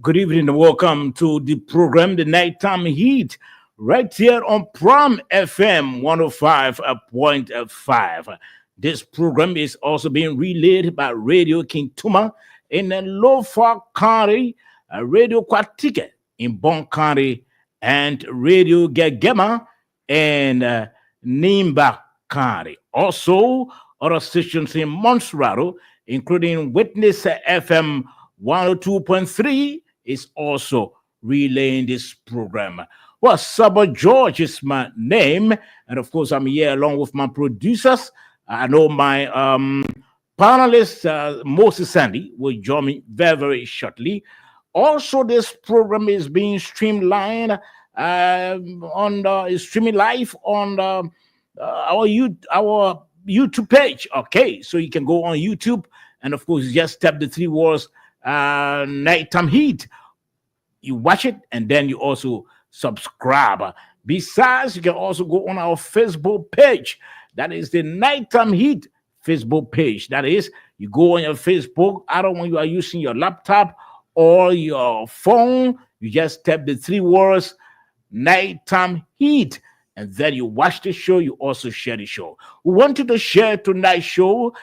Good evening and welcome to the program, The Nighttime Heat, right here on Prom FM 105.5. This program is also being relayed by Radio King Tuma in Lofa County, Radio Quatique in Bon County, and Radio Gagema in Nimba County. Also, other stations in Montserrat, including Witness FM 102.3 is also relaying this program. Well, Saba George is my name, and of course, I'm here along with my producers. I know my panelist, Moses Sandy, will join me very, very shortly. Also, this program is being streamlined is streaming live on our YouTube page. Okay, so you can go on YouTube, and of course, just tap the three words Nighttime Heat. You watch it, and then you also subscribe. Besides, you can also go on our Facebook page. That is the Nighttime Heat Facebook page. That is, you go on your Facebook, either when you are using your laptop or your phone, you just tap the three words Nighttime Heat, and then you watch the show. You also share the show. We wanted to share tonight's show.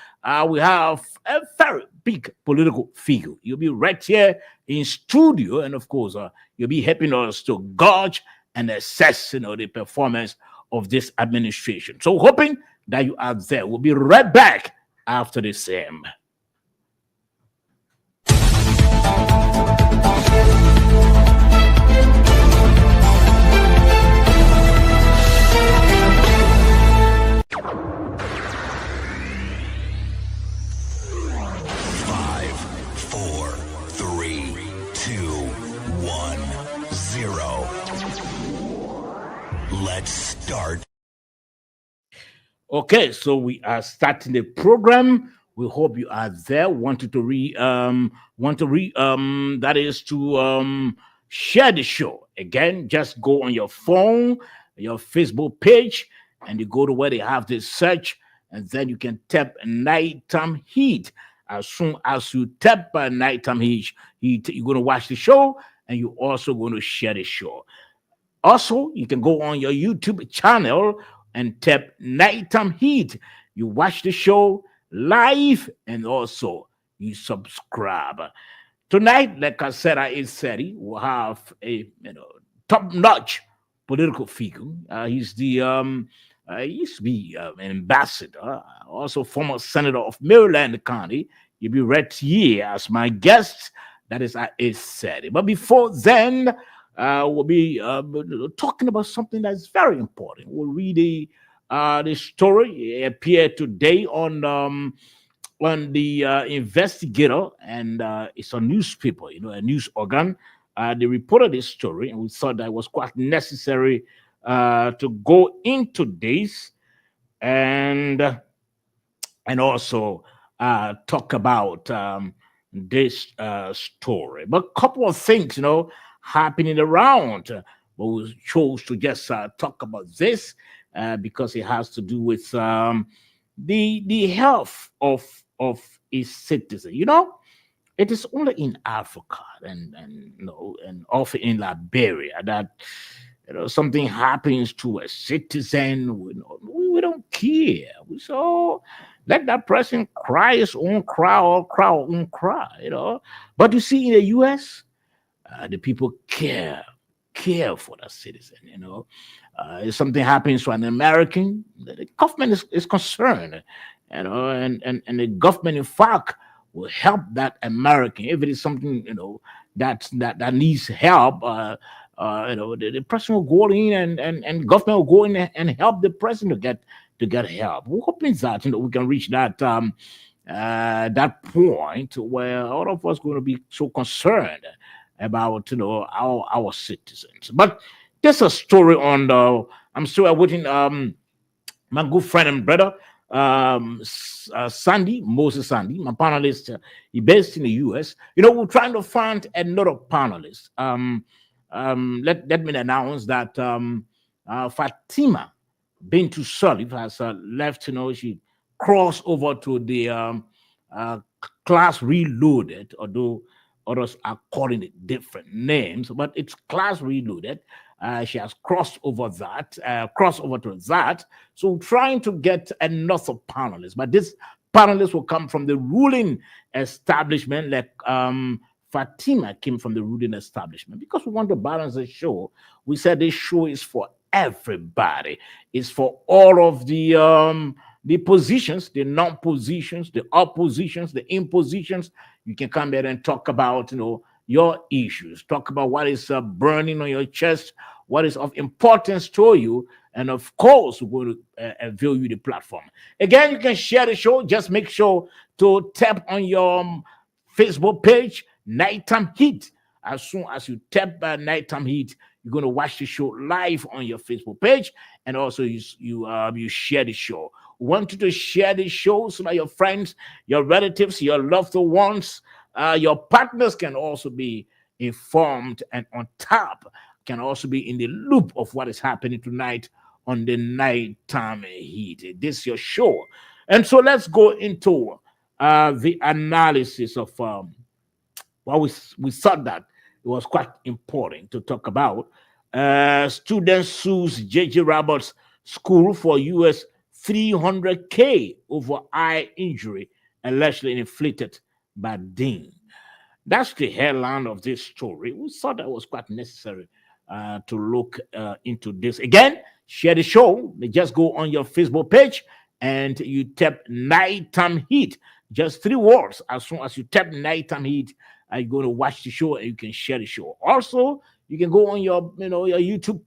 We have a very big political figure. You'll be right here in studio, and of course, you'll be helping us to gauge and assess, the performance of this administration. So, hoping that you are there. We'll be right back after the same. 0. Let's start. Okay, so we are starting the program. We hope you are there. That is to share the show. Again, just go on your phone, your Facebook page, and you go to where they have this search, and then you can tap Nighttime Heat. As soon as you tap Nighttime Heat, you're going to watch the show, and you're also going to share the show. Also, you can go on your YouTube channel and tap Nighttime Heat. You watch the show live, and also you subscribe. Tonight, like I said, we'll have a top-notch political figure. He's the he used to be an ambassador, also former senator of Maryland County. You'll be right here as my guest. That is Seri. But before then, we'll be talking about something that's very important. We'll read the story. It appeared today on the Investigator, and it's a newspaper, a news organ. They reported this story, and we thought that it was quite necessary to go into this and also talk about this story. But a couple of things, happening around, but we chose to just talk about this because it has to do with the health of its citizen. It is only in Africa and often in Liberia that something happens to a citizen. We don't care. We so let that person cry his own cry or cry our own cry. But you see, in the U.S., the people care for the citizen. If something happens to an American, the government is concerned. And the government, in fact, will help that American if it is something that needs help. The person will go in and government will go in and help the person to get help. We're hoping that we can reach that that point where all of us going to be so concerned about our citizens. But there's a story on I'm still waiting. My good friend and brother Moses Sandy, my panelist, he based in the U.S. We're trying to find another panelist. Let me announce that Fatima Bintu Salif has left. She crossed over to the class reloaded, although Others are calling it different names, but it's Class Reloaded. She has crossed over to that. So trying to get another panelist, but this panelist will come from the ruling establishment, like Fatima came from the ruling establishment. Because we want to balance the show, we said this show is for everybody. It's for all of the positions, the non-positions, the oppositions, the impositions. You can come there and talk about, your issues. Talk about what is burning on your chest, what is of importance to you, and of course, we're going to avail you the platform. Again, you can share the show. Just make sure to tap on your Facebook page, Nighttime Heat. As soon as you tap Nighttime Heat, you're going to watch the show live on your Facebook page, and also you share the show. Want you to share the show so that your friends, your relatives, your loved ones, your partners can also be informed and on top, can also be in the loop of what is happening tonight on the Nighttime Heat. This is your show. And so let's go into the analysis of well, we thought that it was quite important to talk about. Student sues J.J. Roberts School for US 300K over eye injury allegedly inflicted by Dean. That's the headline of this story. We thought that was quite necessary to look into this. Again, share the show. Just go on your Facebook page and you tap Nighttime Heat. Just 3 words. As soon as you tap Nighttime Heat, you're going to watch the show and you can share the show. Also, you can go on your YouTube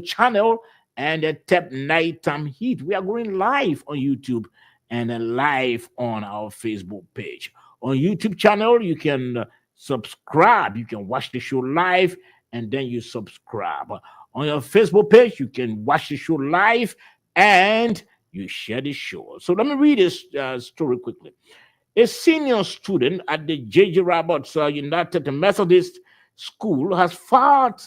channel and tap Nighttime Heat. We are going live on YouTube and live on our Facebook page. On YouTube channel, you can subscribe. You can watch the show live and then you subscribe. On your Facebook page, you can watch the show live and you share the show. So let me read this story quickly. A senior student at the J.J. Roberts United Methodist School has filed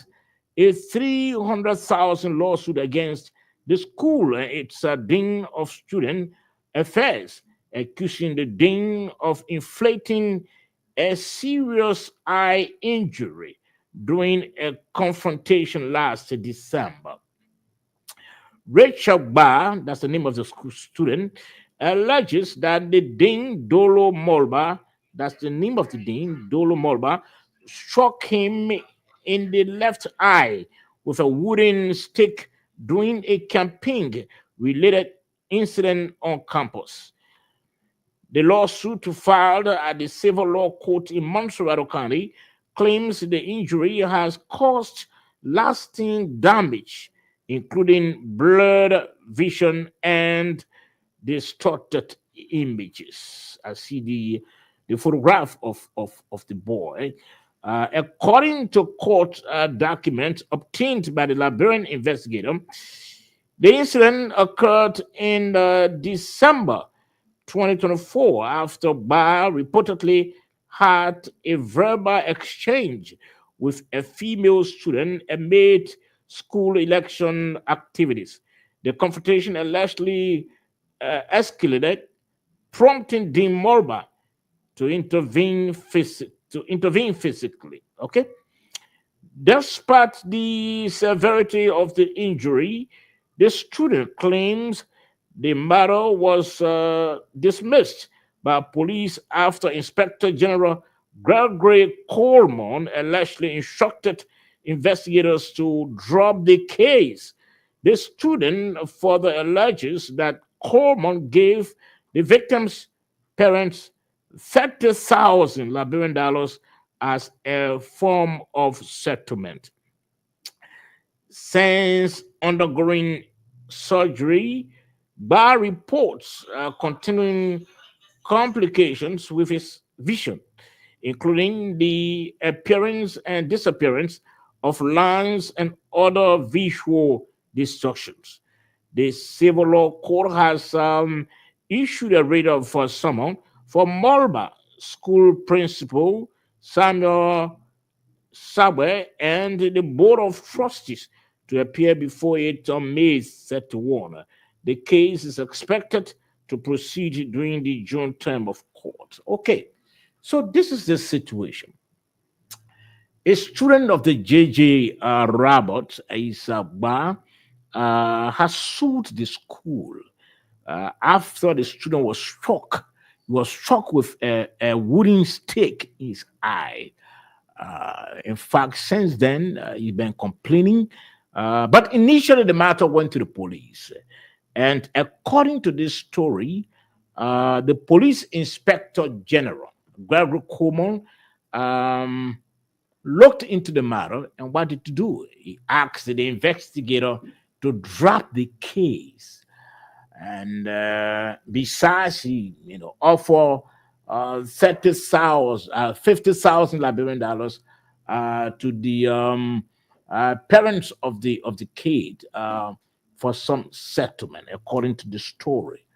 a $300,000 lawsuit against the school and its dean of student affairs, accusing the dean of inflicting a serious eye injury during a confrontation last December. Rachel Barr, that's the name of the school student, alleges that the dean, Dolo Molba, that's the name of the dean, Dolo Molba, struck him in the left eye with a wooden stick during a camping related incident on campus. The lawsuit filed at the civil law court in Montserrat County claims the injury has caused lasting damage, including blurred vision and distorted images. I see the photograph of the boy. According to court documents obtained by the Liberian investigator, the incident occurred in December 2024 after Barr reportedly had a verbal exchange with a female student amid school election activities. The confrontation allegedly escalated, prompting Dean Molba to intervene physically. Okay. Despite the severity of the injury, the student claims the matter was dismissed by police after Inspector General Gregory Coleman allegedly instructed investigators to drop the case. The student further alleges that Coleman gave the victim's parents 30,000 Liberian dollars as a form of settlement. Since undergoing surgery, Barr reports continuing complications with his vision, including the appearance and disappearance of lines and other visual distortions. The civil law court has issued a writ of summons for Molba school principal Samuel Sabe and the board of trustees to appear before it on May 31. The case is expected to proceed during the June term of court. Okay, so this is the situation. A student of the J.J. Robert Isaba has sued the school after the student was struck. He was struck with a wooden stake in his eye. In fact, since then, he's been complaining. But initially, the matter went to the police. And according to this story, the police inspector general, Gregory Coleman, um, looked into the matter and wanted to do. He asked the investigator to drop the case. And besides, he offer 30,000, 50,000 Liberian dollars to the parents of the kid for some settlement, according to the story.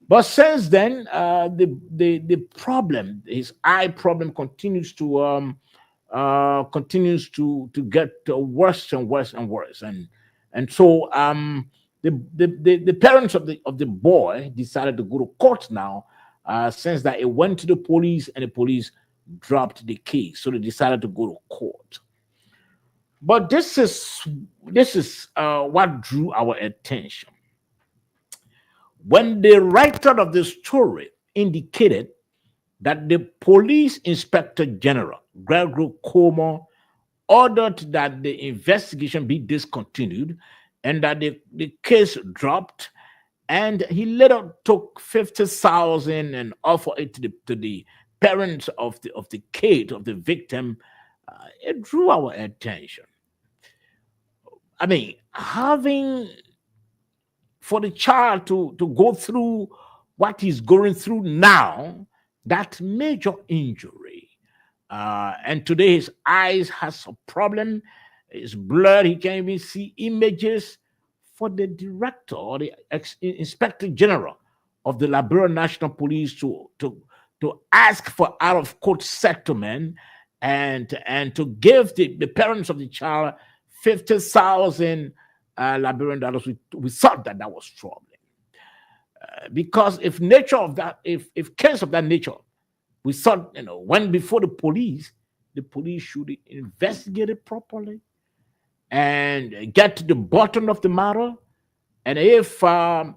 But since then, the problem, his eye problem, continues to get worse and worse and worse, and so the parents of the boy decided to go to court now. Since that it went to the police and the police dropped the case, so they decided to go to court. But this is what drew our attention when the writer of the story indicated that the police inspector general, Gregory Como, ordered that the investigation be discontinued and that the case dropped. And he later took 50,000 and offered it to the parents of the kid, of the victim. It drew our attention. I mean, having for the child to go through what he's going through now, that major injury. And today his eyes has a problem. It's blurred. He can't even see images. For the director or the inspector general of the Liberia National Police to ask for out of court settlement and to give the parents of the child 50,000 Liberian dollars, we thought that was troubling. Because if nature of that, if case of that nature, we thought, when before the police should investigate it properly and get to the bottom of the matter. And if the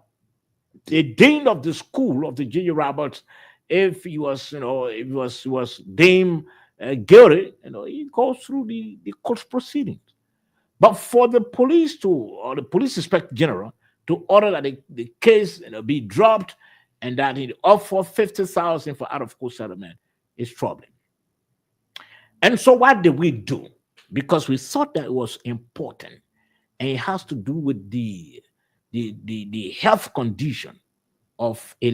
dean of the school of the J.J. Roberts, if he was, if he was deemed guilty, he goes through the court proceedings. But for the police or the police inspector general to order that the case be dropped and that he offer 50,000 for out of court settlement is troubling. And so what did we do? Because we thought that it was important, and it has to do with the health condition of a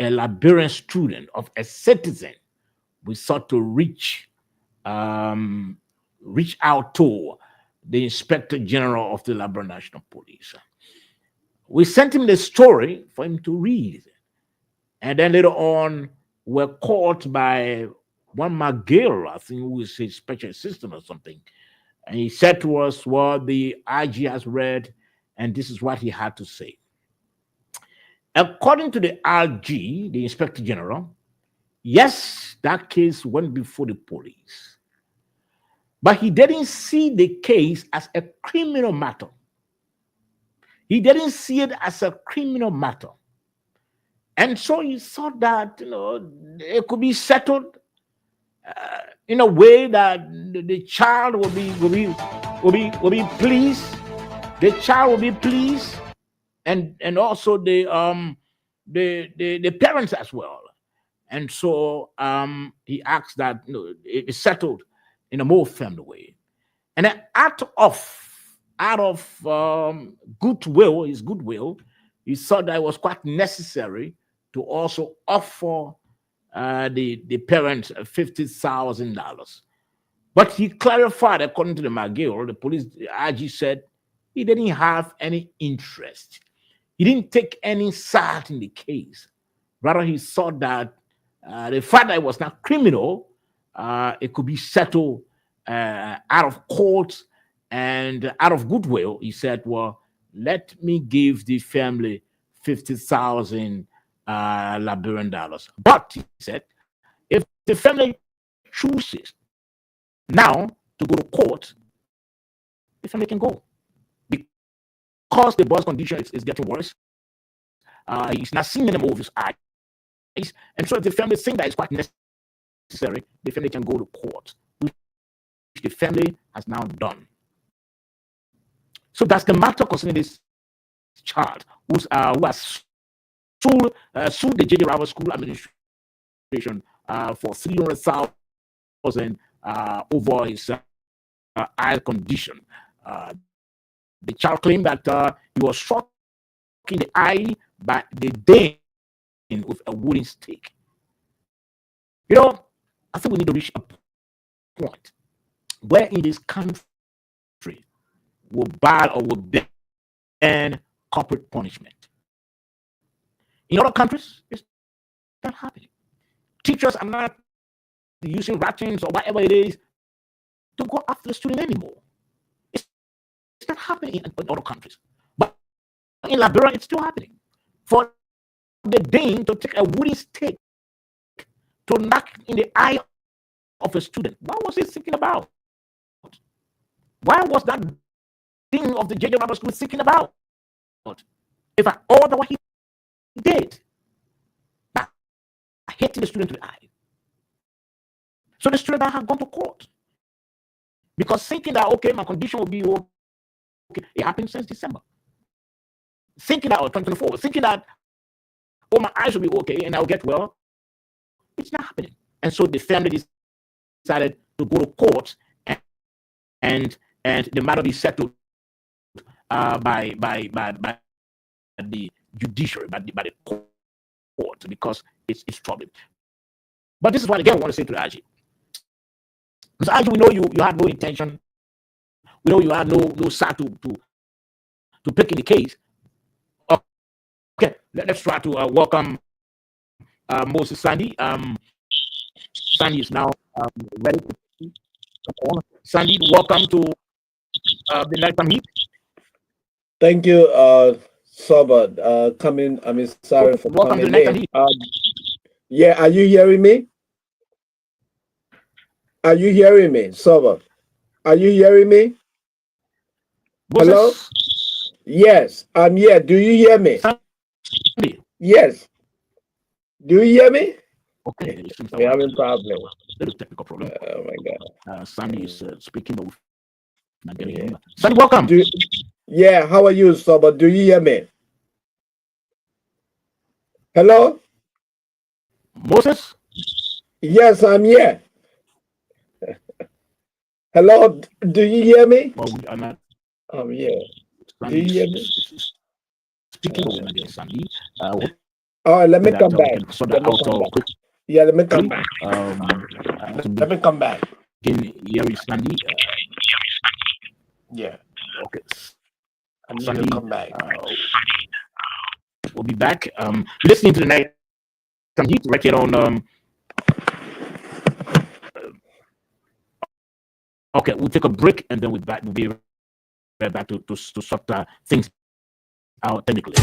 Liberian student, of a citizen. We sought to reach out to the Inspector General of the Liberia National Police. We sent him the story for him to read, and then later on, we're called by one McGill, I think, who is his special assistant or something. And he said to us, well, the IG has read, and this is what he had to say. According to the RG, the Inspector General, yes, that case went before the police. But he didn't see the case as a criminal matter. He didn't see it as a criminal matter. And so he thought that, it could be settled in a way that the child will be pleased. The child will be pleased, and also the parents as well. And so he asked that it is settled in a more family way. And then out of goodwill, his goodwill, he thought that it was quite necessary to also offer the parents $50,000. But he clarified, according to the McGill, the police, the IG said he didn't have any interest. He didn't take any side in the case. Rather, he thought that the fact that it was not criminal, it could be settled out of court and out of goodwill. He said, well, let me give the family 50,000 Liberian dollars. But he said, if the family chooses now to go to court, the family can go because the boy's condition is getting worse. He's not seeing anymore with his eyes, and so if the family think that it's quite necessary, the family can go to court, which the family has now done. So that's the matter concerning this child who has sued the J.J. Roberts School Administration for 300,000 over his eye condition. The child claimed that he was struck in the eye by the Dane with a wooden stick. You know, I think we need to reach a point where in this country will ban or will ban corporate punishment. In other countries, it's not happening. Teachers are not using ratings or whatever it is to go after the student anymore. It's not happening in other countries. But in Liberia, it's still happening. For the Dane to take a wooden stick to knock in the eye of a student. What was he thinking about? Why was that thing of the J.J. Roberts School thinking about? If I order what he did, now hitting the student in the eye. So the student have gone to court because thinking that okay, my condition will be okay. It happened since December. Thinking that, or 2024, thinking that oh, my eyes will be okay and I'll get well. It's not happening. And so the family decided to go to court and the matter be settled by the judiciary, by the court, because it's troubling. But this is what again I want to say to Aji. Because Aji, we know you had no intention. We know you had no side to pick in the case. Okay, let's try to welcome Moses Sandy. Sandy is now ready to speak. Sandy, welcome to the Nighttime Heat. Thank you, Sobert. Sorry for welcome coming to the Nighttime Heat. Yeah, are you hearing me? Are you hearing me, Sobert? Are you hearing me? Moses? Hello? Yes, I'm here. Do you hear me? Sandy. Yes. Do you hear me? Okay, We're having problem. Little technical problem. Oh my God. Sandy is speaking, but not getting him. Sandy, welcome. Yeah, how are you, Sobert? Do you hear me? Hello? Moses? Yes, I'm here. Hello, do you hear me? Well, we are not. I'm here. Sandy Do you hear me? Speaking, but we're not getting Sandy. All right, let me come back. Yeah, let me come back. Let me come back. Can hear Sandy? Yeah. Okay. I need Sandy, to come back. We'll be back. Listening to the night heat right here on. Okay, we'll take a break and then we'll be right back to sort things out technically.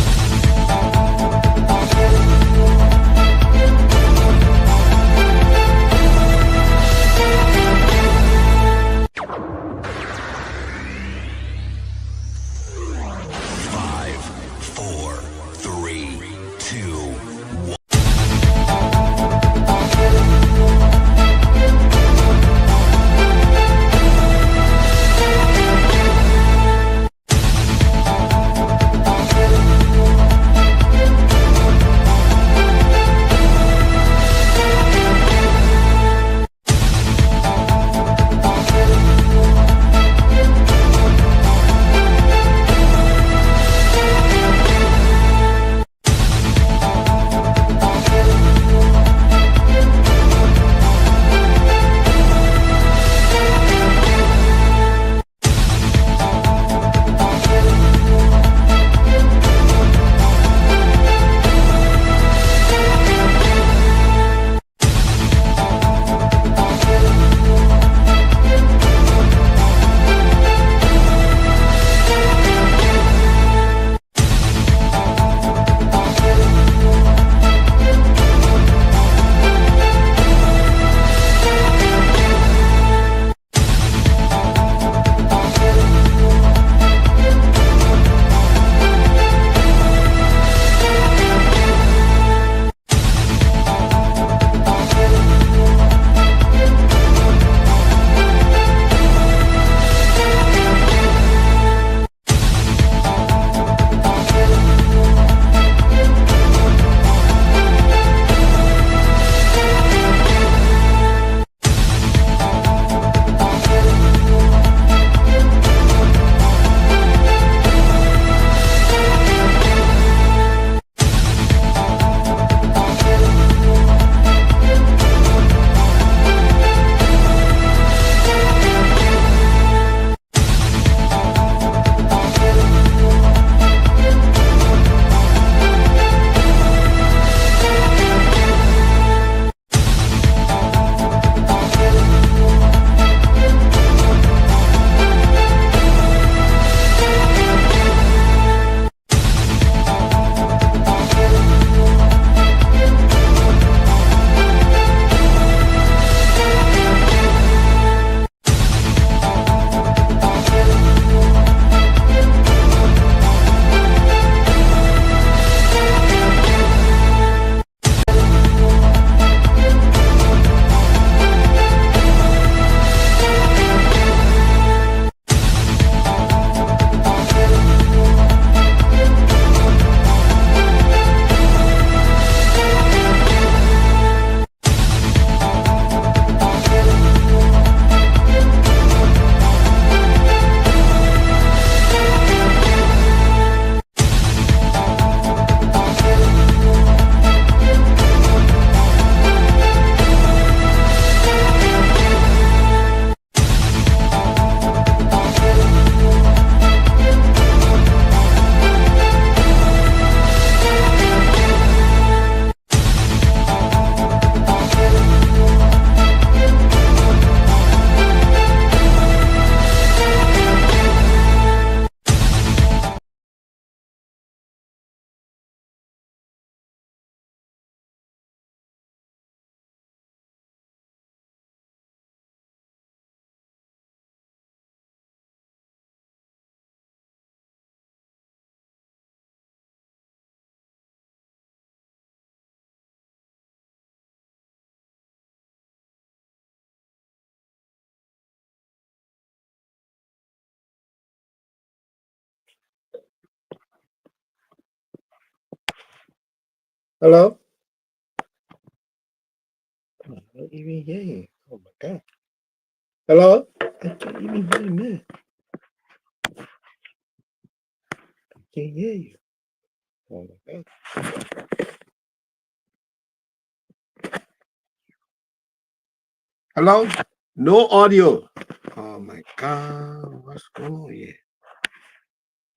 Hello? I don't even hear you. Oh my God. Hello? I can't even hear you, man. I can't hear you. Oh my God. Hello? No audio. Oh my God. What's going on here?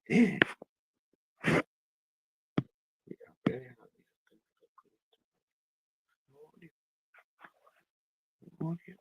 Yeah. Audio.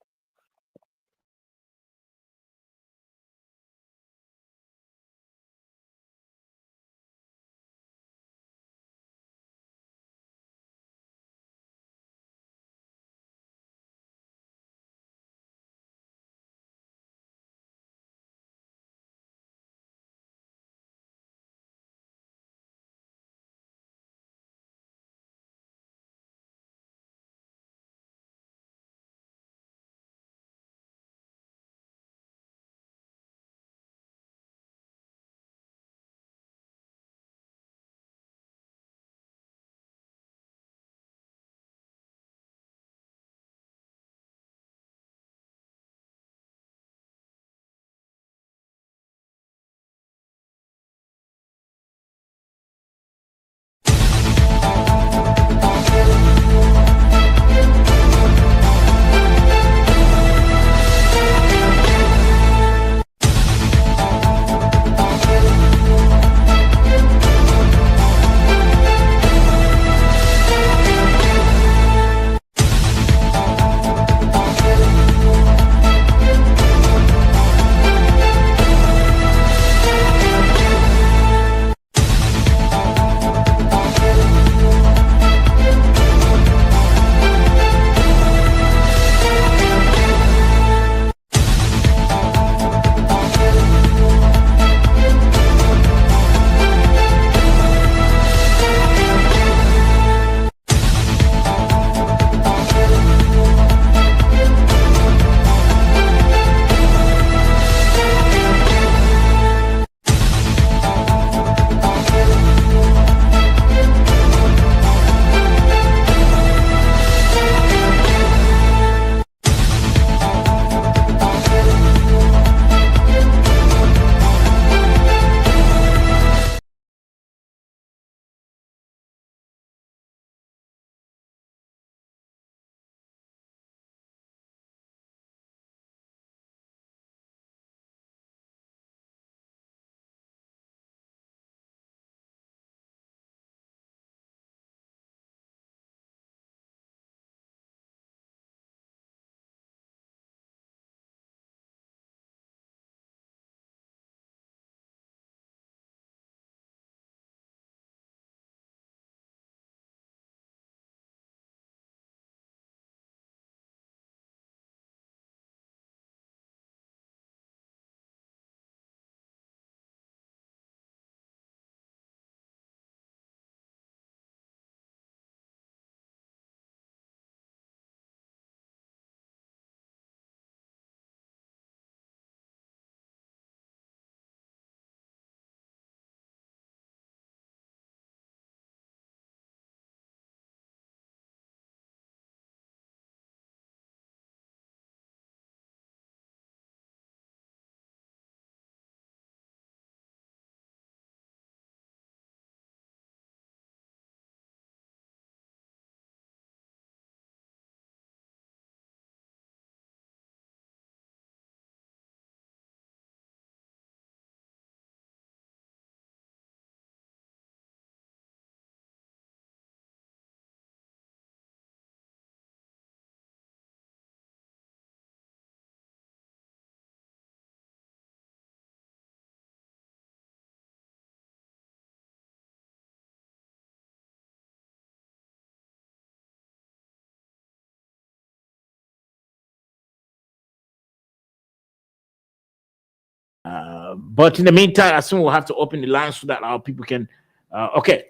But in the meantime, I assume we'll have to open the lines so that our people can. Okay,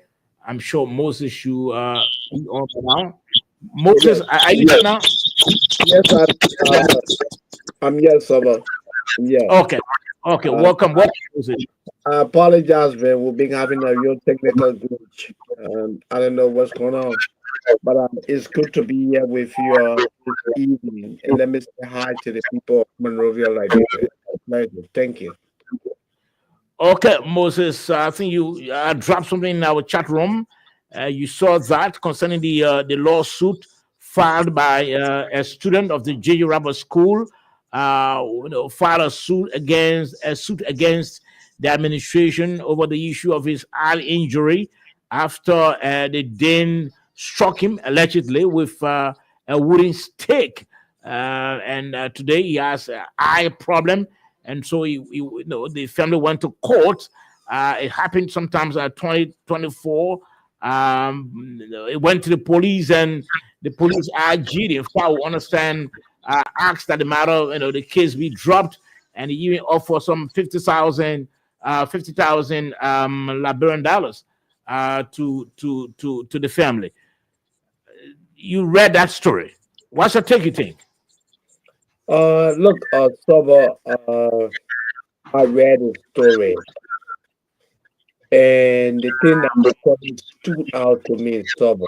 I'm sure Moses, you be on for now. Moses, are you there now? Yes, I'm yes, Saba. Yeah. Okay. Okay, Uh, welcome. Welcome. Moses. I apologize, man. We've been having a real technical glitch. I don't know what's going on, but it's good to be here with you this evening. And let me say hi to the people of Monrovia, Liberia. Pleasure. Thank you. Okay, Moses, I think you dropped something in our chat room. You saw that concerning the lawsuit filed by a student of the J.J. Roberts School. Filed a suit against the administration over the issue of his eye injury after they then struck him allegedly with a wooden stake. And today he has an eye problem, and so the family went to court. It happened sometimes at 2024. It went to the police, and the police RG'd. If I will understand, asked that the matter, the case be dropped, and he even offered some 50,000 Liberian dollars to the family. You read that story. What's your take? You think? Look, Sober, I read the story, and the thing that stood out to me, Sober,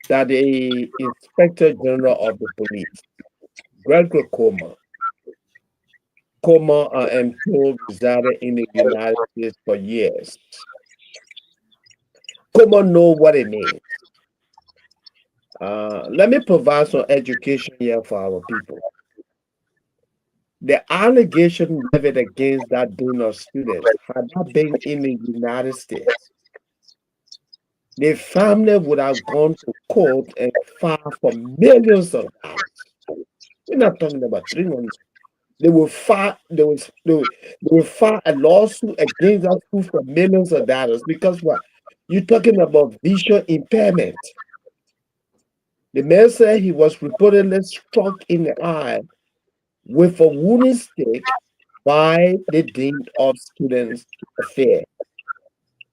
that the Inspector General of the Police, Gregory Comer and Paul resided in the United States for years. Comer know what it means. Let me provide some education here for our people. The allegation leveled against that donor student had not been in the United States, the family would have gone to court and filed for millions of dollars. We're not talking about 300. They will file. They will file a lawsuit against that school for millions of dollars because what? You're talking about visual impairment. The man said he was reportedly struck in the eye with a wooden stick by the dean of students' affairs.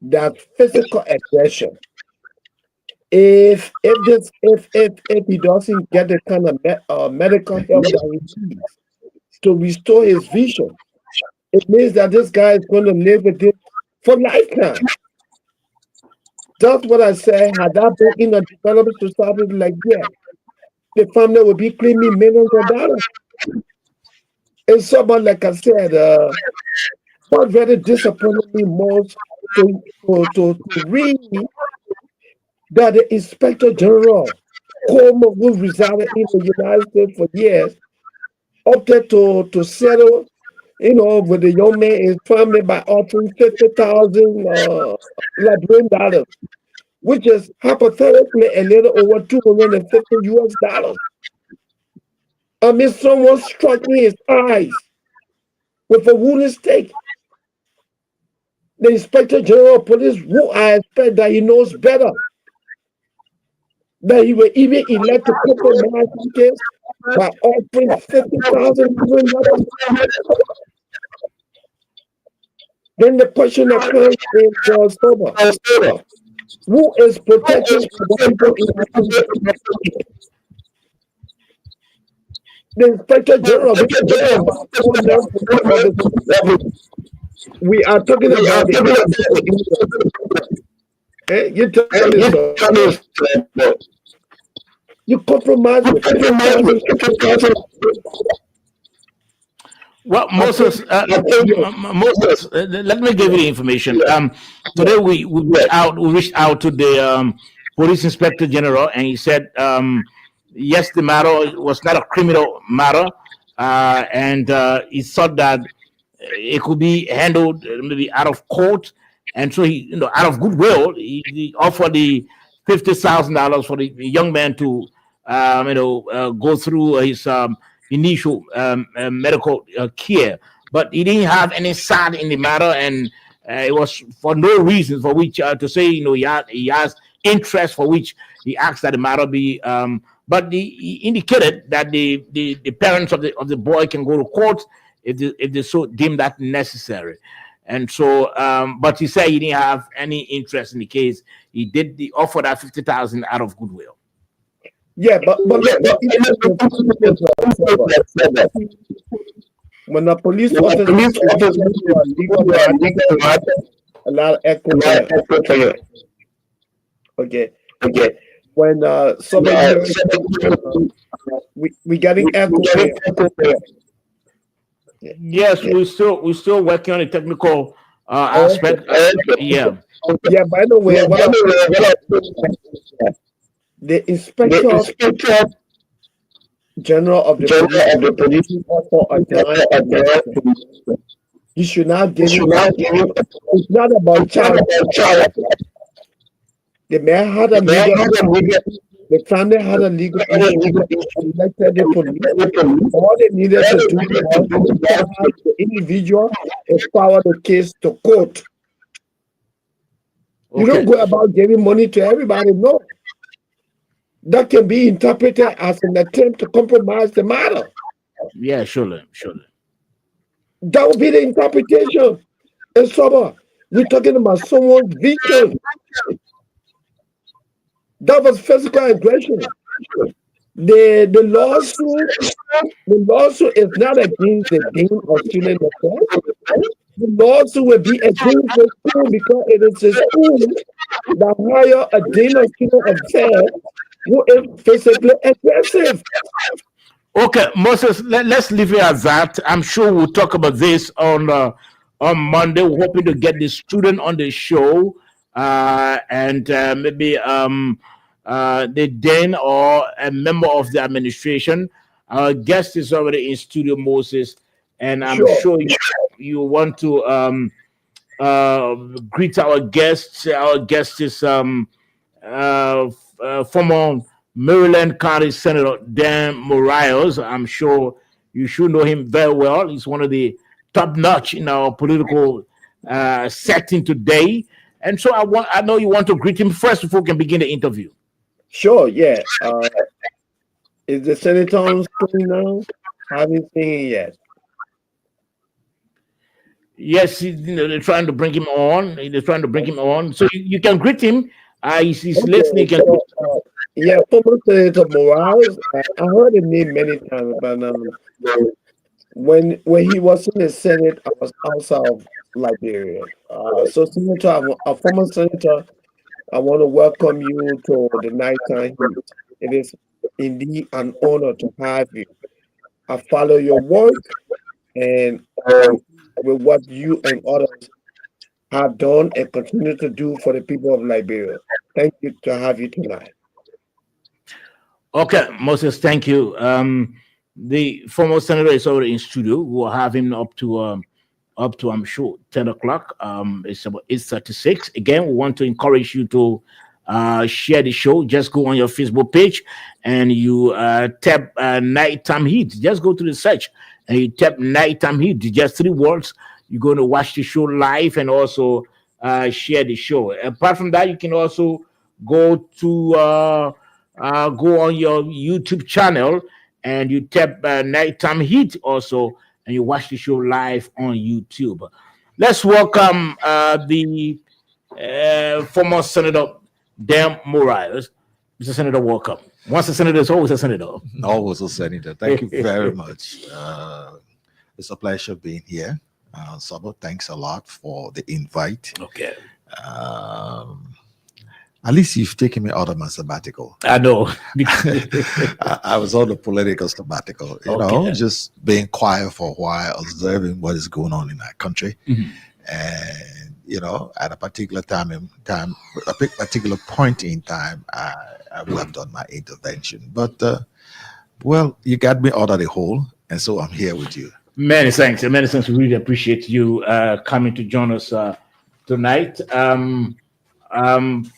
That physical aggression. If he doesn't get the kind of medical help that he needs to restore his vision, it means that this guy is going to live with it for lifetime. That's what I say. Had that been in a developed society like that, the family would be claiming millions of dollars. And someone, like I said, what very disappointed me most to read that the Inspector General, Comer, who resided in the United States for years, opted to settle, with the young man and his family by offering 50,000 Liberian dollars, which is hypothetically a little over 250 US dollars. I mean, someone struck me in his eyes with a wooden stake. The Inspector General of Police, who I expect that he knows better, that he will even elect to compromise the case by offering 50,000 dollars. Then the question that comes is, Sober, who is protecting the people in the Inspector General? We are talking about you tell me so. You compromise with 50,000. Well, Moses, let me give you the information. Today we reached out to the police inspector general, and he said, yes, the matter was not a criminal matter, and he thought that it could be handled maybe out of court, and so he, out of goodwill, he offered the $50,000 for the young man to, go through his initial medical care, but he didn't have any side in the matter, and it was for no reason for which to say he has interest for which he asked that the matter be. But he indicated that the parents of the boy can go to court if they so deem that necessary, and so but he said he didn't have any interest in the case. He did offer that 50,000 out of goodwill. Yeah, but When a police officer a lot of echo for you. Okay. When somebody we getting echo for you. Yes, we're still working on the technical aspect. Yeah. Yeah, by the way, the inspector general of the police for a dime. You should not give him. It's not about child. The man had a legal. The family had a legal issue. Elected the police. All they needed to do was the individual and forward the case to court. You don't go about giving money to everybody. No. That can be interpreted as an attempt to compromise the matter. Yeah, surely. That would be the interpretation. And so we're talking about someone's vision. That was physical aggression. The lawsuit is not against the dean of student affairs. The lawsuit will be against the school because it is a school that hire a dean of student affairs who is physically aggressive. Okay, Moses, let's leave it at that. I'm sure we'll talk about this on Monday. We're hoping to get the student on the show and maybe the dean or a member of the administration. Our guest is already in studio, Moses, and I'm sure you want to greet our guests. Our guest is former Maryland County Senator Dan Morales. I'm sure you should know him very well. He's one of the top notch in our political setting today. And so I know you want to greet him first before we can begin the interview. Sure, yeah. Is the senator on screen now? I haven't seen it yet. Yes, they're trying to bring him on. They're trying to bring him on. So you can greet him. He's listening. Yeah, former Senator Morales. I heard his name many times, but when he was in the Senate, I was outside of Liberia. So, Senator, a former senator, I want to welcome you to the Nighttime Heat. It is indeed an honor to have you. I follow your work and with what you and others have done and continue to do for the people of Liberia. Thank you to have you tonight. Okay, Moses, thank you. The former senator is already in studio. We'll have him up to I'm sure 10 o'clock. It's about 8:36. Again, we want to encourage you to share the show. Just go on your Facebook page and you tap Nighttime Heat. Just go to the search and you tap Nighttime Heat. Just 3 words. You're going to watch the show live and also share the show. Apart from that, you can also go on your YouTube channel and you tap Nighttime Heat also, and you watch the show live on YouTube. Let's welcome the former Senator Dan Morales. Mr. Senator, welcome. Once a senator is always a senator. Always a senator. Thank you very much. It's a pleasure being here. Sabo, thanks a lot for the invite. Okay. At least you've taken me out of my sabbatical. I know. I was on the political sabbatical, you know, just being quiet for a while, observing what is going on in our country. Mm-hmm. And, you know, at a particular particular point in time, I would have done my intervention. But, well, you got me out of the hole, and so I'm here with you. Many thanks. We really appreciate you coming to join us tonight.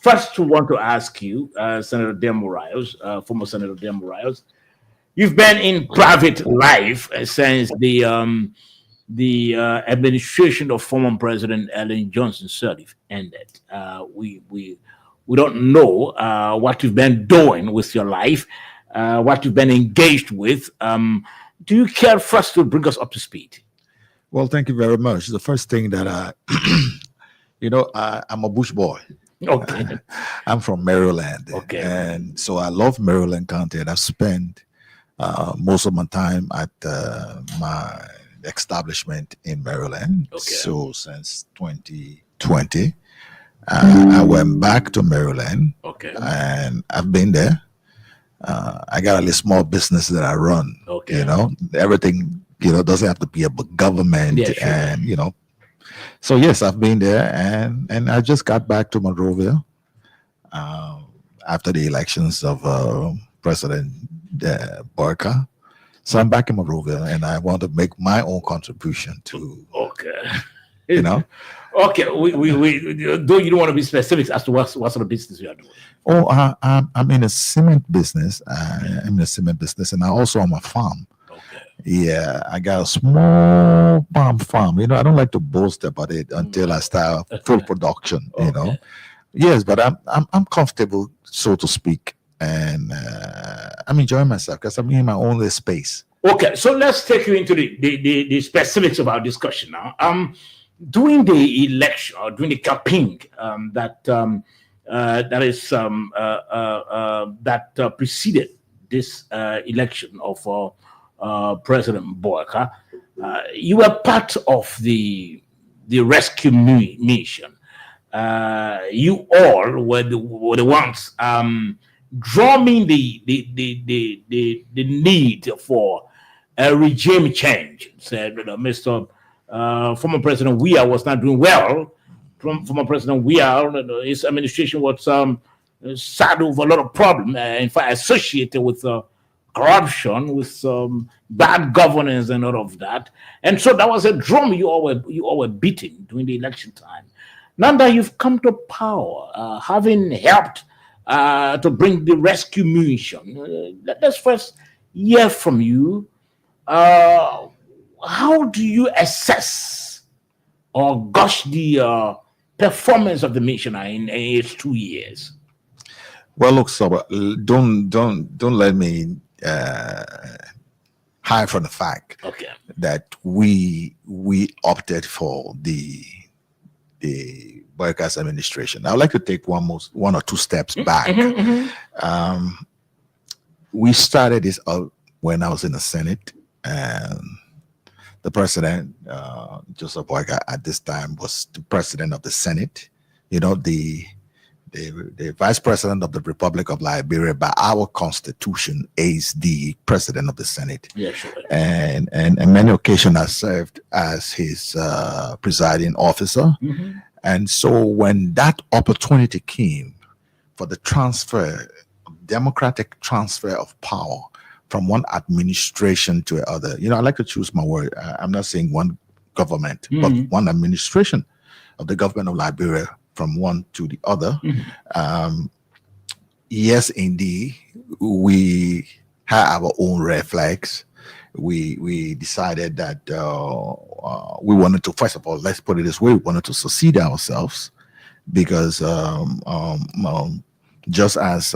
First, we want to ask you, Senator Dan Morales, former Senator Dan Morales, you've been in private life since the administration of former President Ellen Johnson Sirleaf ended. We don't know what you've been doing with your life, what you've been engaged with. Do you care first to bring us up to speed? Well, thank you very much. The first thing that I'm a bush boy. Okay. I'm from Maryland. Okay. And so I love Maryland County, and I've spent most of my time at the establishment in Maryland. Okay. So since 2020, I went back to Maryland, Okay. and I've been there. I got a little small business that I run. Okay. You know, everything, doesn't have to be about government. Yeah, sure. And, so yes, I've been there, and I just got back to Monrovia after the elections of President Barker. So I'm back in Monrovia, and I want to make my own contribution to, Okay. Okay, though you don't want to be specific as to what sort of business you are doing. Oh, I'm in a cement business. I'm in a cement business, and I also own a farm. Okay. Yeah, I got a small farm. I don't like to boast about it until I start full production. Okay. Yes, but I'm comfortable, so to speak, and I'm enjoying myself because I'm in my own little space. Okay, so let's take you into the specifics of our discussion now. During the election or during the campaign that preceded this election of President Boyka, you were part of the rescue mission. You all were the ones drumming the need for a regime change. Said, Mr. Former President Weah was not doing well. Former President Weah, his administration was saddled with a lot of problems, in fact, associated with corruption, with bad governance, and all of that. And so that was a drum you all were beating during the election time. Now that you've come to power, having helped to bring the rescue mission, let's first hear from you. How do you assess or gauge the performance of the mission in its 2 years? Well, look, so don't let me hide from the fact that we opted for the Boyka's administration. I would like to take one or two steps back. We started this out when I was in the Senate, and the president, Joseph Boyka, at this time was the president of the Senate. The vice president of the Republic of Liberia by our constitution is the president of the Senate. Yeah, sure. And on many occasions I served as his presiding officer. And so when that opportunity came for the democratic transfer of power from one administration to another, I like to choose my word. I'm not saying one government, but one administration of the government of Liberia from one to the other. Yes, indeed, we had our own red flags. We decided that we wanted to, first of all, let's put it this way, we wanted to succeed ourselves because just as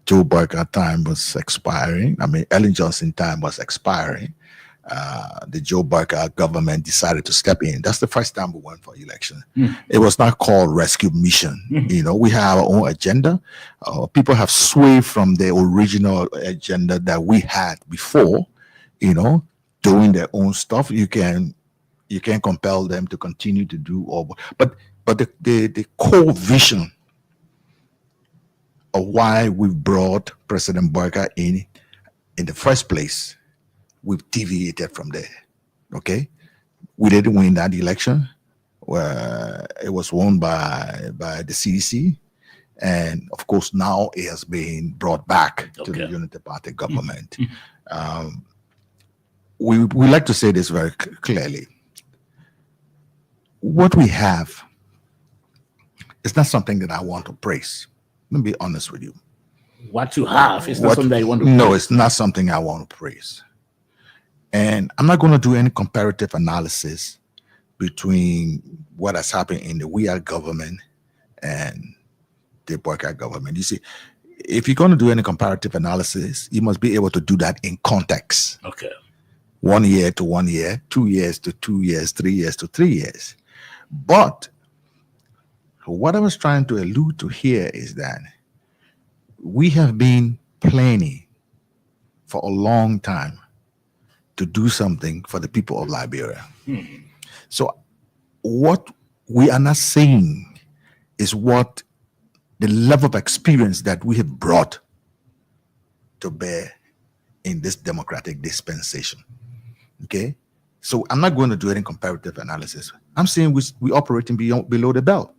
Joe Boyka time was expiring, Ellen Johnson time was expiring, the Joe Boyka government decided to step in. That's the first time we went for election. It was not called rescue mission. We have our own agenda. People have swayed from the original agenda that we had before, doing their own stuff. You can't compel them to continue to do all, but the core vision of why we brought President Boyka in the first place, we've deviated from there. Okay, we didn't win that election. Where it was won by the CDC, and of course now it has been brought back to the Unity Party government. We like to say this very clearly. What we have is not something that I want to praise. Let me be honest with you. What you have is not something that you want to praise. No, it's not something I want to praise. And I'm not going to do any comparative analysis between what has happened in the Weah government and the Boyka government. You see, if you're going to do any comparative analysis, you must be able to do that in context. Okay. 1 year to 1 year, 2 years to 2 years, 3 years to 3 years. But what I was trying to allude to here is that we have been planning for a long time to do something for the people of Liberia. So what we are not saying is what the level of experience that we have brought to bear in this democratic dispensation. Okay, so I'm not going to do any comparative analysis. I'm saying we operating below the belt.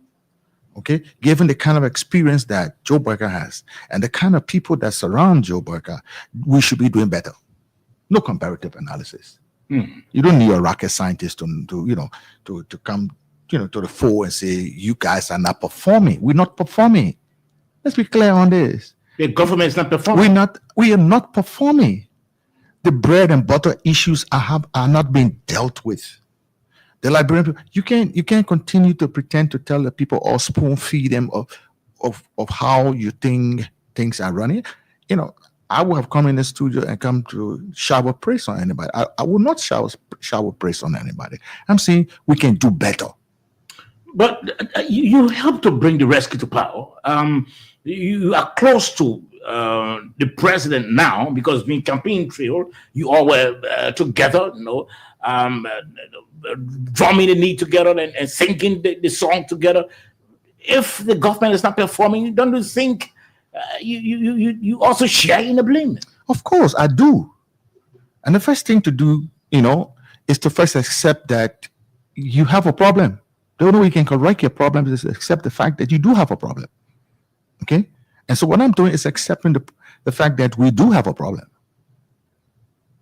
Okay, given the kind of experience that Joe Burger has and the kind of people that surround Joe Burger, we should be doing better. No comparative analysis. You don't need a rocket scientist to come to the fore and say you guys are not performing. We're not performing. Let's be clear on this. The government is not performing. We are not performing. The bread and butter issues are not being dealt with. The Liberian, you can't continue to pretend to tell the people or spoon feed them of how you think things are running. I would have come in the studio and come to shower praise on anybody. I will not shower praise on anybody. I'm saying we can do better. But you helped to bring the rescue to power. You are close to the president now because being campaign trail, you all were together, drumming the knee together and singing the song together. If the government is not performing, don't you think you also share in the blame? Of course, I do. And the first thing to do, is to first accept that you have a problem. The only way you can correct your problem is accept the fact that you do have a problem. Okay? And so what I'm doing is accepting the fact that we do have a problem.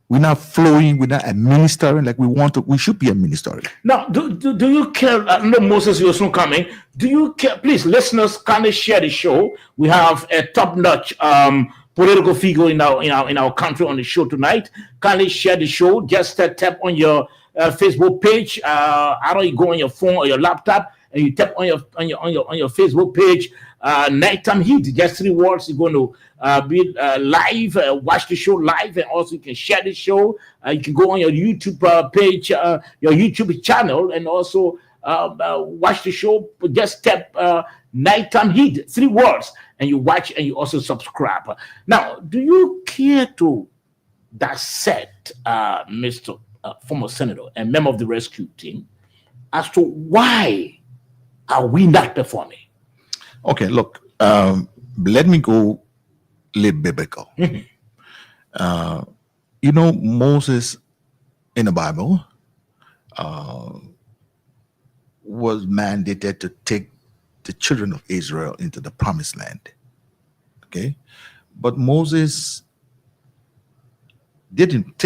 We're not flowing, we're not administering like we should be administering. Now, do you care? I know Moses, you're soon coming. Do you care? Please, listeners, kindly share the show. We have a top-notch political figure in our country on the show tonight. Kindly share the show. Just tap on your Facebook page. Either you go on your phone or your laptop and you tap on your Facebook page. Nighttime Heat, just 3 words. You're going to be live, watch the show live, and also you can share the show. You can go on your YouTube page, your YouTube channel, and also watch the show. Just tap Nighttime Heat, 3 words, and you watch and you also subscribe. Now, do you care to dissect Mr. Former Senator and member of the rescue team as to why are we not performing? Okay, look, let me go a little biblical. Moses in the Bible was mandated to take the children of Israel into the promised land. Okay, but Moses didn't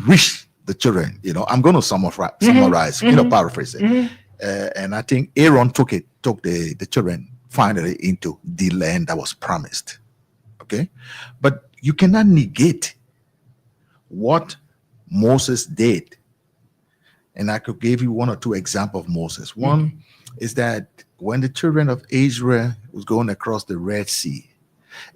reach the children. I'm going to summarize, paraphrase it. And I think Aaron took the children finally into the land that was promised. Okay, but you cannot negate what Moses did. And I could give you 1 or 2 examples of Moses. One is that when the children of Israel was going across the Red Sea,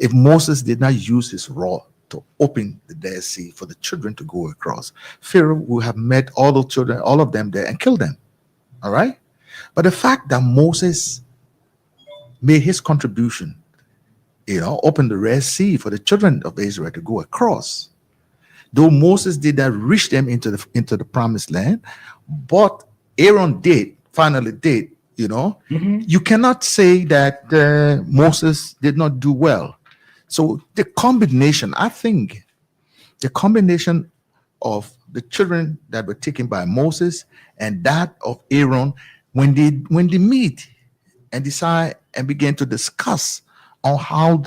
if Moses did not use his rod to open the Dead Sea for the children to go across, Pharaoh would have met all the children, all of them there, and killed them. All right? But the fact that Moses made his contribution, open the Red Sea for the children of Israel to go across. Though Moses did not reach them into the promised land, but Aaron finally did. You cannot say that Moses did not do well. So the combination of the children that were taken by Moses and that of Aaron, when they meet and decide and begin to discuss on how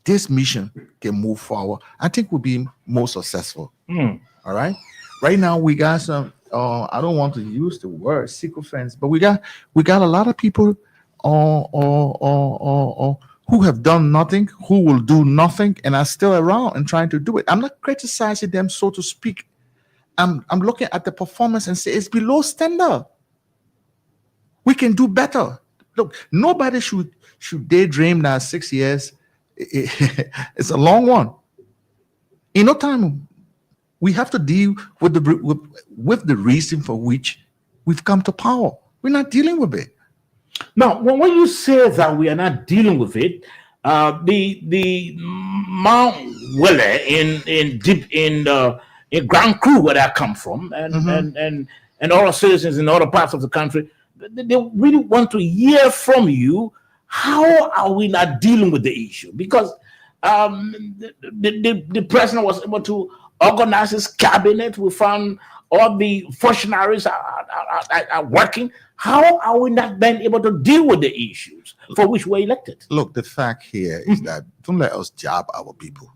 this mission can move forward, I think we'll be more successful. All right. Right now we got some. I don't want to use the word sycophants, but we got a lot of people who have done nothing, who will do nothing, and are still around and trying to do it. I'm not criticizing them, so to speak. I'm looking at the performance and say it's below standard. We can do better. Look, nobody should daydream that 6 years. It's a long one. In no time, we have to deal with the reason for which we've come to power. We're not dealing with it. Now, when you say that we are not dealing with it, the Mount Welle in a Grand Crew where I come from, and all our citizens in other parts of the country, they really want to hear from you. How are we not dealing with the issue? Because the president was able to organize his cabinet. We found all the functionaries are working. How are we not then able to deal with the issues for which we're elected? Look, the fact here is that don't let us jab our people.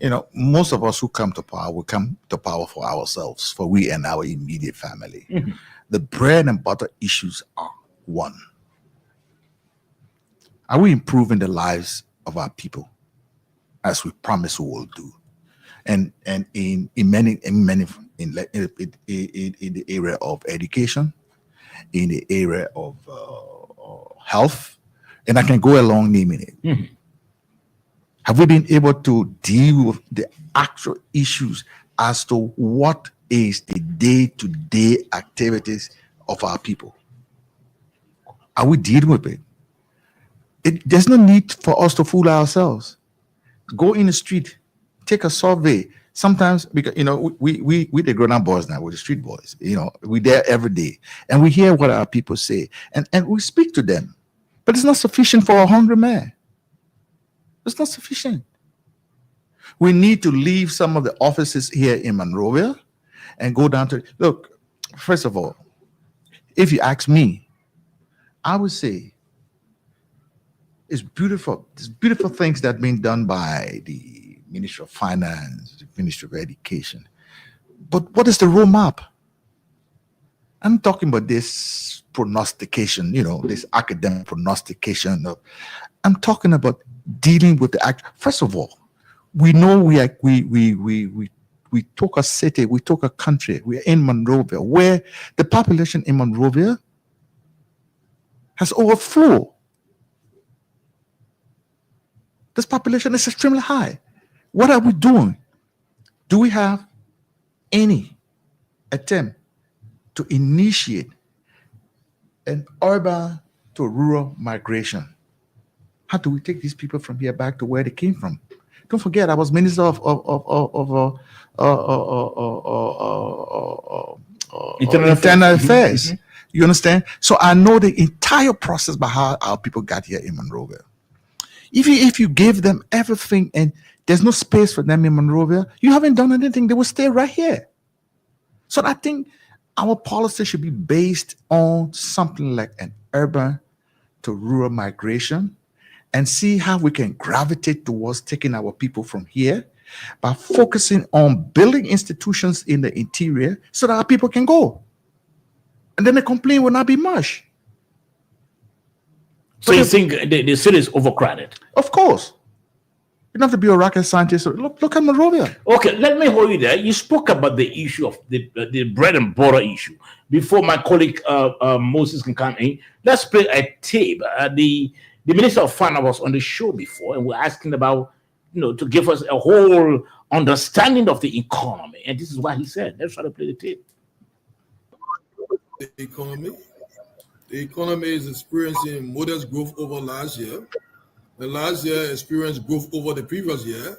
You know, most of us who come to power will come to power for ourselves, for we and our immediate family. The bread and butter issues are one. Are we improving the lives of our people as we promise we will do? And in the area of education, in the area of health, and I can go along naming it. Have we been able to deal with the actual issues as to what is the day-to-day activities of our people? Are we dealing with it? There's no need for us to fool ourselves. Go in the street, take a survey. Sometimes, because we the grown-up boys now, we're the street boys. We're there every day, and we hear what our people say, and we speak to them. But it's not sufficient for a hungry man. It's not sufficient. We need to leave some of the offices here in Monrovia and go down to look. First of all, if you ask me, I would say it's beautiful. There's beautiful things that are being done by the Ministry of Finance, the Ministry of Education. But what is the roadmap? I'm talking about this prognostication, this academic prognostication. I'm talking about dealing with the act. First of all, we know we took a city, we took a country. We are in Monrovia, where the population in Monrovia has overflow. This population is extremely high. What are we doing? Do we have any attempt to initiate an urban to rural migration? How do we take these people from here back to where they came from? Don't forget, I was Minister of Internal Affairs. You understand? So I know the entire process by how our people got here in Monrovia. If you give them everything and there's no space for them in Monrovia, you haven't done anything. They will stay right here. So I think our policy should be based on something like an urban to rural migration, and see how we can gravitate towards taking our people from here by focusing on building institutions in the interior so that our people can go. And then the complaint will not be much. So you think the city is overcrowded? Of course. You don't have to be a rocket scientist. Look at Monrovia. Okay, let me hold you there. You spoke about the issue of the bread and butter issue. Before my colleague Moses can come in, let's play a tape. The Minister of Finance was on the show before, and we're asking about, to give us a whole understanding of the economy. And this is what he said. Let's try to play the tape. The economy is experiencing modest growth over last year. The last year experienced growth over the previous year.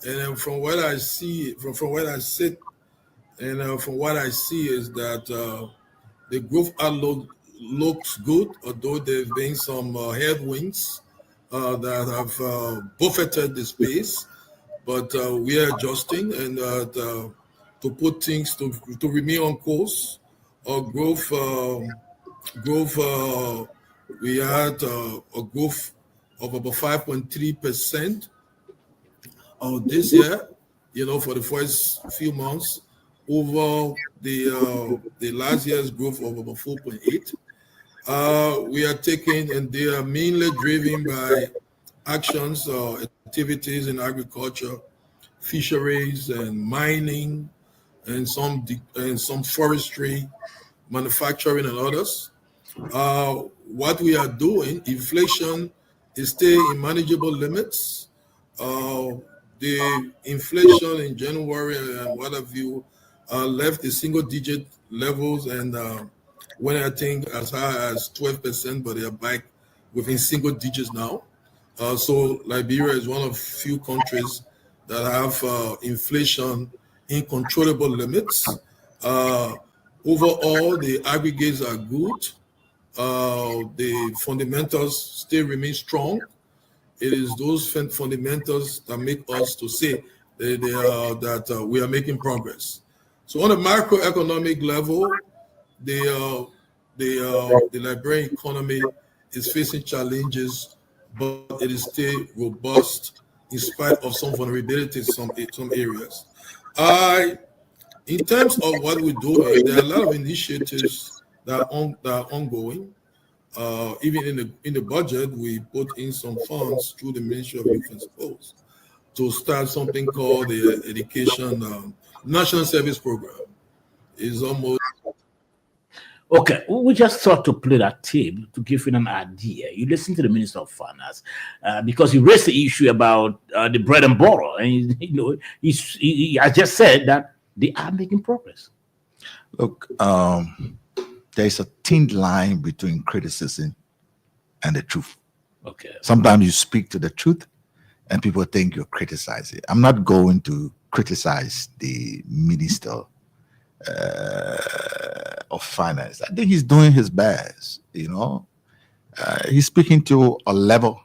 And from what I see, from where I sit, and from what I see is that the growth outlook looks good, although there's been some headwinds that have buffeted the space. But we are adjusting and to put things to remain on course. Growth. We had a growth of about 5.3% this year. For the first few months, over the last year's growth of about 4.8. We are taking, and they are mainly driven by actions, activities in agriculture, fisheries, and mining, and some forestry, manufacturing, and others. What we are doing, inflation is staying in manageable limits. The inflation in January and what have you left the single-digit levels and went, I think, as high as 12%, but they are back within single digits now. So Liberia is one of few countries that have inflation in controllable limits. Overall, the aggregates are good. The fundamentals still remain strong. It is those fundamentals that make us to say that we are making progress. So on a macroeconomic level, the Liberian economy is facing challenges, but it is still robust in spite of some vulnerabilities in some areas. In terms of what we're doing, there are a lot of initiatives that are ongoing. Even in the budget, we put in some funds through the Ministry of Youth and Sports to start something called the Education National Service Program. It's almost Okay, we just thought to play that tape to give you an idea. You listen to the Minister of Finance because he raised the issue about the bread and butter, and he I just said that they are making progress. Look, there's a thin line between criticism and the truth. Okay. Sometimes you speak to the truth and people think you're criticizing. I'm not going to criticize the Minister of Finance. I think he's doing his best, He's speaking to a level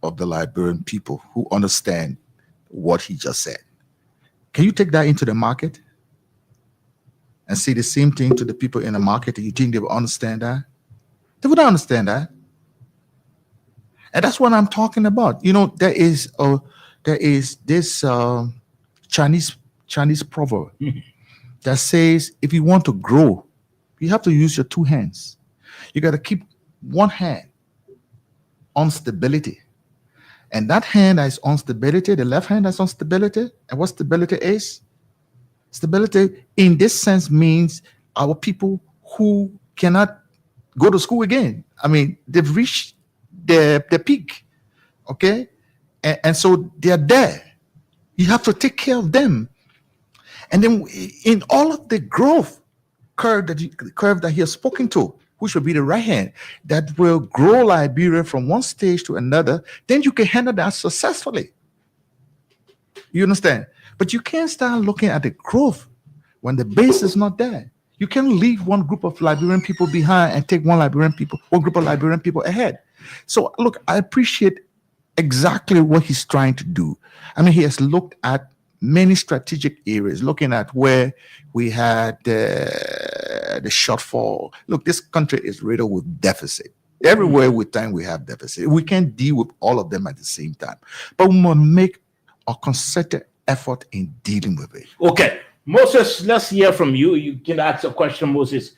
of the Liberian people who understand what he just said. Can you take that into the market and say the same thing to the people in the market? Do you think they will understand that? They would understand that. And that's what I'm talking about. There is this Chinese proverb that says, if you want to grow, you have to use your two hands. You got to keep one hand on stability. And that hand that is on stability, the left hand that's on stability. And what stability is? Stability in this sense means our people who cannot go to school again. I mean, they've reached the peak, okay? And so they're there. You have to take care of them. And then in all of the growth curve that he has spoken to, which will be the right hand, that will grow Liberia from one stage to another, then you can handle that successfully. You understand? But you can't start looking at the growth when the base is not there. You can't leave one group of Liberian people behind and take one group of Liberian people ahead. So look, I appreciate exactly what he's trying to do. I mean, he has looked at many strategic areas, looking at where we had the shortfall. Look, this country is riddled with deficit. Everywhere we time we have deficit. We can't deal with all of them at the same time. But we must make a concerted effort in dealing with it. Okay. Moses, let's hear from you. You can ask a question, Moses.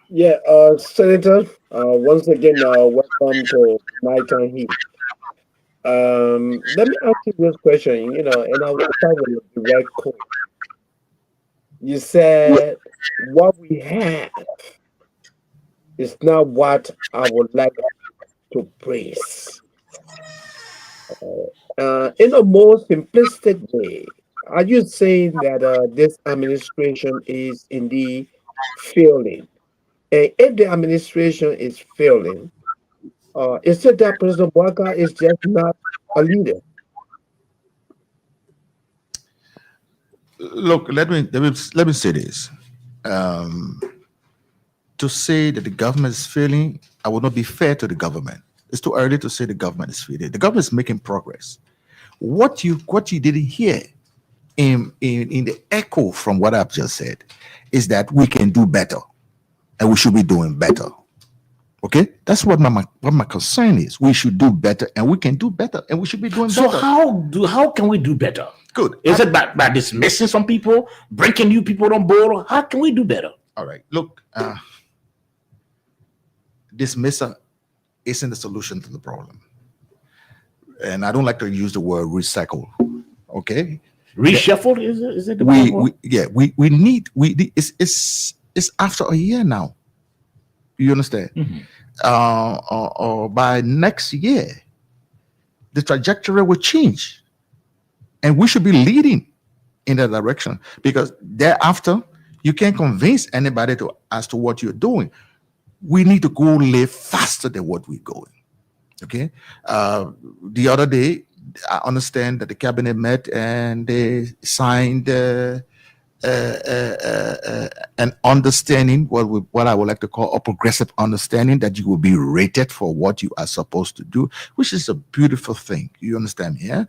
Yeah, Senator, once again, welcome to Nighttime Heat. Let me ask you this question, and I will start with a direct quote. You said, what we have is not what I would like to praise. In a more simplistic way, are you saying that this administration is indeed failing? And if the administration is failing, is it that President Bouaka is just not a leader? Look, let me say this. To say that the government is failing, I would not be fair to the government. It's too early to say the government is failing. The government is making progress. What you didn't hear in the echo from what I've just said is that we can do better, and we should be doing better. Okay, that's what my concern is. We should do better, and we can do better, and we should be doing better. So how can we do better? Good. Is it by dismissing some people, bringing new people on board? How can we do better? All right. Look, dismissal isn't the solution to the problem, and I don't like to use the word recycle. Okay. Reshuffle is it the word? We need it's after a year now. You understand? Mm-hmm. By next year, the trajectory will change, and we should be leading in that direction, because thereafter you can't convince anybody as to what you're doing. We need to go live faster than what we're going. Okay. The other day, I understand that the cabinet met and they signed an understanding, what I would like to call a progressive understanding, that you will be rated for what you are supposed to do, which is a beautiful thing. You understand me? Yeah,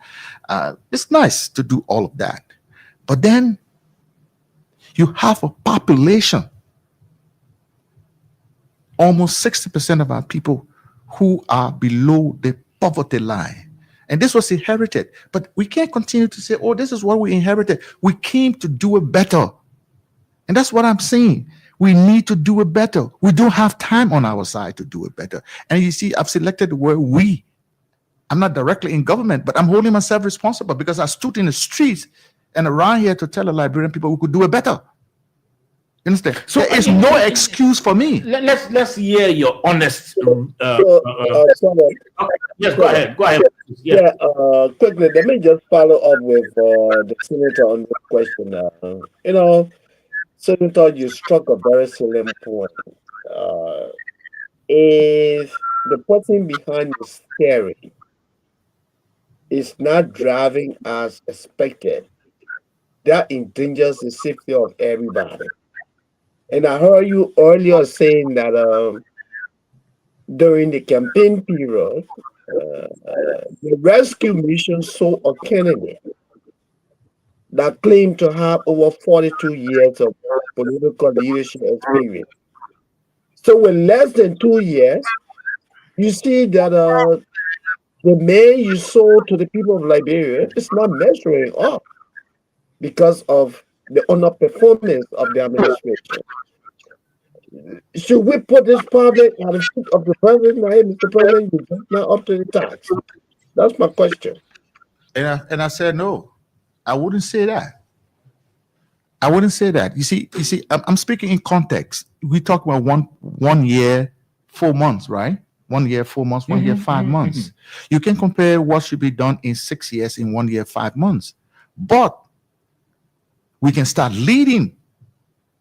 it's nice to do all of that, but then you have a population, almost 60% of our people, who are below the poverty line. And this was inherited. But we can't continue to say, oh, this is what we inherited. We came to do it better. And that's what I'm saying. We need to do it better. We don't have time on our side to do it better. And you see, I've selected the word we. I'm not directly in government, but I'm holding myself responsible because I stood in the streets and around here to tell the Liberian people we could do it better. You understand? So there is no excuse for me. Let's hear your honest. Yes, go ahead. Go ahead. Yeah. Quickly, let me just follow up with the senator on this question. Senator, you struck a very salient point. If the person behind the steering is not driving as expected, that endangers the safety of everybody. And I heard you earlier saying that during the campaign period, the rescue mission saw a candidate that claimed to have over 42 years of political leadership experience. So with less than 2 years, you see that the man you sold to the people of Liberia is not measuring up because of the underperformance of the administration. Should we put this problem at the feet of the president? Hey, Mr. President, you're just not up to the task. That's my question. And I said no. I wouldn't say that. I wouldn't say that. You see, I'm speaking in context. We talk about 1 year, 4 months, right? 1 year, 4 months, 1 year, 5 months. You can compare what should be done in 6 years in 1 year, 5 months. But we can start leading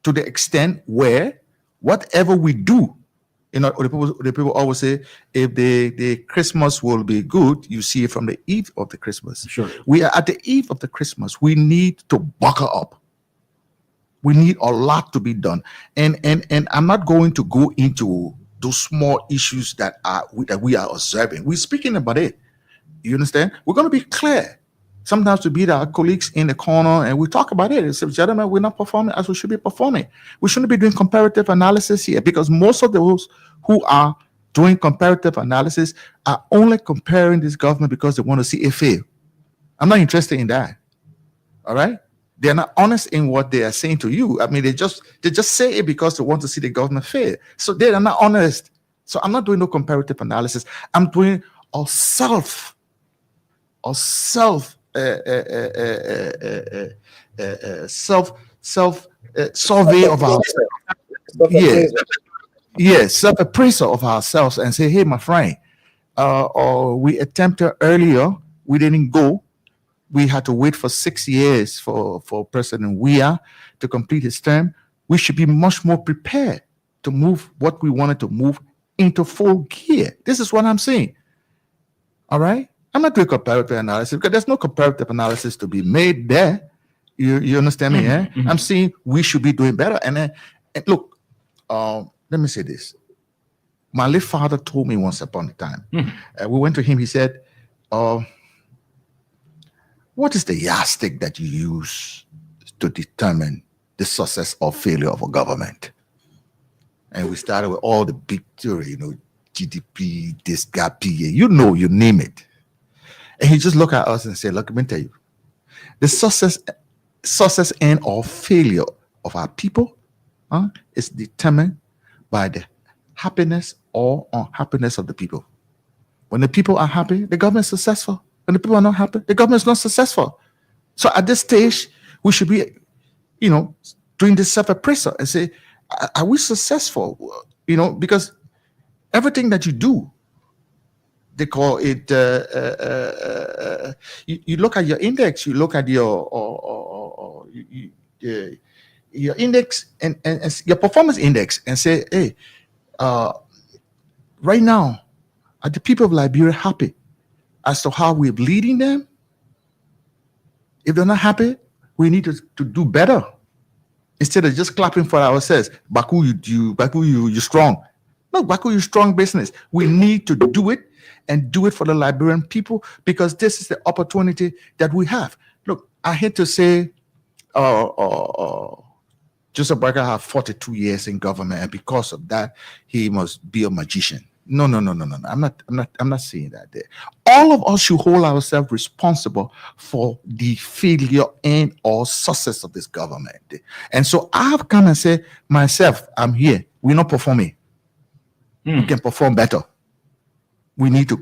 to the extent where whatever we do, the people always say, if the Christmas will be good, you see it from the eve of the Christmas. Sure. We are at the eve of the Christmas. We need to buckle up. We need a lot to be done. And I'm not going to go into those small issues that we are observing. We're speaking about it. You understand? We're going to be clear. Sometimes we beat our colleagues in the corner and we talk about it. And say, gentlemen, we're not performing as we should be performing. We shouldn't be doing comparative analysis here, because most of those who are doing comparative analysis are only comparing this government because they want to see it fail. I'm not interested in that. All right? They're not honest in what they are saying to you. I mean, they just say it because they want to see the government fail. So they are not honest. So I'm not doing no comparative analysis. I'm doing a self survey of ourselves. Yes, self-appraisal of ourselves and say, hey, my friend, or we attempted earlier, we didn't go. We had to wait for 6 years for President Weah to complete his term. We should be much more prepared to move what we wanted to move into full gear. This is what I'm saying. All right? I'm not doing comparative analysis because there's no comparative analysis to be made there. You understand me? Yeah? I'm saying we should be doing better. And look, let me say this. My late father told me once upon a time. We went to him. He said, what is the yardstick that you use to determine the success or failure of a government? And we started with all the big theory, GDP, this gap, you name it. And he just looked at us and said, look, let me tell you, the success and or failure of our people is determined by the happiness or unhappiness of the people. When the people are happy, the government is successful. When the people are not happy, the government is not successful. So at this stage, we should be, doing this self-appraisal and say, are we successful? Because everything that you do, they call it, you look at your index, you look at your index and your performance index and say, hey, right now, are the people of Liberia happy? as to how we're leading them. If they're not happy, we need to do better. Instead of just clapping for ourselves. Baku, you're strong. No, Baku, you're strong business. We need to do it and do it for the Liberian people, because this is the opportunity that we have. Look, I hate to say Joseph Boyka had 42 years in government, and because of that, he must be a magician. No. I'm not saying that there. All of us should hold ourselves responsible for the failure and or success of this government. And so I've come and said myself, I'm here. We're not performing. We can perform better. We need to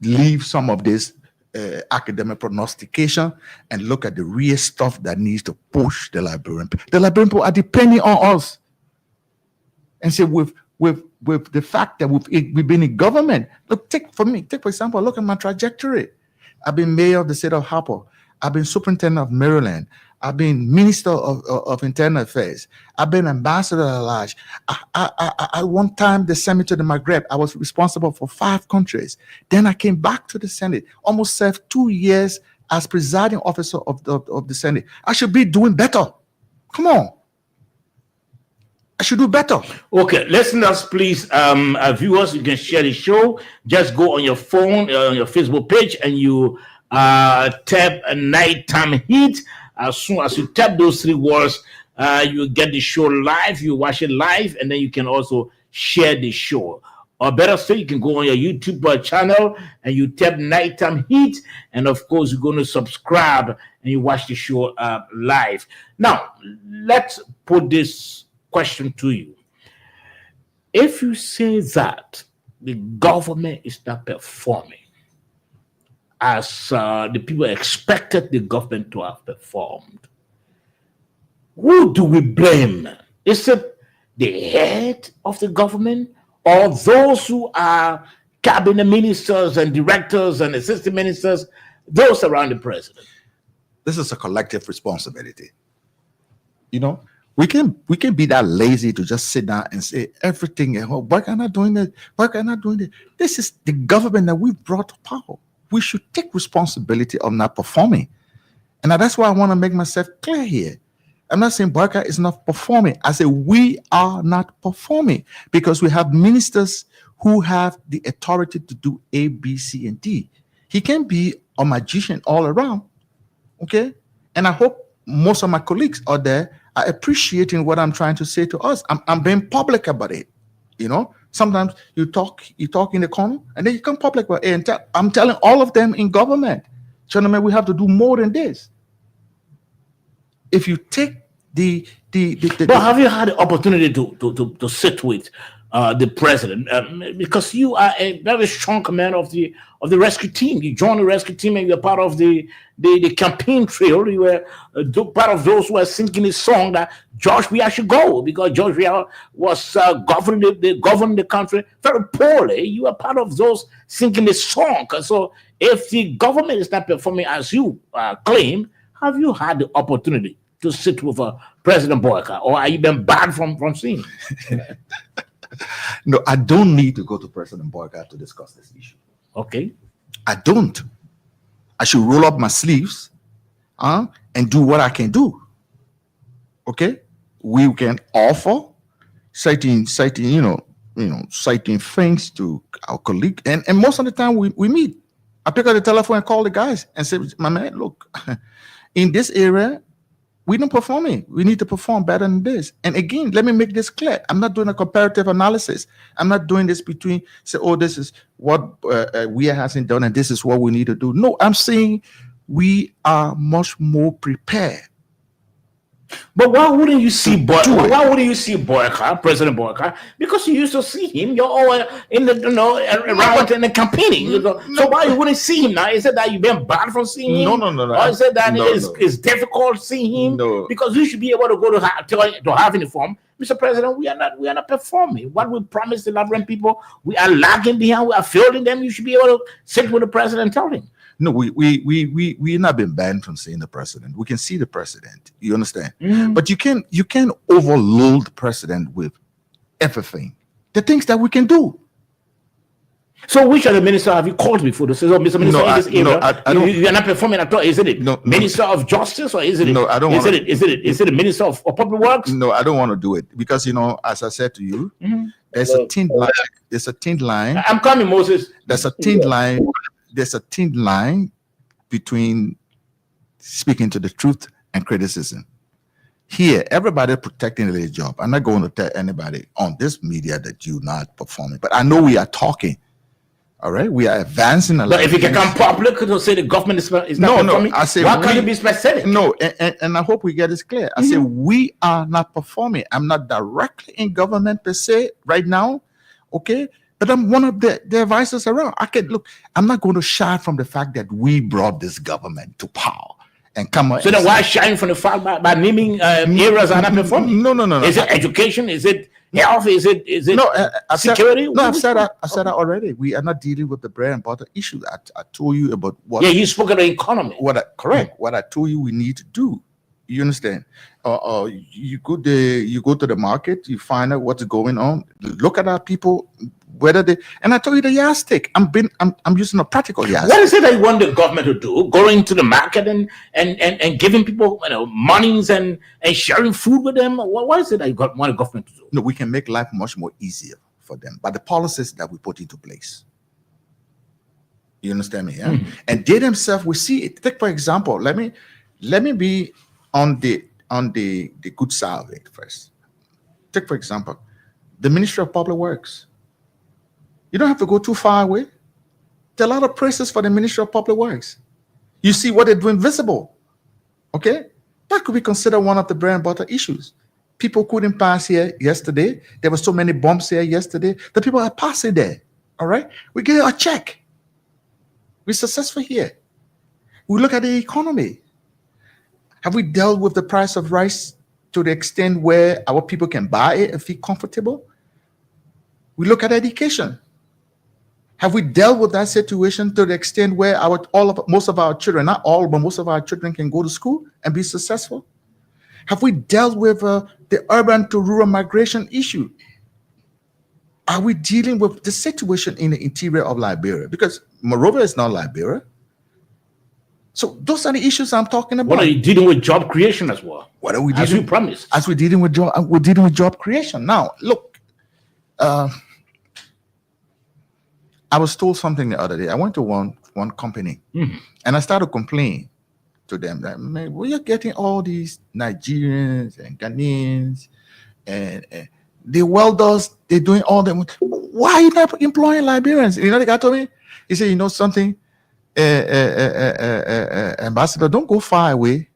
leave some of this academic prognostication and look at the real stuff that needs to push the Liberian people. The Liberian people are depending on us. And so with the fact that we've been in government, look, take for example, look at my trajectory. I've been mayor of the state of Harper. I've been superintendent of Maryland. I've been minister of internal affairs. I've been ambassador at large. I one time they sent me to the Maghreb. I was responsible for 5 countries. Then I came back to the Senate. Almost served 2 years as presiding officer of the Senate. I should be doing better. Come on. I should do better. Okay, listeners, please, viewers, you can share the show. Just go on your phone, on your Facebook page, and you tap a nighttime heat. As soon as you tap those 3 words, you get the show live. You watch it live, and then you can also share the show. Or better still, you can go on your YouTube channel and you tap Nighttime Heat, and of course, you're going to subscribe and you watch the show live. Now, let's put this question to you. If you say that the government is not performing as the people expected the government to have performed, who do we blame? Is it the head of the government, or those who are cabinet ministers and directors and assistant ministers, those around the president? This is a collective responsibility. You know, we can be that lazy to just sit down and say everything. Why can't I doing it? Why can't I doing it? This is the government that we've brought to power. We should take responsibility of not performing. And that's why I want to make myself clear here. I'm not saying Boyka is not performing. I say we are not performing, because we have ministers who have the authority to do A, B, C, and D. He can be a magician all around. Okay? And I hope most of my colleagues out there are appreciating what I'm trying to say to us. I'm being public about it. You know, sometimes you talk in the corner, and then you come public about it. And I'm telling all of them in government, gentlemen, we have to do more than this. If you take but have you had the opportunity to sit with the president? Because you are a very strong commander of the rescue team. You joined the rescue team and you're part of the campaign trail. You were part of those who were singing the song that George Weah should go, because George Weah was governing the country very poorly. You are part of those singing the song. So if the government is not performing as you claim, have you had the opportunity to sit with President Boyka, or are you been banned from seeing? No, I don't need to go to President Boyka to discuss this issue. Okay. I don't. I should roll up my sleeves and do what I can do. Okay? We can offer citing things to our colleague. And most of the time we meet. I pick up the telephone and call the guys and say, my man, look, in this area, we're not performing. We need to perform better than this. And again, let me make this clear. I'm not doing a comparative analysis. I'm not doing this between, say, oh, this is what we hasn't done and this is what we need to do. No, I'm saying we are much more prepared. But why wouldn't you see Boyka? Why wouldn't you see Boyka, President Boyka? Because you used to see him. You're all in the around in the campaigning. So why you wouldn't see him now? Is it that you've been banned from seeing him? No. Or is it that it's difficult seeing him? No. Because you should be able to go to have uniform. Mr. President, we are not performing. What we promised the Liberian people, we are lagging behind. We are failing them. You should be able to sit with the president and tell him. No, we not been banned from seeing the president. We can see the president. You understand? But you can overload the president with everything. The things that we can do. So which other minister have you called before to say, oh, Mr. Minister, in this area, I don't. you are not performing at all? Is it Minister of Justice, or is it? No, I don't. Is it the Minister of Public Works? No, I don't want to do it because as I said to you, there's a thin line. There's a thin line. I'm coming, Moses. There's a thin line. There's a thin line between speaking to the truth and criticism. Here, everybody protecting their job. I'm not going to tell anybody on this media that you're not performing, but I know we are talking. All right, we are advancing a lot. But if you can come public to say the government is not performing, I say why can't you be specific? No, and I hope we get this clear. I say we are not performing. I'm not directly in government per se right now, okay? But I'm one of the advisors around. I'm not going to shy from the fact that we brought this government to power. And come on. So then why shine from the fact by naming areas are not performing? No. Is it education? Is it health? Is it security? I've said that already. We are not dealing with the bread and butter issue. I told you about what. Yeah, you spoke of the economy. What I told you we need to do. You understand? You go to the market. You find out what's going on. Look at our people. And I told you the yardstick. I'm using a practical yardstick. What is it that you want the government to do? Going to the market and giving people monies and sharing food with them? What is it that you want the government to do? No, we can make life much more easier for them by the policies that we put into place. You understand me? Yeah. And they themselves will see it. Take for example, let me be on the good side of it first. Take for example, the Ministry of Public Works. You don't have to go too far away. There are a lot of praises for the Ministry of Public Works. You see what they're doing visible. Okay? That could be considered one of the bread and butter issues. People couldn't pass here yesterday. There were so many bumps here yesterday. The people are passing there. All right? We get a check. We're successful here. We look at the economy. Have we dealt with the price of rice to the extent where our people can buy it and feel comfortable? We look at education. Have we dealt with that situation to the extent where most of our children, not all, but most of our children can go to school and be successful? Have we dealt with the urban to rural migration issue? Are we dealing with the situation in the interior of Liberia? Because Monrovia is not Liberia. So those are the issues I'm talking about. What are you dealing with job creation as well? What are we dealing? As you promised. As we're dealing with job creation. Now, look. I was told something the other day. I went to one company and I started complaining to them that, man, we are getting all these Nigerians and Ghanaians and the welders, they're doing all them. Why are you not employing Liberians? You know, the guy told me, he said, you know something, Ambassador, don't go far away.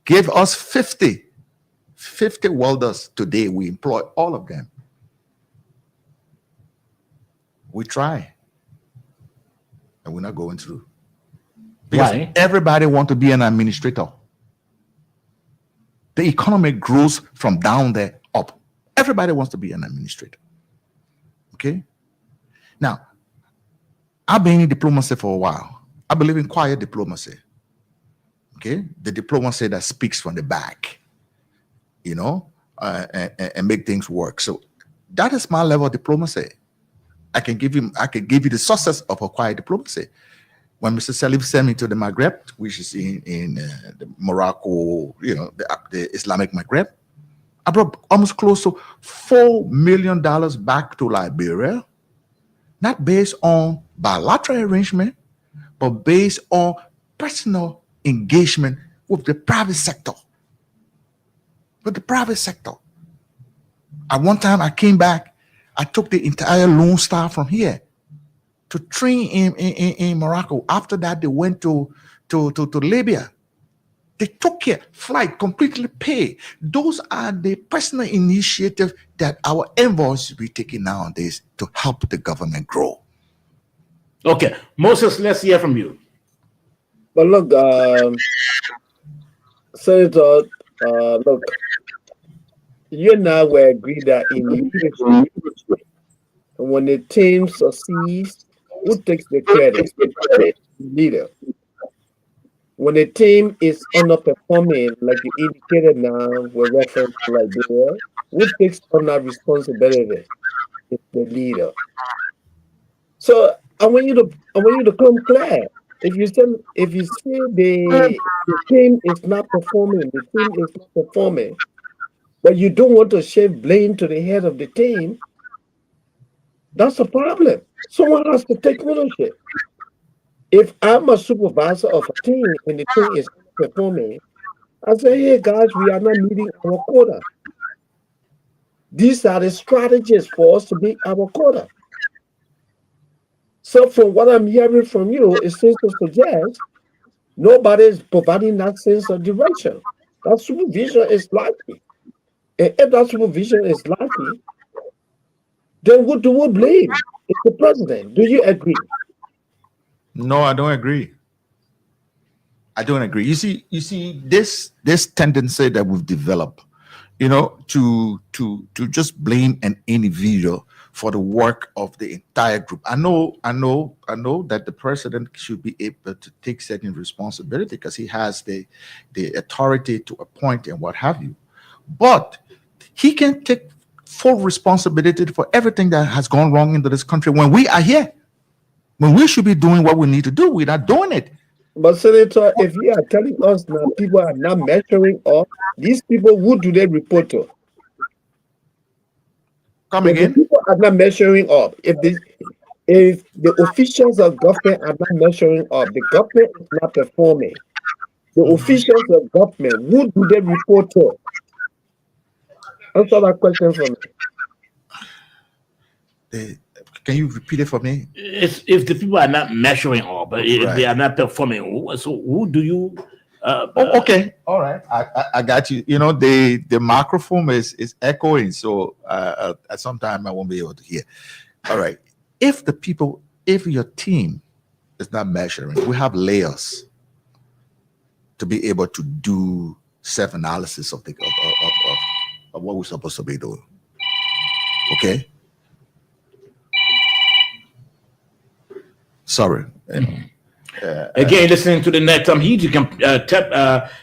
Give us 50 welders today. We employ all of them. We try, and we're not going through. Because Why? Everybody wants to be an administrator. The economy grows from down there up. Everybody wants to be an administrator. Okay? Now, I've been in diplomacy for a while. I believe in quiet diplomacy. Okay? The diplomacy that speaks from the back, and make things work. So that is my level of diplomacy. I can give you the success of a quiet diplomacy. When Mr. Salif sent me to the Maghreb, which is in the Morocco, the Islamic Maghreb, I brought almost close to $4 million back to Liberia, not based on bilateral arrangement, but based on personal engagement with the private sector. At one time, I came back. I took the entire Lone Star from here to train in Morocco. After that, they went to Libya. They took care, flight completely paid. Those are the personal initiatives that our envoys will be taking nowadays to help the government grow. Okay, Moses, let's hear from you. But look, Senator, look, you and I will agree that in leadership, when the team succeeds, who takes the credit? The leader. When the team is underperforming, like you indicated now, with reference to Liberia, who takes on that responsibility? It's the leader. So I want you to come clear. If you say the team is not performing, the team is not performing, but you don't want to shift blame to the head of the team, that's a problem. Someone has to take ownership. If I'm a supervisor of a team and the team is not performing, I say, hey guys, we are not meeting our quota. These are the strategies for us to meet our quota. So from what I'm hearing from you, it seems to suggest nobody is providing that sense of direction. That supervision is lacking. And if that supervision is lacking, then who do we blame? It's the president. Do you agree? No, I don't agree. I don't agree. You see this tendency that we've developed, to just blame an individual for the work of the entire group. I know that the president should be able to take certain responsibility because he has the authority to appoint and what have you. But he can take full responsibility for everything that has gone wrong into this country when we are here. When we should be doing what we need to do, we're not doing it. But Senator, if you are telling us now people are not measuring up, these people, who do they report to? Come If the again? people are not measuring up, if the officials of government are not measuring up, the government is not performing. The officials of government, who do they report to? Answer that question for me. Can you repeat it for me? If the people are not measuring up, if Right. they are not performing, so who do you? Okay, all right. I got you. The microphone is echoing, so at some time I won't be able to hear. All right. If your team is not measuring, we have layers to be able to do self-analysis of what we're supposed to be doing. Okay. Sorry. Again, listening to the Nighttime Heat, you can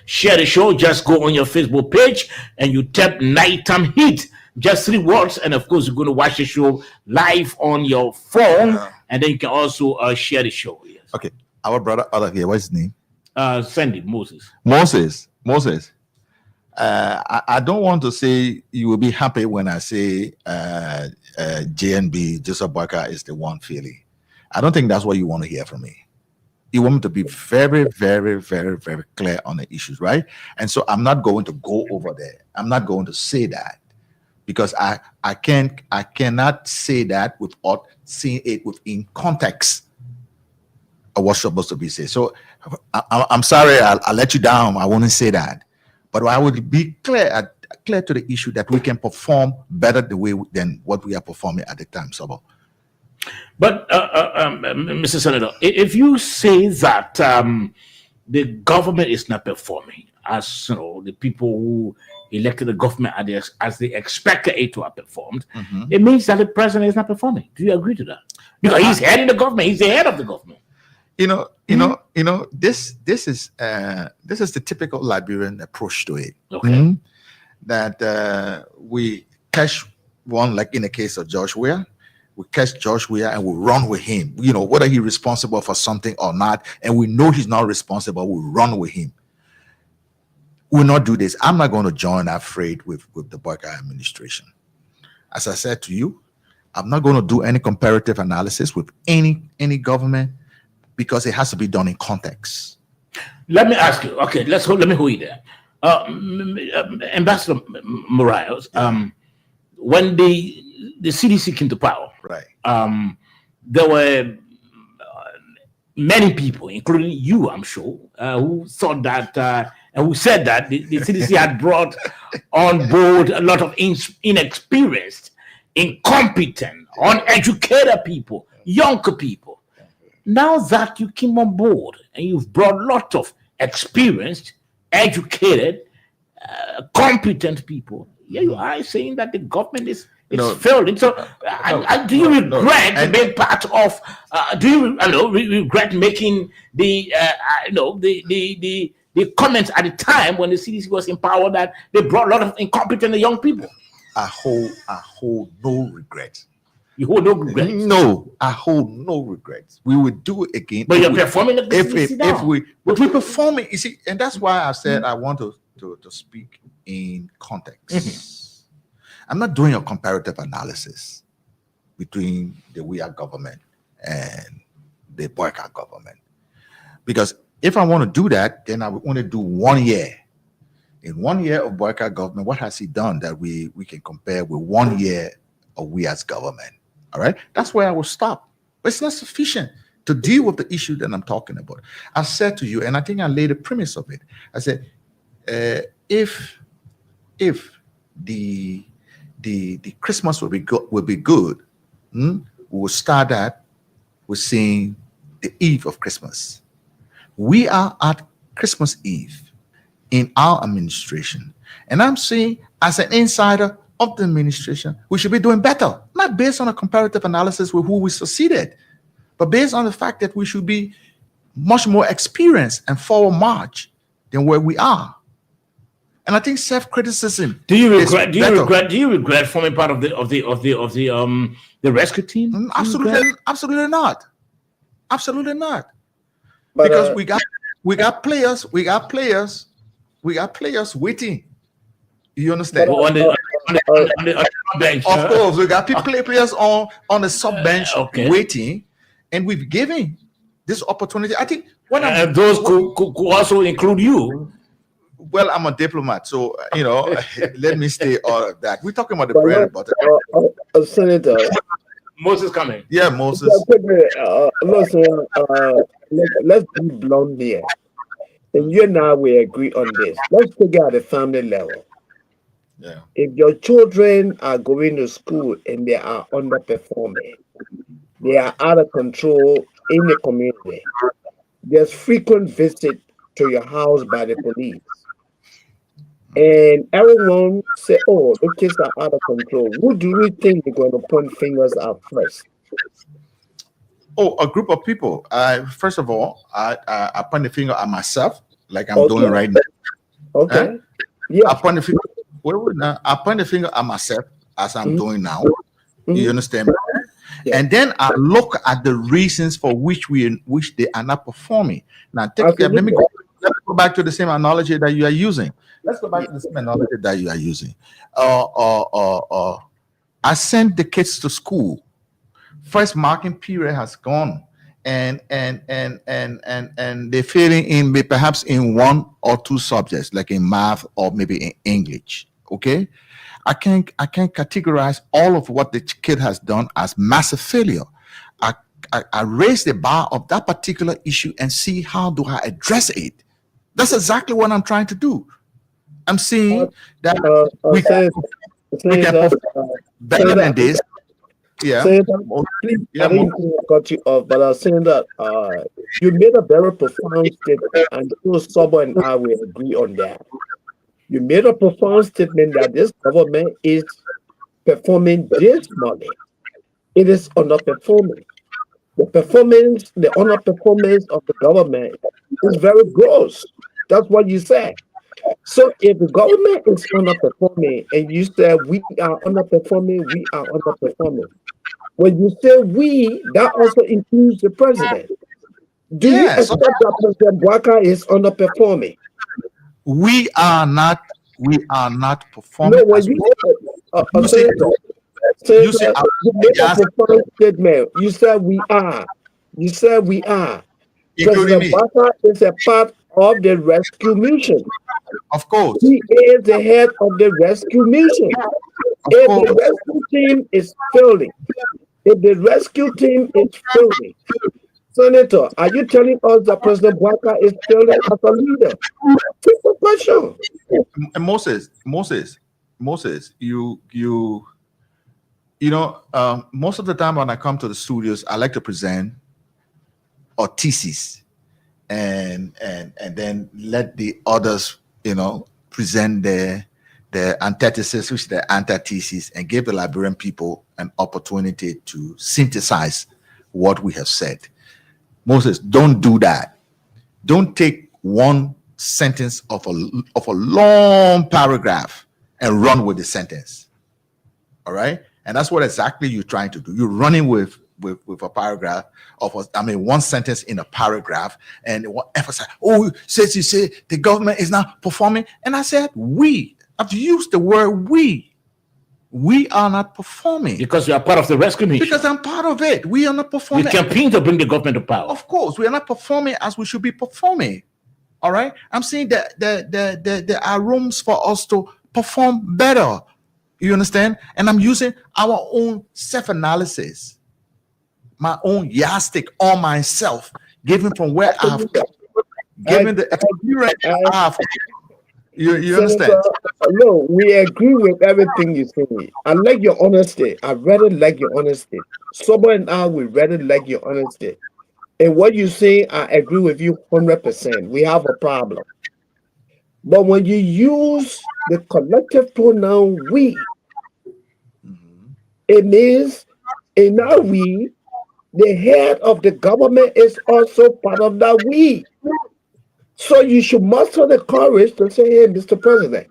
share the show. Just go on your Facebook page and you tap Nighttime Heat. Just 3 words, and of course, you're going to watch the show live on your phone, and then you can also share the show. Yes. Okay. Our brother out of here, what's his name? Sandy Moses. Moses. I don't want to say you will be happy when I say JNB, Joseph Boyka, is the one failing. I don't think that's what you want to hear from me. You want me to be very, very, very, very clear on the issues, right? And so I'm not going to go over there. I'm not going to say that because I cannot say that without seeing it within context of what's supposed to be said. So I'm sorry, I'll let you down. I won't say that, but I would be clear to the issue that we can perform better than what we are performing at the time. So. But, Mr. Senator, if you say that the government is not performing as the people who elected the government as they expected it to have performed, it means that the president is not performing. Do you agree to that? Because he's heading the government, he's the head of the government. This is the typical Liberian approach to it. Okay. That we catch one, like in the case of George Weah. We catch George Weah and we run with him, whether he's responsible for something or not, and we know he's not responsible, we run with him. We'll not do this. I'm not going to join that fray with the Boyka administration. As I said to you, I'm not going to do any comparative analysis with any government because it has to be done in context. Let me ask you. Okay, let me hold you there. Ambassador Morales, when the CDC came to power, right? There were many people, including you, I'm sure, who thought that and who said that the CDC had brought on board a lot of inexperienced, incompetent, uneducated people, younger people. Now that you came on board and you've brought a lot of experienced, educated, competent people, here you are saying that the government is failing. So, do you regret being part of? Do you regret making the comments at the time when the CDC was in power that they brought a lot of incompetent young people? I hold no regret. You hold no regrets. No, I hold no regrets. We will do it again. But if you're we- performing the business. if we perform it, you see, and that's why I said I want to speak in context. I'm not doing a comparative analysis between the We Are government and the Boycott government, because if I want to do that, then I would want to do 1 year. In 1 year of Boycott government, what has he done that we can compare with 1 year of We As government? All right, that's where I will stop. But it's not sufficient to deal with the issue that I'm talking about. I said to you, and I think I laid the premise of it. I said, if the Christmas will be good, we will start that with saying the eve of Christmas. We are at Christmas Eve in our administration, and I'm saying, as an insider of the administration, we should be doing better, not based on a comparative analysis with who we succeeded, but based on the fact that we should be much more experienced and forward march than where we are. And I think self-criticism. Do you regret forming part of the rescue team? Absolutely not. Absolutely not. But, Because we got players waiting. You understand? On the bench. Of course, we got players on the sub bench Okay. waiting, and we've given this opportunity. I think Those could also include you. well, I'm a diplomat, so let me stay out of that. We're talking about the but bread and butter. Senator, Moses coming. Yeah, Moses. listen, let's be blunt here. And you and I will agree on this. Let's take it at the family level. Yeah. If your children are going to school and they are underperforming, they are out of control in the community, there's frequent visit to your house by the police. And everyone say, oh, the kids are out of control. Who do you think they're going to point fingers at first? Oh, a group of people. First of all, I point the finger at myself, like I'm Okay. doing right now. Okay. I Yeah. point the finger. I point the finger at myself as I'm doing now. Mhm. You understand me? Yeah. And then I look at the reasons for which they are not performing. Now, let me go back to the same analogy that you are using. Let's go back to the same analogy that you are using. I sent the kids to school. First marking period has gone, and they're failing in perhaps in 1 or 2 subjects, like in math or maybe in English. Okay, I can't categorize all of what the kid has done as massive failure. I raise the bar of that particular issue and see how do I address it. That's exactly what I'm trying to do. I'm seeing that we can perform better than this. Yeah. Senator, please, Yeah, I didn't cut you off, but I was saying that you made a very profound statement, and both Sobo and I will agree on that. You made a profound statement that this government is performing dismally. It is underperforming. The underperformance of the government is very gross. That's what you said. So if the government is underperforming and you say we are underperforming, when you say we, that also includes the president. Do you Yes. expect that President Bwaka is underperforming? We are not performing. No, when as you You say- you say- you made a Yes. profound statement. You said we are. including President me, Bwaka is a part of the rescue mission. of course. He is the head of the rescue mission. Of If course. the rescue team is failing, Senator, are you telling us that President Bwaka is failing as a leader? Simple question. And Moses, most of the time when I come to the studios, I like to present a thesis and then let the others, present their antithesis, which is their antithesis, and give the Liberian people an opportunity to synthesize what we have said. Moses, don't do that. Don't take one sentence of a long paragraph and run with the sentence. All right? And that's what exactly you're trying to do. You're running with a paragraph of, one sentence in a paragraph, and it will emphasize, oh, since you say the government is not performing. And I said, I've used the word we. We are not performing. Because you are part of the rescue mission. Because I'm part of it. We are not performing. You campaign to bring the government to power. Of course, we are not performing as we should be performing. All right. I'm saying that there are rooms for us to perform better. You understand? And I'm using our own self-analysis, my own yardstick on myself, given from where I've given the experience I have. You understand? No, we agree with everything you say. I like your honesty. I rather like your honesty. Sober and I would rather like your honesty. And what you say, I agree with you 100%. We have a problem. But when you use the collective pronoun we, it means in our we, the head of the government is also part of that we. So you should muster the courage to say, hey, Mr. President,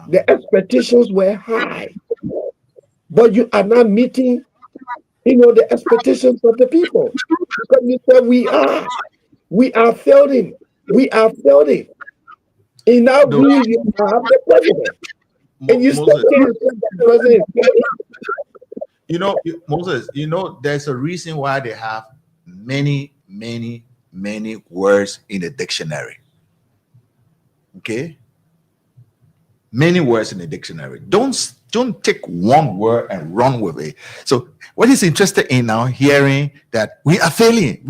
the expectations were high, but you are not meeting, the expectations of the people. Because you said we are failing. We are failing. In our we, you have the president. And you still can't say the president. Moses, there's a reason why they have many words in the dictionary. Okay? Many words in the dictionary. Don't take one word and run with it. So what he's interested in now, hearing that we are failing.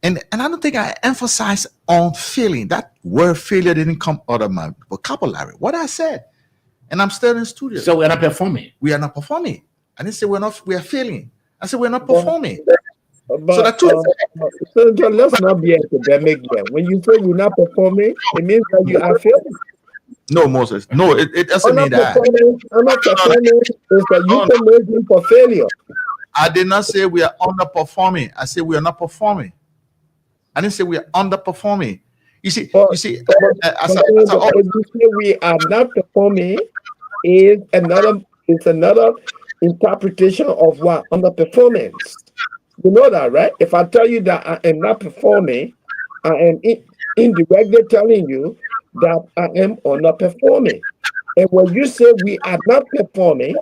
And I don't think I emphasize on failing. That word failure didn't come out of my vocabulary. What I said. And I'm still in studio. So we're not performing. We are not performing. I didn't say we are failing. I said we're not performing. But, so that's so let's not be academic here. When you say we're not performing, it means that you are failing. No, Moses. No, it doesn't mean that. I'm not performing is a euphemism for failure. I did not say we are underperforming. I said we are not performing. I didn't say we are underperforming. You see, you say we are not performing is another interpretation of what underperformance. You know that, right? If I tell you that I am not performing, I am indirectly telling you that I am underperforming. And when you say we are not performing,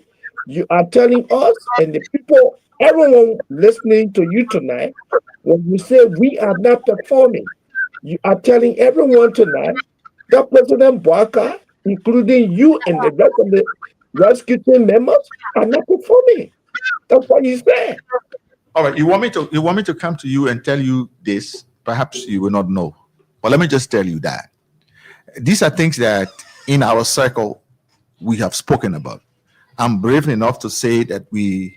you are telling us and the people, everyone listening to you tonight, when you say we are not performing, you are telling everyone tonight that President Bouaka, including you and the rest of the rescue team members, are not performing. That's what you said. All right, you want me to come to you and tell you this? Perhaps you will not know, but let me just tell you that these are things that in our circle we have spoken about. I'm brave enough to say that we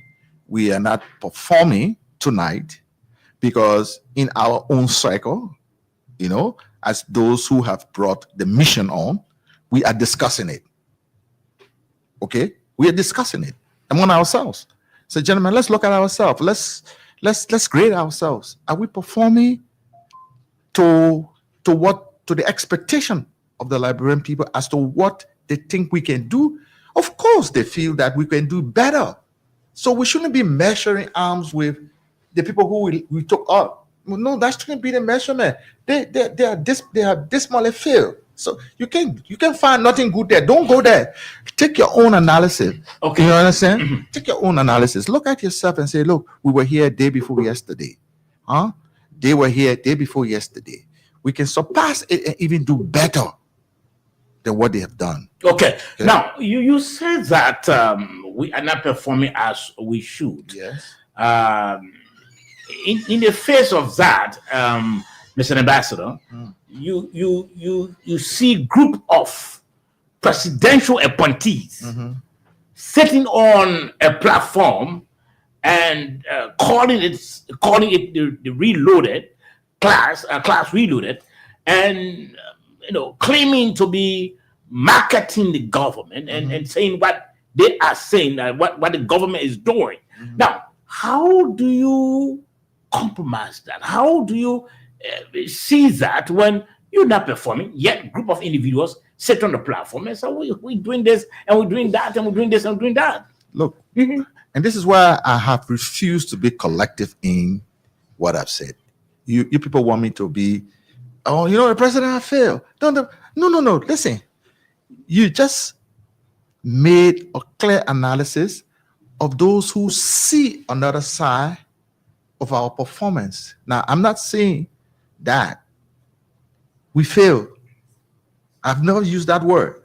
are not performing tonight because in our own circle, as those who have brought the mission on, we are discussing it. Okay, we are discussing it among ourselves. So, gentlemen, let's look at ourselves. Let's grade ourselves. Are we performing to the expectation of the Liberian people as to what they think we can do? Of course, they feel that we can do better. So we shouldn't be measuring arms with the people who we took up. No, that shouldn't be the measurement. They have dismally failed. So you can find nothing good there. Don't go there. Take your own analysis. Okay, you understand? Mm-hmm. Take your own analysis. Look at yourself and say, look, we were here day before yesterday. They were here day before yesterday. We can surpass it and even do better than what they have done. Okay. Now you said that we are not performing as we should. Yes. In the face of that, Mr. Ambassador, you see group of presidential appointees sitting on a platform and calling it the reloaded class reloaded, and claiming to be marketing the government and saying what they are saying, what the government is doing. Now, how do you compromise that? How do you see that when you're not performing, yet a group of individuals sit on the platform and say, we're doing this and we're doing that and we're doing this and we're doing that? Look, and this is why I have refused to be collective in what I've said. You people want me to be, oh, the president has failed. No. Listen, you just made a clear analysis of those who see another side of our performance. Now, I'm not saying that we failed. I've never used that word.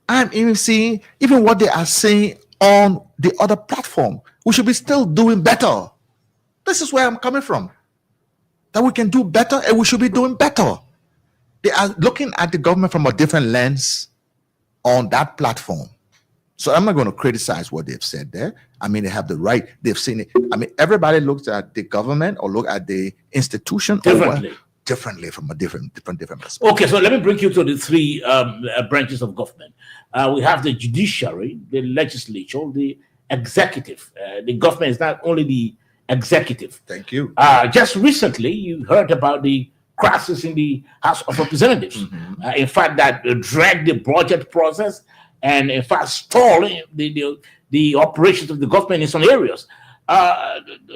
I'm even seeing even what they are saying on the other platform. We should be still doing better. This is where I'm coming from. That we can do better and we should be doing better. They are looking at the government from a different lens on that platform. So I'm not going to criticize what they've said there. I mean, they have the right. They've seen it. I mean, everybody looks at the government or look at the institution differently from a different perspective. Okay, so let me bring you to the three branches of government. We have the judiciary, the legislature, the executive. The government is not only the executive. Thank you. Just recently, you heard about the crisis in the House of Representatives. In fact, that dragged the budget process and, in fact, stalling the operations of the government in some areas.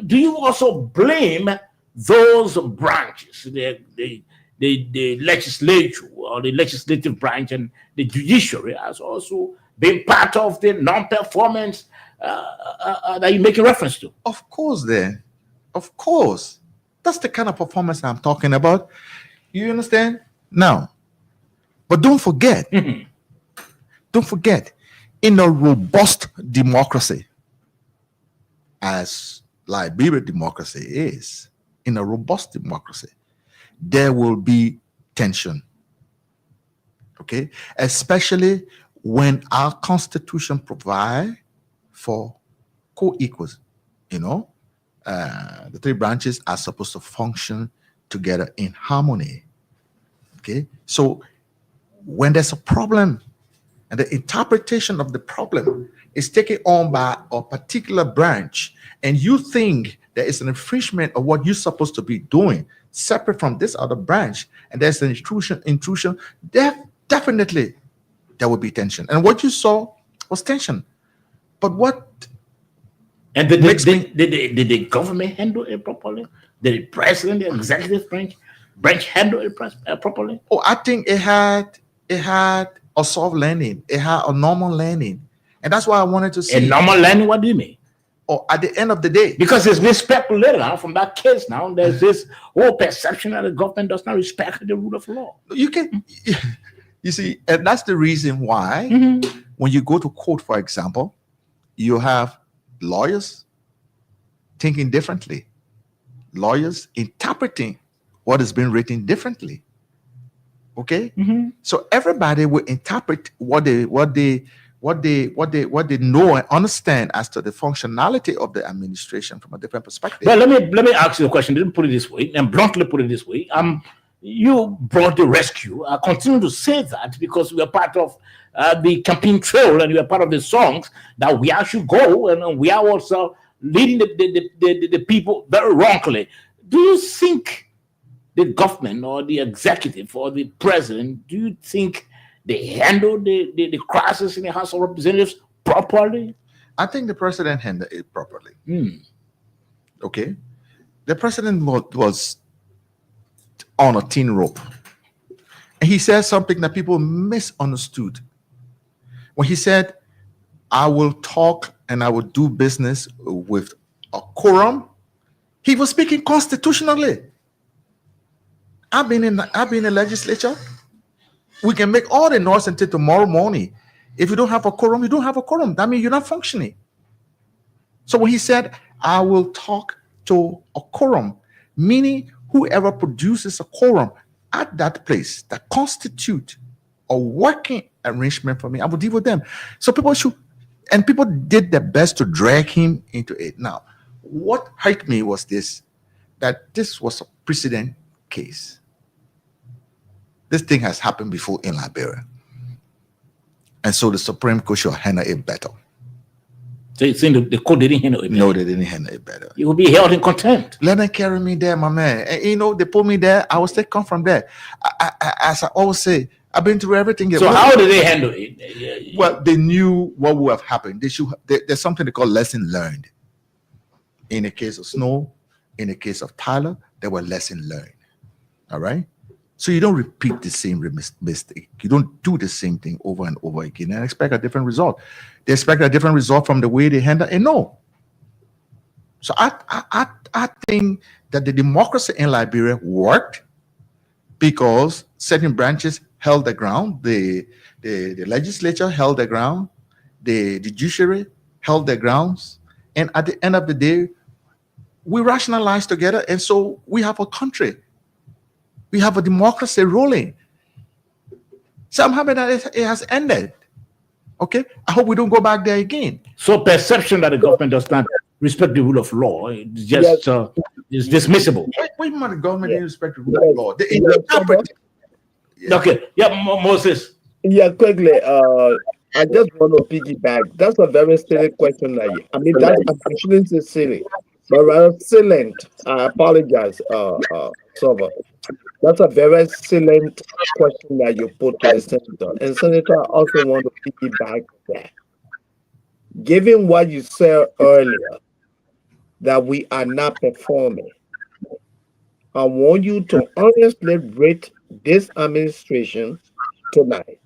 Do you also blame those branches, the legislature or the legislative branch and the judiciary, as also being part of the non-performance that you're making reference to? Of course, of course. That's the kind of performance I'm talking about. You understand? Now, but don't forget, in a robust democracy, as Liberia democracy is, in a robust democracy, there will be tension. Okay? Especially when our constitution provides for co-equals, the three branches are supposed to function together in harmony. Okay, so when there's a problem and the interpretation of the problem is taken on by a particular branch, and you think there is an infringement of what you're supposed to be doing separate from this other branch, and there's an intrusion, definitely there will be tension. And what you saw was tension. But what and did the government handle it properly? Did the president, the executive branch handle it properly? Oh, I think it had a soft landing. It had a normal landing. And that's why I wanted to see. A normal landing? What do you mean? Oh, at the end of the day. Because it's been speculated now from that case now. There's this whole perception that the government does not respect the rule of law. You see, and that's the reason why when you go to court, for example, you have lawyers thinking differently, lawyers interpreting what has been written differently. Okay, so everybody will interpret what they know and understand as to the functionality of the administration from a different perspective. Well, let me ask you a question. Didn't put it this way, and bluntly put it this way. You brought the rescue. I continue to say that because we are part of the campaign trail, and we are part of the songs that we should go, and we are also leading the people very wrongly. Do you think the government or the executive or the president, do you think they handle the crisis in the House of Representatives properly? I think the president handled it properly. Okay, the president was on a thin rope, and he said something that people misunderstood. When he said, I will talk and I will do business with a quorum, he was speaking constitutionally. I've been in the legislature. We can make all the noise until tomorrow morning. If you don't have a quorum, you don't have a quorum. That means you're not functioning. So when he said, I will talk to a quorum, meaning whoever produces a quorum at that place that constitute a working arrangement for me, I will deal with them. So people did their best to drag him into it. Now, what hurt me was that this was a precedent case. This thing has happened before in Liberia. And so the Supreme Court should handle it better. So you're saying the court didn't handle it better? No, they didn't handle it better. You will be held in contempt. Let them carry me there, my man. And, they put me there. I will still come from there. As I always say, I've been through everything. So how did they handle it? Well, they knew what would have happened. There's something they call lesson learned. In the case of Snow, in the case of Tyler, there were lesson learned. All right. So you don't repeat the same mistake. You don't do the same thing over and over again and expect a different result. They expect a different result from the way they handle it. No. So I think that the democracy in Liberia worked because certain branches held the ground. The legislature held the ground. The judiciary held the grounds. And at the end of the day, we rationalized together. And so we have a country. We have a democracy rolling. So I'm happy that it has ended. Okay? I hope we don't go back there again. So perception that the government does not respect the rule of law is just is dismissible. Wait a minute, the government didn't respect the rule of law. They interpret. Okay. Yeah, Moses. Yeah, quickly. I just want to piggyback. That's a very silly question. I mean, I shouldn't say silly, but rather silent. I apologize, Sova. That's a very silent question that you put to the senator. And Senator, I also want to piggyback that. Given what you said earlier, that we are not performing, I want you to honestly rate this administration tonight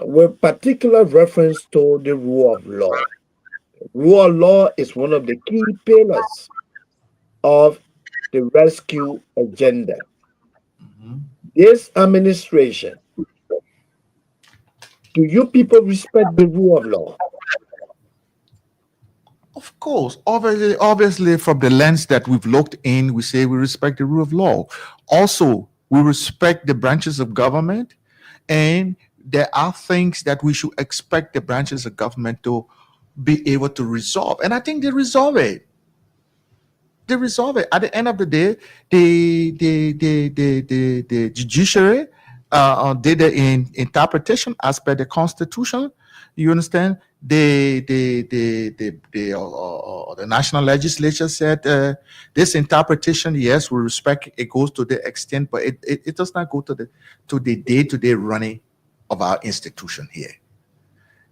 with particular reference to the rule of law. Rule of law is one of the key pillars of the rescue agenda. This administration, do you people respect the rule of law? Of course, obviously, from the lens that we've looked in, we say we respect the rule of law. Also, we respect the branches of government, and there are things that we should expect the branches of government to be able to resolve. And I think they resolve it. They resolve it. At the end of the day, the judiciary did the interpretation as per the Constitution. You understand? The national legislature said this interpretation, yes, we respect it goes to the extent, but it does not go to the day-to-day running of our institution here.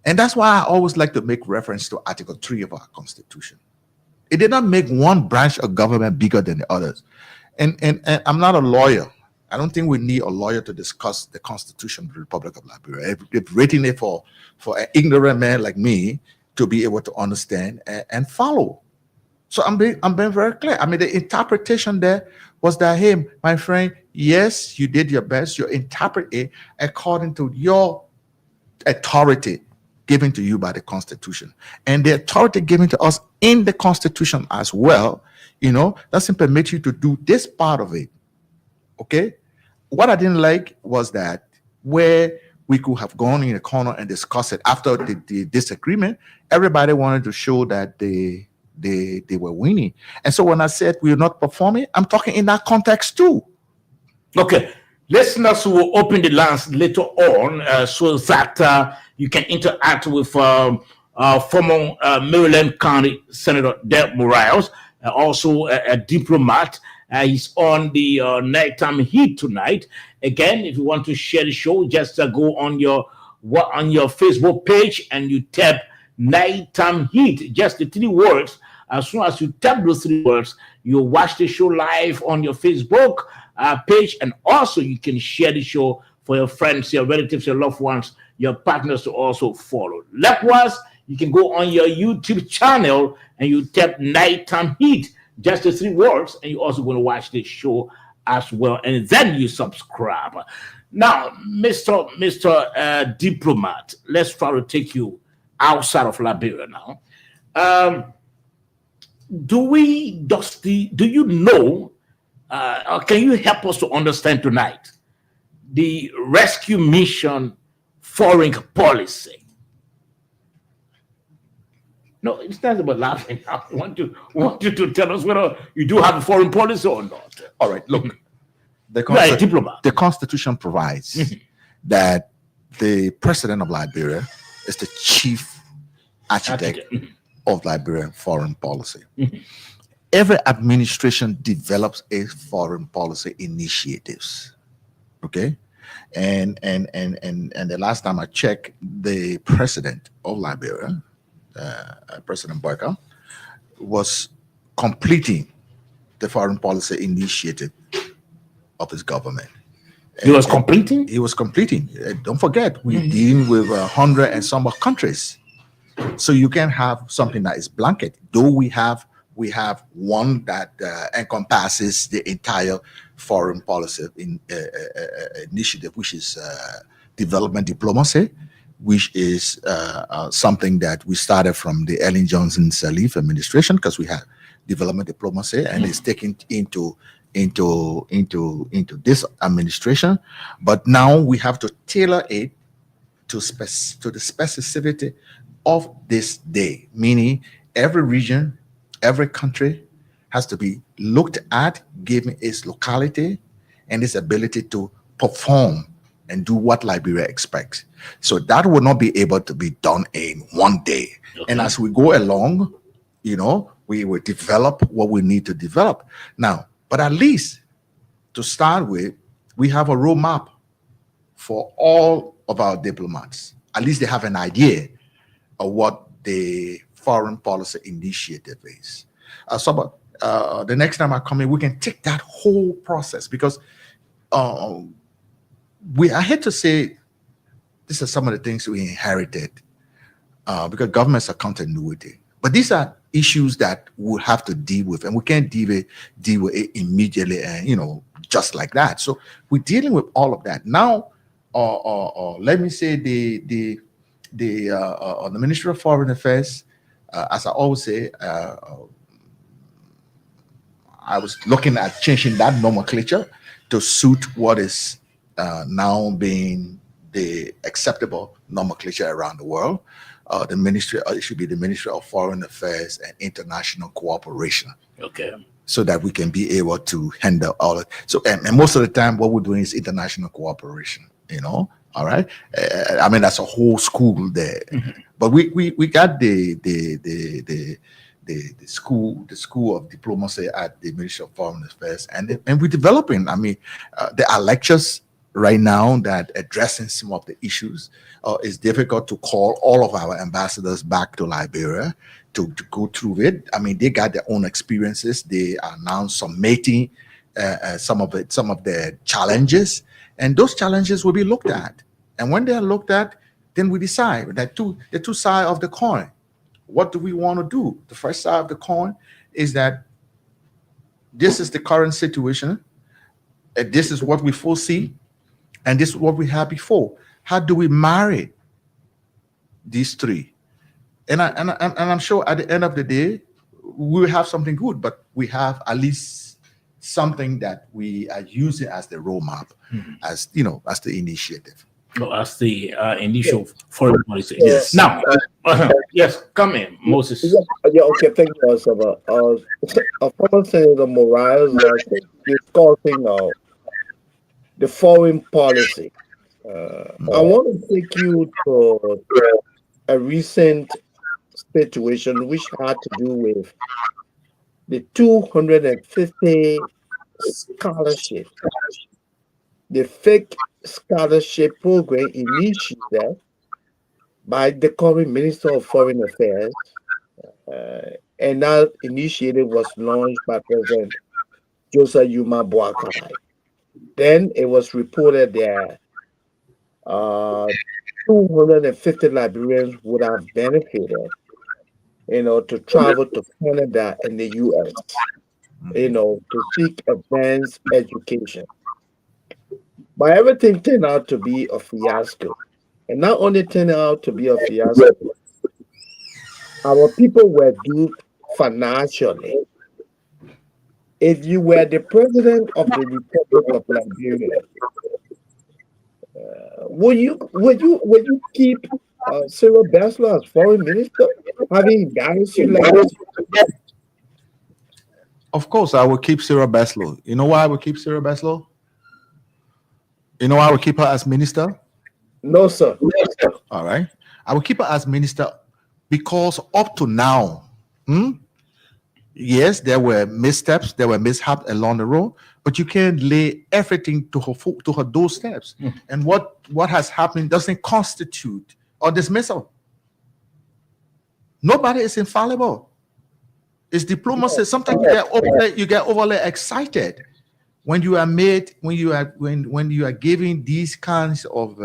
And that's why I always like to make reference to Article 3 of our Constitution. It did not make one branch of government bigger than the others. And I'm not a lawyer. I don't think we need a lawyer to discuss the Constitution of the Republic of Liberia. They've written it for an ignorant man like me to be able to understand and follow. So I'm being very clear. I mean, the interpretation there was that, hey, my friend, yes, you did your best. You interpret it according to your authority given to you by the Constitution. And the authority given to us in the Constitution as well, doesn't permit you to do this part of it. Okay? What I didn't like was that where we could have gone in a corner and discussed it after the disagreement, everybody wanted to show that they were winning. And so when I said we're not performing, I'm talking in that context too. Okay. Listeners will open the lines later on so that you can interact with former Maryland County Senator Deb Morales, also a diplomat. He's on the Nighttime Heat tonight. Again, if you want to share the show, just go on your Facebook page and you tap Nighttime Heat, just the 3 words. As soon as you tap those 3 words, you'll watch the show live on your Facebook page, and also you can share the show for your friends, your relatives, your loved ones, your partners to also follow. Likewise, you can go on your YouTube channel and you tap Nighttime Heat, just the 3 words, and you're also going to watch the show as well, and then you subscribe. Now, Mr. Diplomat, let's try to take you outside of Liberia now. Do you know, or can you help us to understand tonight the rescue mission foreign policy? No, it's not about laughing. I want you to tell us whether you do have a foreign policy or not. All right, look, diplomat. The Constitution provides that the president of Liberia is the chief architect of Liberian foreign policy. Every administration develops a foreign policy initiatives. Okay, And the last time I checked, the president of Liberia, President Boyka, was completing the foreign policy initiative of his government. He was completing. He was completing. Don't forget, we're dealing with 100 and some countries, so you can have something that is blanket. Though we have one that encompasses the entire foreign policy initiative, which is development diplomacy, which is something that we started from the Ellen Johnson Sirleaf administration, because we had development diplomacy, and it's taken into this administration. But now we have to tailor it to the specificity of this day, meaning every region, every country has to be looked at, given its locality and its ability to perform and do what Liberia expects. So that will not be able to be done in one day. Okay. And as we go along, we will develop what we need to develop. Now, but at least to start with, we have a roadmap for all of our diplomats. At least they have an idea of what the foreign policy initiative is. The next time I come in, we can take that whole process, because I hate to say these are some of the things we inherited, because governments are continuity. But these are issues that we'll have to deal with, and we can't deal with it immediately and just like that. So we're dealing with all of that now. Let me say the Ministry of Foreign Affairs, as I always say, I was looking at changing that nomenclature to suit what is now being the acceptable nomenclature around the world. The ministry, it should be the Ministry of Foreign Affairs and International Cooperation. Okay. So that we can be able to handle all of it. So, and most of the time, what we're doing is international cooperation. All right. I mean, that's a whole school there. Mm-hmm. But we got the school of diplomacy at the Ministry of Foreign Affairs, and we're developing. I mean, there are lectures right now that addressing some of the issues. It's difficult to call all of our ambassadors back to Liberia to go through it. I mean, they got their own experiences. They are now summating some of their challenges, and those challenges will be looked at. And when they are looked at, then we decide that the two sides of the coin. What do we want to do? The first side of the coin is that this is the current situation, and this is what we foresee, and this is what we had before. How do we marry these three? And I'm sure at the end of the day, we will have something good, but we have at least something that we are using as the roadmap, as as the initiative. No, as the initial foreign policy. Yes. Now, yes, come in, Moses. Yeah, okay, thank you, Osama. Former Senator Morales discussing the foreign policy. I want to take you to a recent situation which had to do with the 250 scholarship, the fake scholarship program initiated by the current Minister of Foreign Affairs, and that initiative was launched by President Joseph Yuma Boakai. Then it was reported that 250 Liberians would have benefited, to travel to Canada and the US, to seek advanced education. But everything turned out to be a fiasco. And not only turned out to be a fiasco, our people were duped financially. If you were the president of the Republic of Liberia, would you keep Cyril Basslow as foreign minister, having embarrassed you like this? Of course, I will keep Cyril Basslow. You know why I will keep Cyril Basslow? You know why I will keep her as minister? No, sir. All right. I will keep her as minister because up to now, Yes, there were missteps, there were mishaps along the road, but you can't lay everything to her doorsteps. And what has happened doesn't constitute or dismissal. Nobody is infallible. It's diplomacy. Sometimes you get overly excited when you are when you are giving these kinds of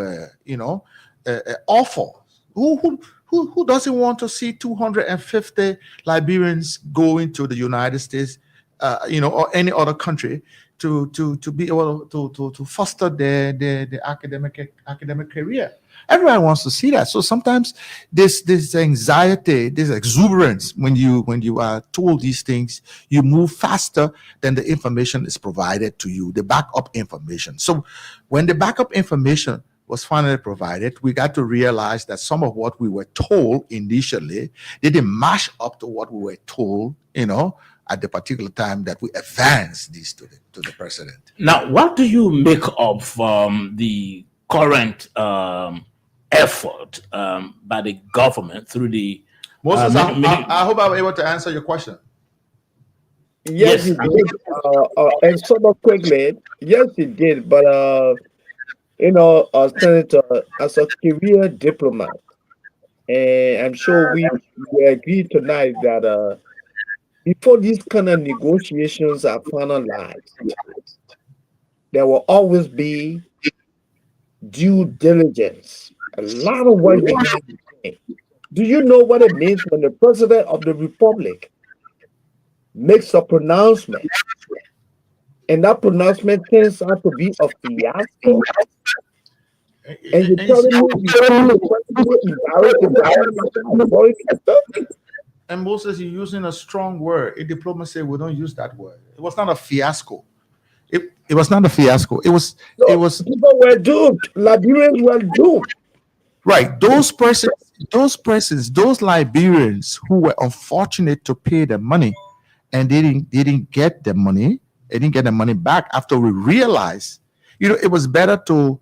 offer. Who doesn't want to see 250 Liberians go into the United States, or any other country to be able to foster their academic career? Everyone wants to see that. So sometimes this anxiety, this exuberance, when you are told these things, you move faster than the information is provided to you, the backup information. So when the backup information was finally provided, we got to realize that some of what we were told initially didn't match up to what we were told, at the particular time that we advanced this to the president. Now, what do you make of the current effort by the government through the Moses, I hope I was able to answer your question. Yes, you did. And sort of quickly, yes, you did. But Senator, as a career diplomat, and I'm sure we agree tonight that before these kind of negotiations are finalized, there will always be due diligence. A lot of work behind the scene. Do you know what it means when the president of the republic makes a pronouncement, and that pronouncement turns out to be a fiasco? And you're telling me and Moses, you're using a strong word. In diplomacy, we don't use that word. It was not a fiasco. It was not a fiasco. It was people were doomed. Liberians were doomed. Right. Those Liberians who were unfortunate to pay the money and they didn't get the money, they didn't get the money back after we realized, it was better to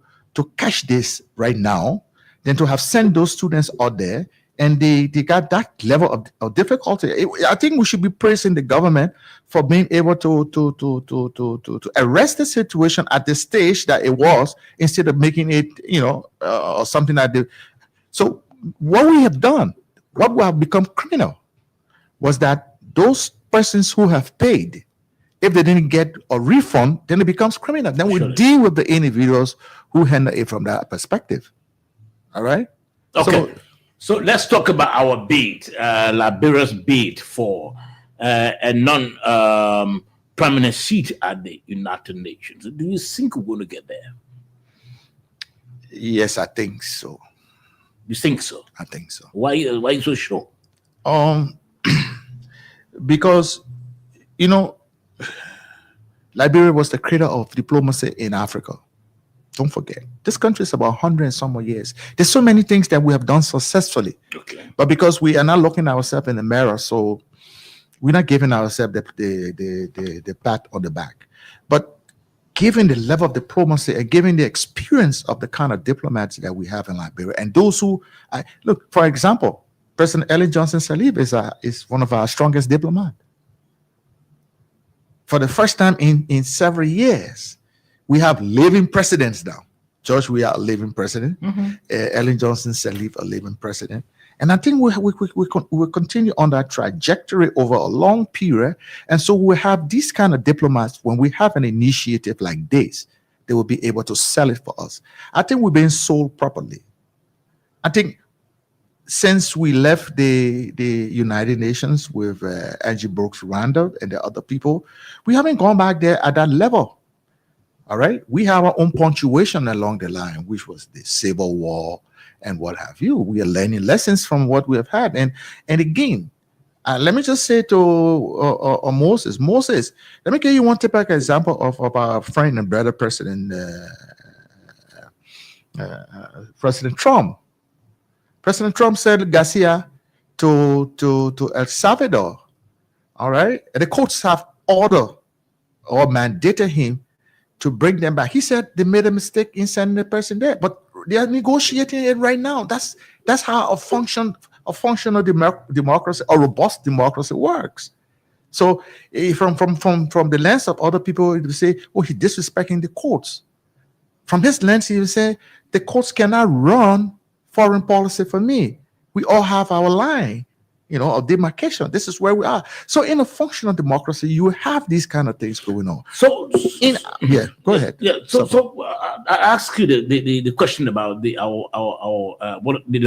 catch this right now than to have sent those students out there and they got that level of difficulty. I think we should be praising the government for being able to arrest the situation at the stage that it was, instead of making it, or something like that. So what we have done, what we have become criminal, was that those persons who have paid, if they didn't get a refund, then it becomes criminal. Then we deal with the individuals who handle it from that perspective. All right? Okay. So let's talk about our bid, Liberia's bid for a non-permanent seat at the United Nations. Do you think we're going to get there? Yes, I think so. You think so? I think so. Why are you so sure? Because, Liberia was the cradle of diplomacy in Africa. Don't forget, this country is about 100 and some more years. There's so many things that we have done successfully. Okay. But because we are not looking ourselves in the mirror, so we're not giving ourselves the pat on the back. But given the level of diplomacy and given the experience of the kind of diplomats that we have in Liberia, and those who look, for example, President Ellen Johnson Sirleaf is one of our strongest diplomats. For the first time in several years, we have living presidents now. George, we are a living president. Ellen Johnson Sirleaf, a living president. And I think we'll continue on that trajectory over a long period. And so we have these kind of diplomats. When we have an initiative like this, they will be able to sell it for us. I think we're being sold properly. I think since we left the United Nations with Angie Brooks Randall and the other people, we haven't gone back there at that level. All right. We have our own punctuation along the line, which was the Civil War and what have you. We are learning lessons from what we have had. And again, let me just say to Moses, let me give you one typical example of our friend and brother President Trump. President Trump said Garcia to El Salvador. All right. And the courts have ordered or mandated him to bring them back. He said they made a mistake in sending the person there, but they are negotiating it right now. That's how a functional democracy, a robust democracy works. So from the lens of other people, they say, oh, he's disrespecting the courts. From his lens, he will say, the courts cannot run foreign policy for me. We all have our line, of demarcation. This is where we are. So in a functional democracy, you have these kind of things going on. So, go ahead. Yeah. So I ask you the question about the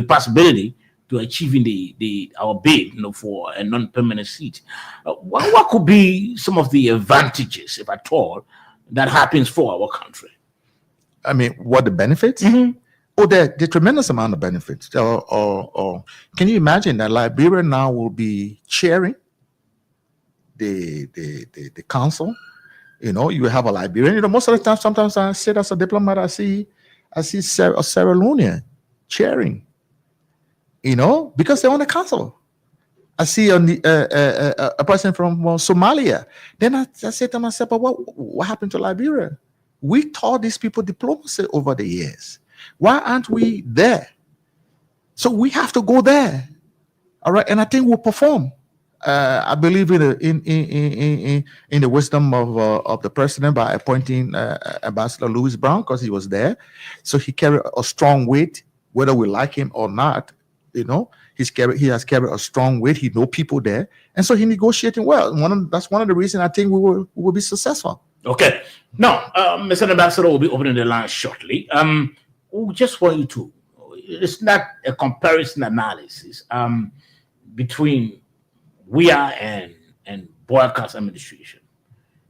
possibility to achieving our bid, for a non-permanent seat. What could be some of the advantages, if at all, that happens for our country? I mean, what the benefits? Mm-hmm. Oh, there are tremendous amount of benefits. Or can you imagine that Liberia now will be chairing the council? You have a Liberian. Most of the time, sometimes I sit as a diplomat, I see a Sierra Leonean chairing. Because they're on the council. I see a person from Somalia. Then I say to myself, but what happened to Liberia? We taught these people diplomacy over the years. Why aren't we there? So we have to go there. All right, and I think we'll perform. I believe in the wisdom of the president by appointing Ambassador Louis Brown, because he was there. So he carried a strong weight, whether we like him or not. He has carried a strong weight. He knows people there, and so he negotiating well. That's one of the reasons I think we will be successful. Okay. Now, Mr. Ambassador will be opening the line shortly. We just want you to. It's not a comparison analysis between WIA and Boyaka's administration.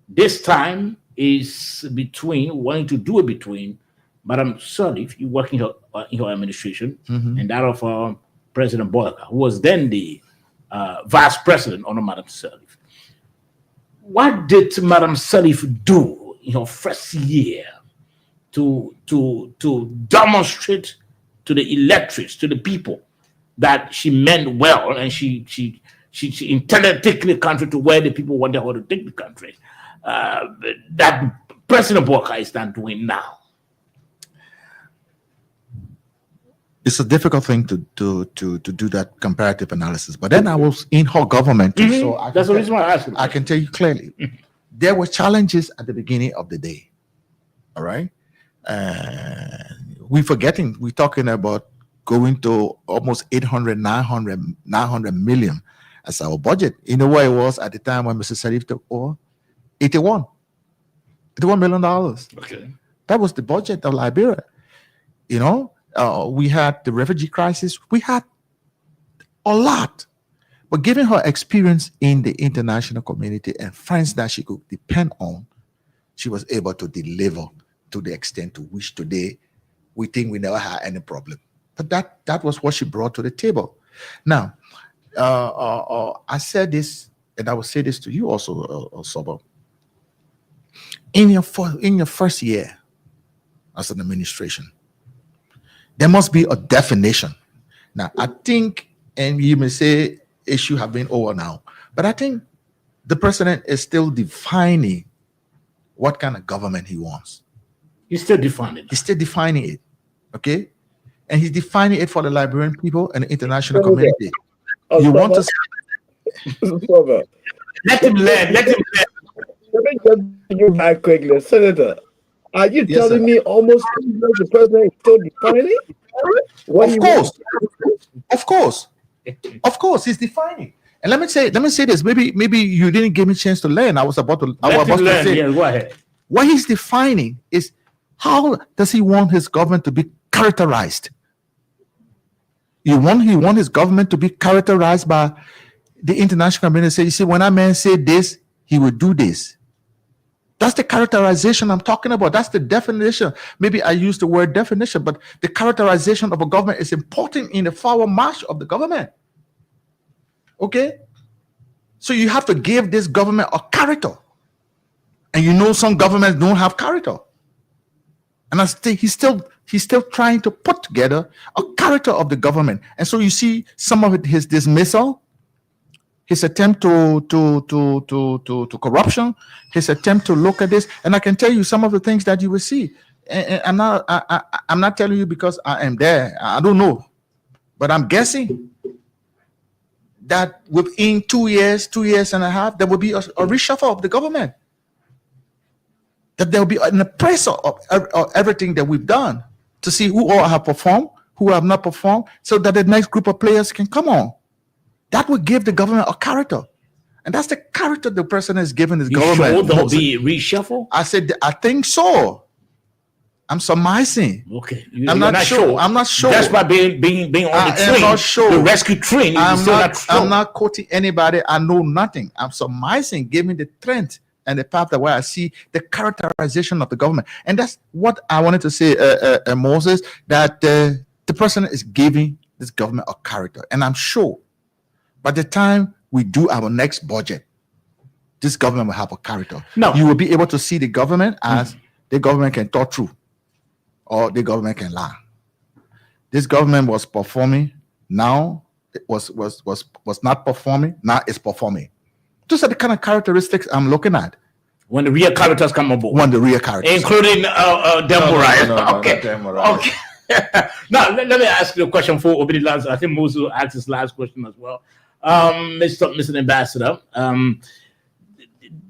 This time is wanting to do it between Madam Sirleaf, you work in her administration, and that of President Boyaka, who was then the vice president under Madam Sirleaf. What did Madam Sirleaf do in her first year to demonstrate to the electorates, to the people, that she meant well and she intended taking the country to where the people wanted her to take the country? That President Boyaka is not doing now. It's a difficult thing to do that comparative analysis. But then I was in her government, so that's the reason why I asked you. I can tell you clearly, there were challenges at the beginning of the day. All right, we're talking about going to almost 800, 900 million as our budget. You know what it was at the time when Mr. Sirleaf took over? $81 million. Okay, that was the budget of Liberia. We had the refugee crisis. We had a lot. But given her experience in the international community and friends that she could depend on, she was able to deliver to the extent to which today we think we never had any problem. But that was what she brought to the table. Now, I said this, and I will say this to you also, Sobo. In your first year as an administration, there must be a definition. Now, I think, and you may say issue have been over now, but I think the president is still defining what kind of government he wants. He's still defining it. Okay? And he's defining it for the Liberian people and the international community. You want to let him learn. Let me just you back quickly, Senator. Are you telling me almost the president is still defining? Of course, he's defining. And let me say this. Maybe you didn't give me a chance to learn. I was about to say. Yeah, go ahead. What he's defining is how does he want his government to be characterized? He want his government to be characterized by the international community. Say, you see, when a man said this, he would do this. That's the characterization I'm talking about. That's the definition. Maybe I use the word definition, but the characterization of a government is important in the forward march of the government. Okay? So you have to give this government a character. And some governments don't have character. And he's still trying to put together a character of the government. And so you see some of his dismissal, his attempt to corruption, his attempt to look at this, and I can tell you some of the things that you will see. And I'm not telling you because I am there. I don't know, but I'm guessing that within 2 years, 2 years and a half, there will be a reshuffle of the government. That there will be an appraisal of everything that we've done to see who all have performed, who have not performed, so that the next group of players can come on. That will give the government a character. And that's the character the president is giving his government. Sure there'll be reshuffle? I said, I think so. I'm surmising. Okay. I'm not sure. I'm not sure. Just by being on the train, am not sure. the rescue train. I'm not quoting anybody. I know nothing. I'm surmising, giving the trend and the path that where I see the characterization of the government. And that's what I wanted to say, Moses, that the president is giving this government a character. And I'm sure by the time we do our next budget, this government will have a character. No. You will be able to see the government as the government can talk through, or the government can lie. This government was performing, now it was not performing, now it's performing. Those are the kind of characteristics I'm looking at. When the real characters come aboard. When the real characters. Including Demorai. Okay. Demorai. Okay. Now, let me ask you a question for Obidi Lance. I think Moses will ask his last question as well. Mr. Ambassador,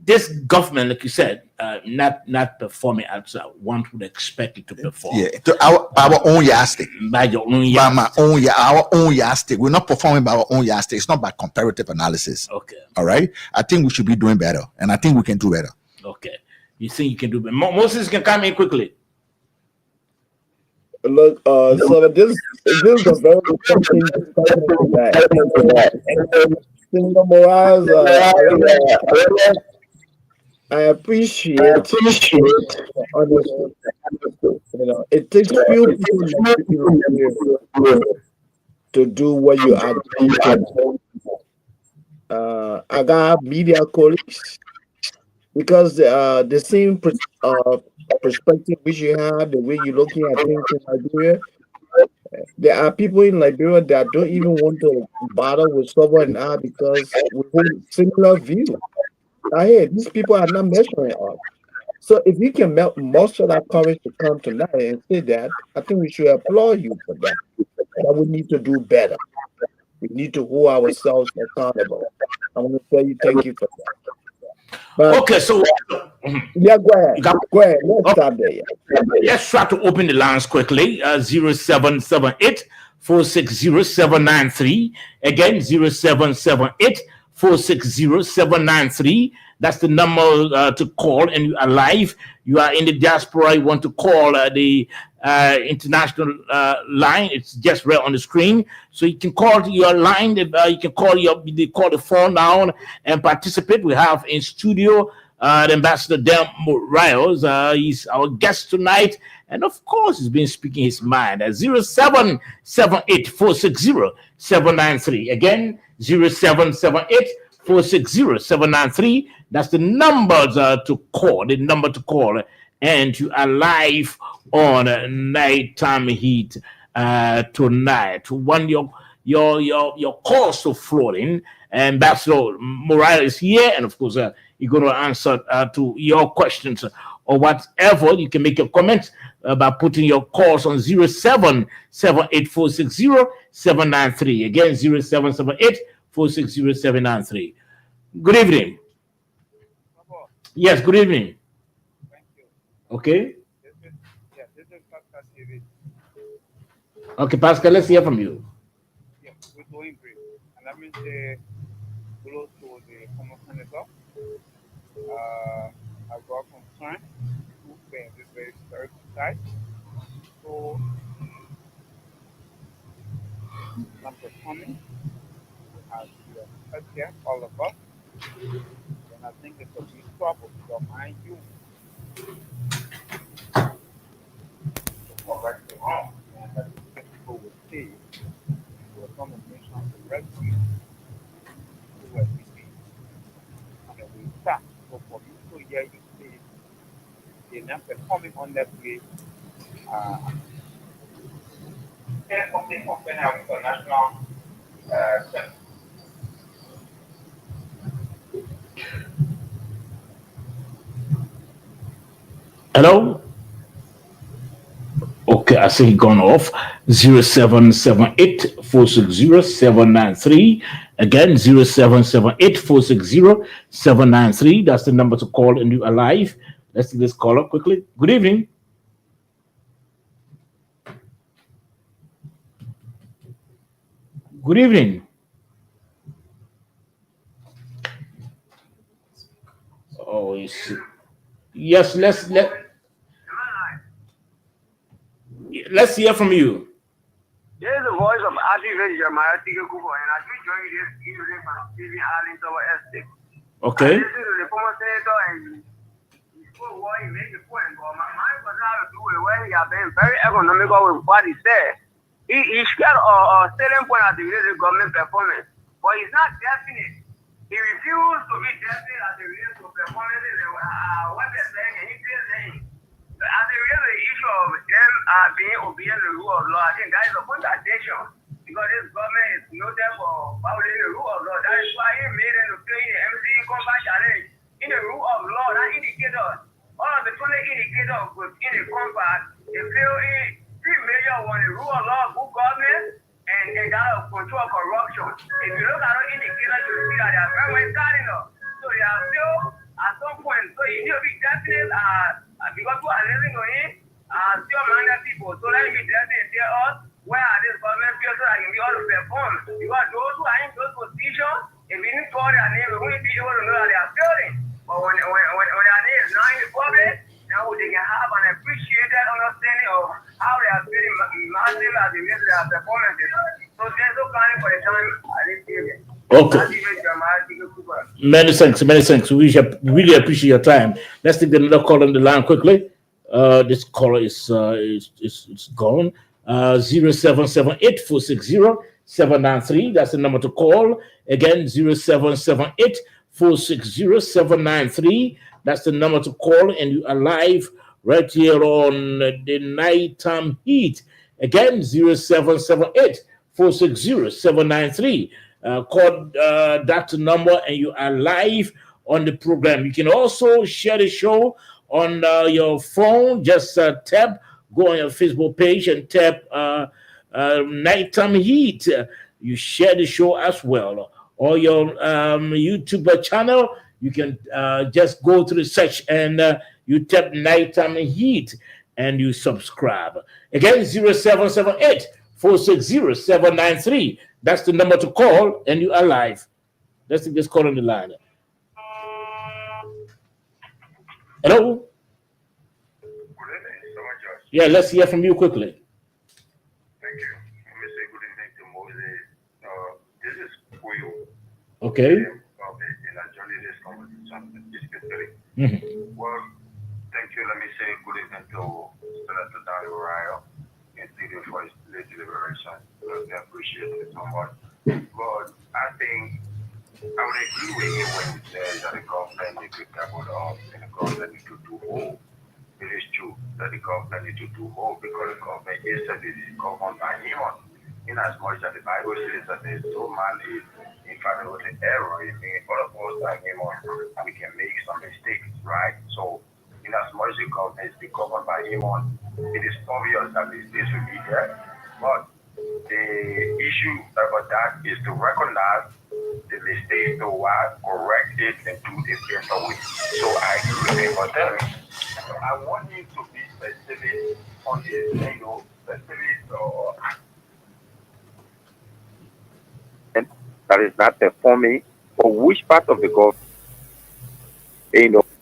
this government, like you said, not performing as one would expect it to perform. Yeah, our own yardstick. By your own our own yardstick. We're not performing by our own yardstick. It's not by comparative analysis. Okay. All right. I think we should be doing better, and I think we can do better. Okay. You think you can do better? Moses can come in quickly. Look, so this is a very interesting discussion that Senator Morales, I appreciate the honesty. You know, it takes few people to do what you are doing. I got media colleagues because the same perspective which you have, the way you're looking at things in Liberia. There are people in Liberia that don't even want to bother with someone now because we hold similar view. Hey, these people are not measuring up. So if you can muster that courage to come tonight and say that, I think we should applaud you for that. But we need to do better. We need to hold ourselves accountable. I want to tell you, thank you for that. But, okay, so yeah, go ahead. Go ahead. Let's start there. Yeah. Let's try to open the lines quickly. 0778 460 793. Again, 0778 460 793. That's the number to call, and you are live. You are in the diaspora. You want to call the international line. It's just right on the screen, so you can call your line. You can call the phone now and participate. We have in studio the Ambassador Dem Riles. He's our guest tonight, and of course, he's been speaking his mind at 0778 460 793. Again, 0778 460 793. That's the numbers to call. The number to call, and you are live on Nighttime Heat tonight. When your calls to floating, Ambassador Morales is here, and of course, you're going to answer to your questions or whatever. You can make your comments by putting your calls on 0778 460 793. Again, 0778 460 793. Good evening. Yes, good evening. Thank you. Okay. This is Pascal TV. Okay, Pascal, let's hear from you. Yeah, we're doing great. And let me say hello to the former senator. I've got concern who in this very historic site. So, I'm performing as you have here, all of us. And I think it's a big trouble from my you to correct the wrong, and that people will see the condemnation of the rescue who were deceived. And then we start. So for you to hear you say they're not performing on that way, there's something of an international sense. Hello? Okay, I see he gone off. 0778 460 793. Again, 0778-460-793. That's the number to call, and you are live. Let's take this call up quickly. Good evening. Good evening. Oh, yes. Let's hear from you. This is the voice of Archivist Jeremiah Tigger Cooper, and I just joined this evening from Stephen Island over Estate. Okay. I listened to the former senator and he spoke what he made the point, but my was how to do it when he has been very economical with what he said. He shared a certain point at the government performance, but he's not definite. He refused to be definite as it relates to performances and what they're saying, and he feels saying. As it relates to the issue of them being obedient to the rule of law, I think that is a contradiction because this government is noted for violating the rule of law. That is why he made them to play in the MC combat challenge. In the rule of law, that indicator, all of the 20 indicators in the combat, they fail in three major ones: the rule of law, good government, and that of control corruption. If you look at those indicators, you see that they are very well cardinal. So they are still at some point. So you need to be definite because we are living on it, still minded people. So let me be definite and tell us where are these government people so that can be able to perform. Because those who are in those positions, if we didn't call their name, we wouldn't be able to know that they are failing. But when their name is not in the public, now they can have an appreciated understanding of how they are feeling massive as it relates to their performances. So there's no planning for the time at this period. Okay. Many thanks. We really appreciate your time. Let's take another call on the line quickly. This caller is gone. 0778-460-793. That's the number to call. Again, 0778-460-793. That's the number to call, and you are live right here on the Nighttime Heat. Again, 0778-460-793. Call that number, and you are live on the program. You can also share the show on your phone. Just tap, go on your Facebook page and tap Nighttime Heat. You share the show as well. Or your YouTube channel, you can just go to the search and you tap Nighttime Heat and you subscribe. Again, 0778-460-793. That's the number to call, and you are live. Let's take this call on the line. Hello? Yeah, let's hear from you quickly. Thank you. Let me say good evening to Moses. This is Puyo. Okay. In a journalist conversation. Well, thank you. Let me say good evening to Senator Dario Rayo and thank you for his late deliberation. I appreciate it so much. But I think I would agree with you when you say that the government needs to double up and the government needs to do more. It is true that the government needs to do more because the government is governed by human. In as much as the Bible says that there is no man in fact there was an error in being all of us are human and we can make some mistakes, right? So in as much as the government is governed by human, it is obvious that mistakes will be there. But the issue about that is to recognize the mistakes, to correct it, and do it better way. So I agree with him, but tell me, I want you to be specific on this, specific that is not performing, for which part of the government,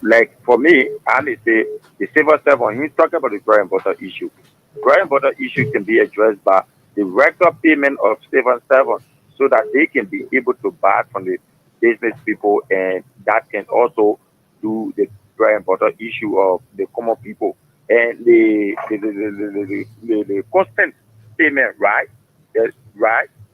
like for me, I may say the civil servant, he's talking about the bread and butter issue. Bread and butter issue can be addressed by the regular payment of civil servants so that they can be able to buy from the business people, and that can also do the bread and butter issue of the common people and the constant payment right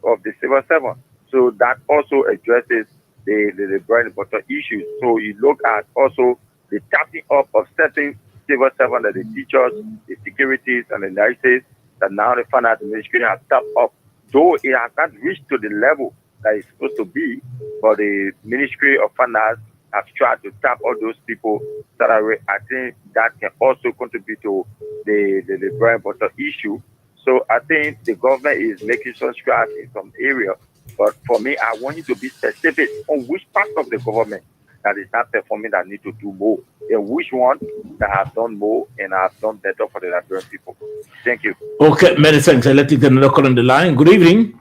of the civil servant. So that also addresses the bread and butter issues. So you look at also the tapping up of certain civil servants, like the teachers, the securities, and the nurses, that now the finance administration has tapped up, though it has not reached to the level that it's supposed to be, but the Ministry of Finance has tried to tap all those people salary. I think that can also contribute to the bread and butter issue. So I think the government is making some strides in some area, But for me, I want you to be specific on which part of the government that is not performing that need to do more, and which one that have done more and have done better for the Liberian people. Thank you. Okay, many thanks. Let's take another call on the line. Good evening.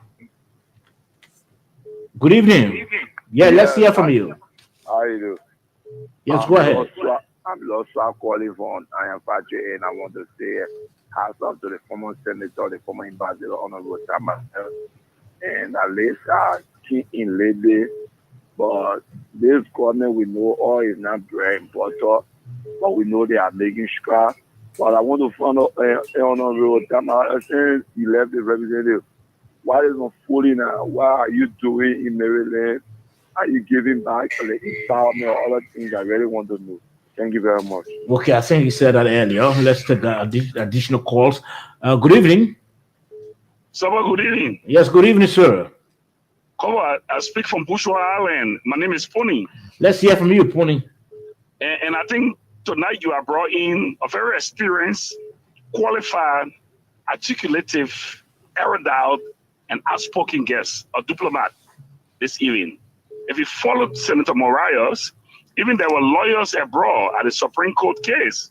Good evening. Yeah, let's hear from you. How you do? Yes, go ahead. I'm Loswa calling from I am Patrick, and I want to say hats off to the former senator, the former ambassador, Honorable Thomas, and at least key in lately. But this government, we know oil is not very important, but we know they are making sure. But I want to find out, Honorable Thomas, since you left the representative, what is not fully now? What are you doing in Maryland? Are you giving back to the empowerment or other things? I really want to know. Thank you very much. Okay, I think you said that earlier. Let's take additional calls. Good evening. Saba, good evening. Yes, good evening, sir. Come on, I speak from Bushwa Island. My name is Pony. Let's hear from you, Pony. And I think tonight you have brought in a very experienced, qualified, articulative, erudite, and outspoken guest, a diplomat this evening. If you followed Senator Morales, even there were lawyers abroad at the Supreme Court case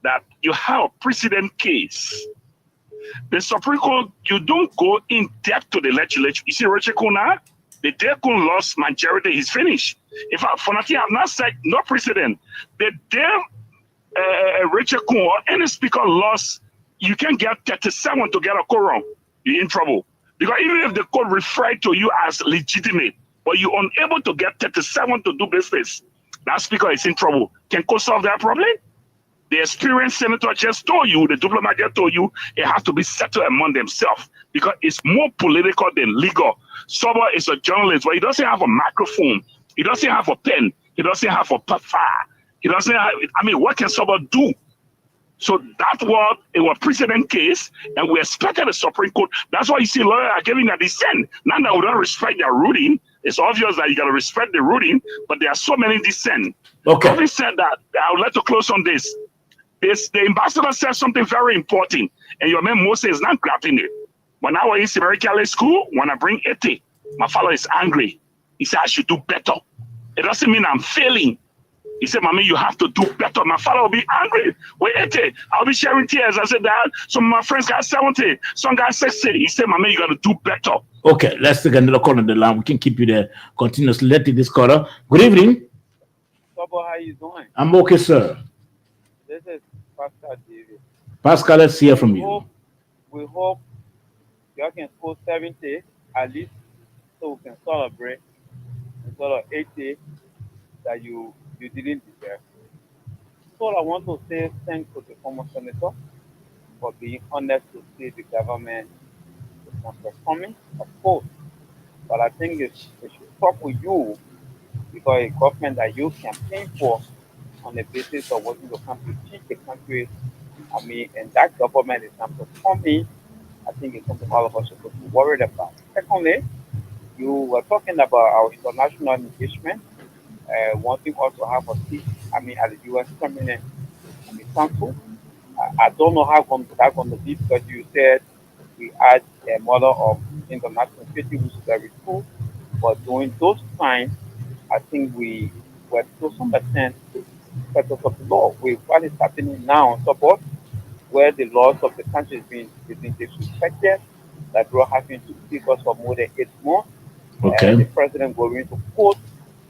that you have a precedent case. The Supreme Court, you don't go in depth to the legislature. You see, Richard Kuna, the day Kun lost majority, he's finished. In fact, for nothing, I've not said no precedent. The day Richard Kun or any speaker lost, you can get 37 to get a quorum. You're in trouble. Because even if the court referred to you as legitimate, but you're unable to get 37 to do business, that speaker is in trouble. Can court solve that problem? The experienced senator just told you, the diplomat just told you, it has to be settled among themselves because it's more political than legal. Soba is a journalist, but he doesn't have a microphone. He doesn't have a pen. He doesn't have a paper. He doesn't have, what can Soba do? So that was a precedent case, and we expected the Supreme Court. That's why you see lawyers are giving a dissent. Now that we don't respect their ruling, it's obvious that you got to respect the ruling, but there are so many dissent. Okay. Having said that, I would like to close on this. The ambassador said something very important, and your man Moses is not grabbing it. When I was in American school, when I bring 80, my father is angry. He said, I should do better. It doesn't mean I'm failing. He said, Mommy, you have to do better. My father will be angry. With 80, I'll be sharing tears. I said, Dad, some of my friends got 70, some got 60. He said, Mommy, you got to do better. Okay, let's take another call on the line. We can keep you there continuously. Let's take this caller. Good evening. Sobo, how you doing? I'm okay, sir. This is Pascal David. Pascal, let's hear from you. We hope you can score 70 at least so we can celebrate instead of 80 that you didn't deserve. So I want to say thanks to the former senator for being honest to say the government is not performing, of course. But I think it should stop with you because a government that you campaign for on the basis of what you come to teach the country, and that government is not performing, I think it's something all of us should be worried about. Secondly, you were talking about our international engagement, wanting us to have a seat, at the U.S. Permanent Council. I don't know how that's going to be because you said we had a model of international security, which is very cool. But during those times, I think we were to some extent better of the law. What is happening now on support, where the laws of the country is being disrespected, that we're having to speak us for more than 8 months. Okay. The president going to court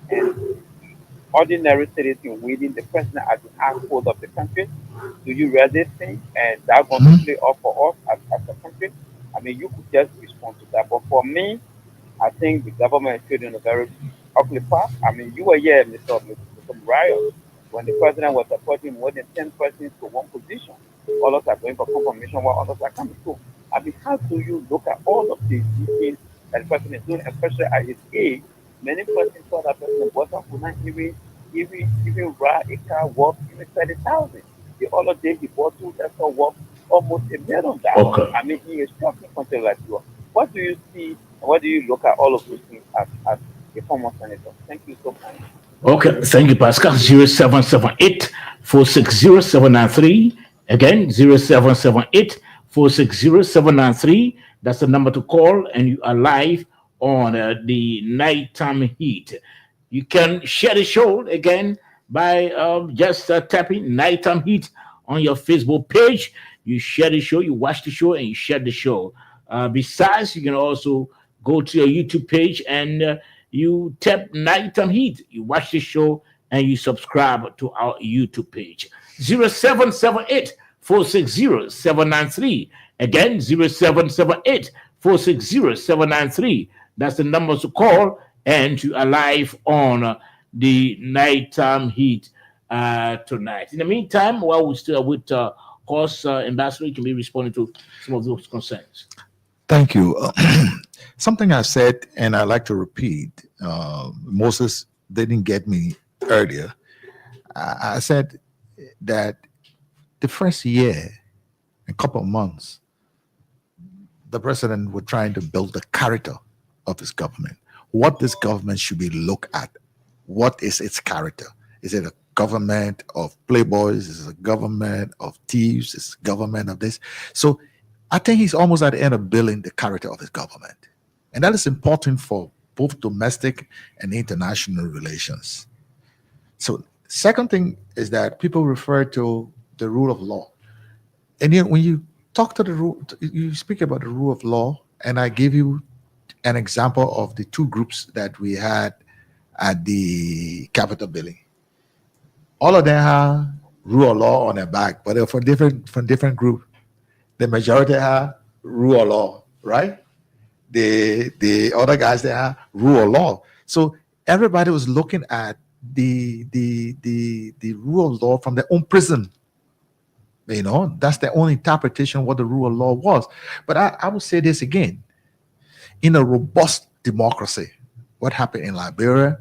and ordinary citizen waiting the president at the hold of the country. Do you really think that's going to play off for us as a country? You could just respond to that. But for me, I think the government is feeling a very ugly path. You were here, Mr. Morales, when the president was appointing more than 10 presidents to one position. Others are going for confirmation while others are coming to. How do you look at all of these things that the president is doing, especially at his age? Many presidents thought that president wasn't could not even ride a car worth even 30,000. The other day he bought 2 Tesla worth almost $1 million. Okay. He is talking something like you. What do you see and what do you look at all of those things as a former senator? Thank you so much. Okay, thank you, Pascal. 0778-460-793. Again, 0778-460-793. That's the number to call, and you are live on the Nighttime Heat. You can share the show again by just tapping Nighttime Heat on your Facebook page. You share the show, you watch the show, and you share the show. Besides, you can also go to your YouTube page and you tap Nighttime Heat. You watch the show and you subscribe to our YouTube page. 0778 460 793. Again, 0778 460 793. That's the number to call, and you are live on the Nighttime Heat tonight. In the meantime, while we're still with course, Ambassador, you can be responding to some of those concerns. Thank you. Something I said, and I like to repeat, Moses didn't get me earlier. I said that the first year, a couple of months, the president was trying to build the character of his government. What this government should be looked at. What is its character? Is it a government of playboys? Is it a government of thieves? Is it a government of this? So I think he's almost at the end of building the character of his government. And that is important for both domestic and international relations. So second thing is that people refer to the rule of law. And yet when you talk to the rule, you speak about the rule of law, and I give you an example of the two groups that we had at the Capitol building. All of them have rule of law on their back, but they're from different groups. The majority have rule of law, right? The other guys, they have rule of law. So everybody was looking at the rule of law from their own prison. You know, that's their own interpretation of what the rule of law was. But I will say this again. In a robust democracy, what happened in Liberia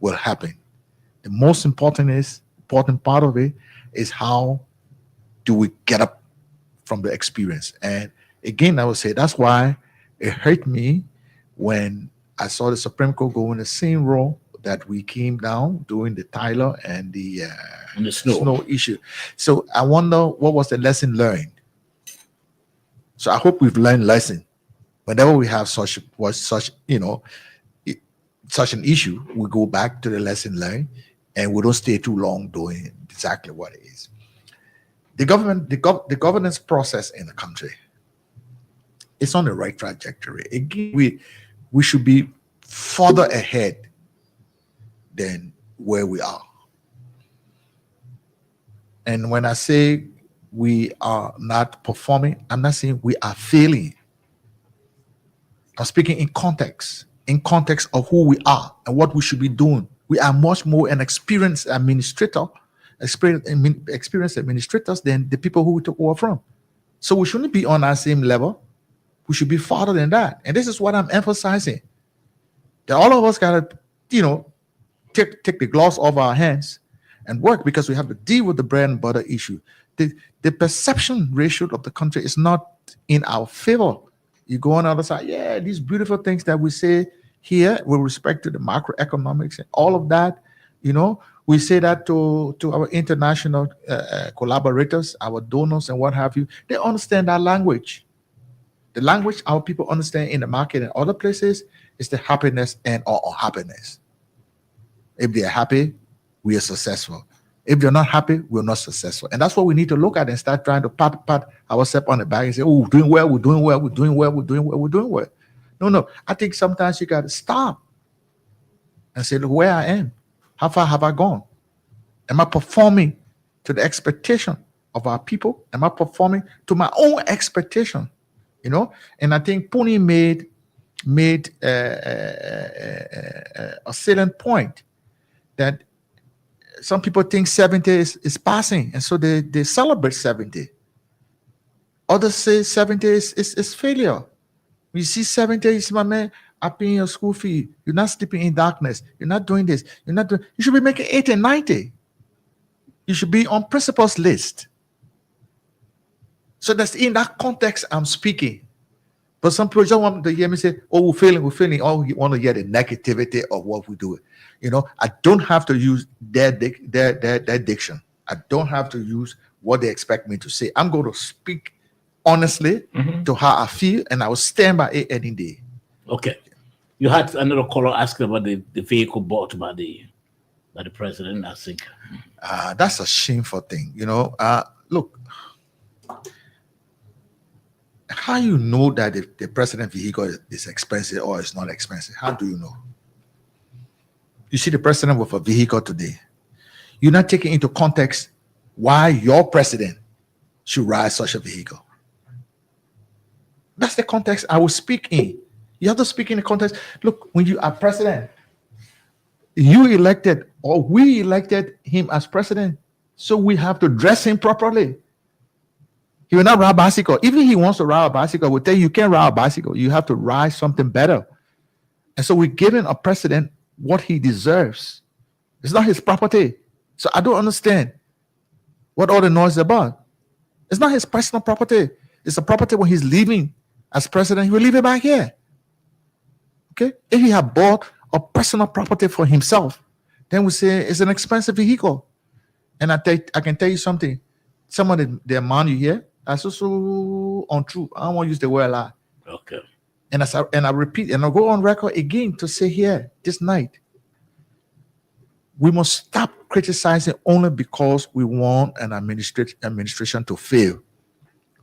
will happen. The most important part of it is how do we get up from the experience. And again, I would say that's why it hurt me when I saw the Supreme Court go in the same role that we came down during the Tyler and the snow issue. So I wonder what was the lesson learned. So I hope we've learned lesson. Whenever we have such an issue, we go back to the lesson learned, and we don't stay too long doing exactly what it is. The governance process in the country, it's on the right trajectory. Again, we should be further ahead than where we are. And when I say we are not performing, I'm not saying we are failing. I'm speaking in context of who we are and what we should be doing. We are much more an experienced administrators than the people who we took over from. So we shouldn't be on our same level. We should be farther than that. And this is what I'm emphasizing. That all of us gotta, take the gloves off our hands and work, because we have to deal with the bread and butter issue. The perception ratio of the country is not in our favor. You go on the other side, these beautiful things that we say here with respect to the macroeconomics and all of that, we say that to our international collaborators, our donors and what have you. They understand our language. The language our people understand in the market and other places is the happiness and or unhappiness. If they're happy, we are successful. If they're not happy, we're not successful. And that's what we need to look at and start trying to pat ourselves on the back and say, oh, we're doing well, we're doing well, we're doing well, we're doing well, we're doing well. No. I think sometimes you got to stop and say, look where I am. How far have I gone? Am I performing to the expectation of our people? Am I performing to my own expectation? And I think Puni made a salient point that some people think 70 is passing, and so they celebrate 70. Others say 70 is failure. When you see 70, you see, my man, I'm paying your school fee. You're not sleeping in darkness. You're not doing this. You should be making 80 and 90. You should be on principal's list. So that's in that context I'm speaking. But some people just want to hear me say, oh, we're failing. Oh, you want to hear the negativity of what we do. I don't have to use their diction. I don't have to use what they expect me to say. I'm going to speak honestly to how I feel, and I will stand by it any day. Okay. You had another caller asking about the vehicle bought by the president, I think. That's a shameful thing. Look, how you know that the president vehicle is expensive or it's not expensive? How do you know? You see the president with a vehicle today. You're not taking into context why your president should ride such a vehicle. That's the context I will speak in. You have to speak in the context. Look, when you are president, you elected or we elected him as president, so we have to dress him properly. He will not ride a bicycle. Even if he wants to ride a bicycle, we'll tell you can't ride a bicycle. You have to ride something better. And so we're giving a president what he deserves. It's not his property. So I don't understand what all the noise is about. It's not his personal property. It's a property when he's leaving as president, he will leave it back here. Okay? If he had bought a personal property for himself, then we say it's an expensive vehicle. And I can tell you something. Some of the amount you hear, that's also untrue. I don't want to use the word a lot. Okay. And I repeat, and I'll go on record again to say here this night, we must stop criticizing only because we want an administration to fail.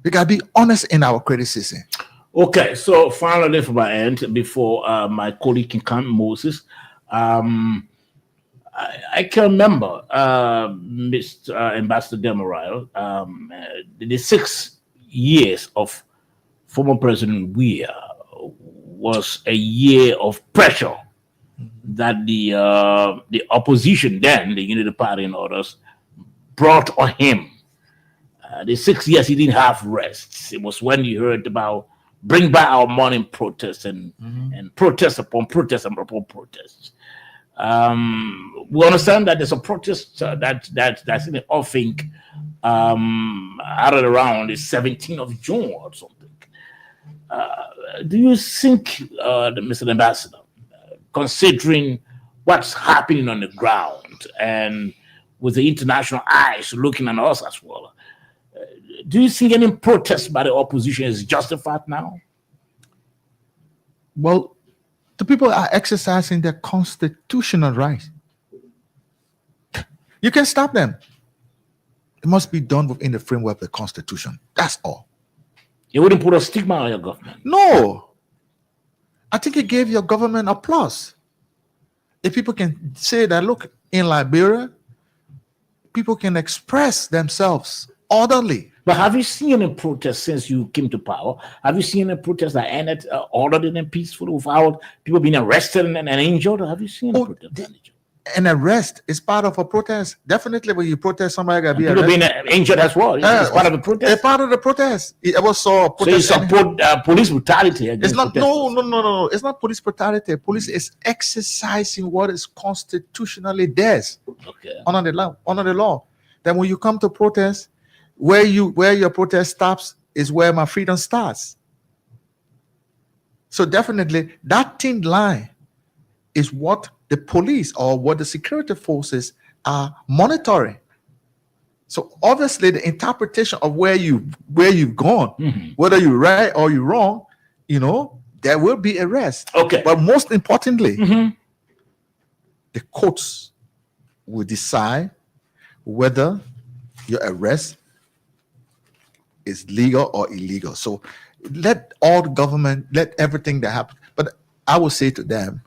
We gotta be honest in our criticism. Okay, so finally from my end, before my colleague can come, Moses, I can remember, Mr. Ambassador Demarile, the 6 years of former President Weah was a year of pressure that the opposition then, the Unity Party and others, brought on him. The 6 years he didn't have rest. It was when you heard about bring back our money protests and protest upon protest upon protests. We understand that there's a protest that's in the offing out of around the 17th of June or something. Do you think, Mr. Ambassador, considering what's happening on the ground and with the international eyes looking at us as well, do you think any protest by the opposition is justified now? Well, the people are exercising their constitutional right. You can stop them. It must be done within the framework of the Constitution. That's all. You wouldn't put a stigma on your government? No. I think it gave your government a plus. If people can say that, look, in Liberia, people can express themselves orderly. But have you seen any protests since you came to power? Have you seen any protests that ended orderly and peaceful without people being arrested and injured? Have you seen any protests? An arrest is part of a protest. Definitely, when you protest, somebody got to be people arrested. Being injured as well. It's part of the protest. It's part of the protest. It was so. So you support police brutality against It's not. protesters. No. It's not police brutality. Police is exercising what is constitutionally theirs. Okay. Under the law. Then when you come to protest, where your protest stops is where my freedom starts. So definitely that thin line is what the police or what the security forces are monitoring. So obviously the interpretation of where you've gone, whether you're right or you're wrong, there will be arrest. Okay. But most importantly, the courts will decide whether your arrest is legal or illegal. So let all the government, let everything that happens. But I will say to them,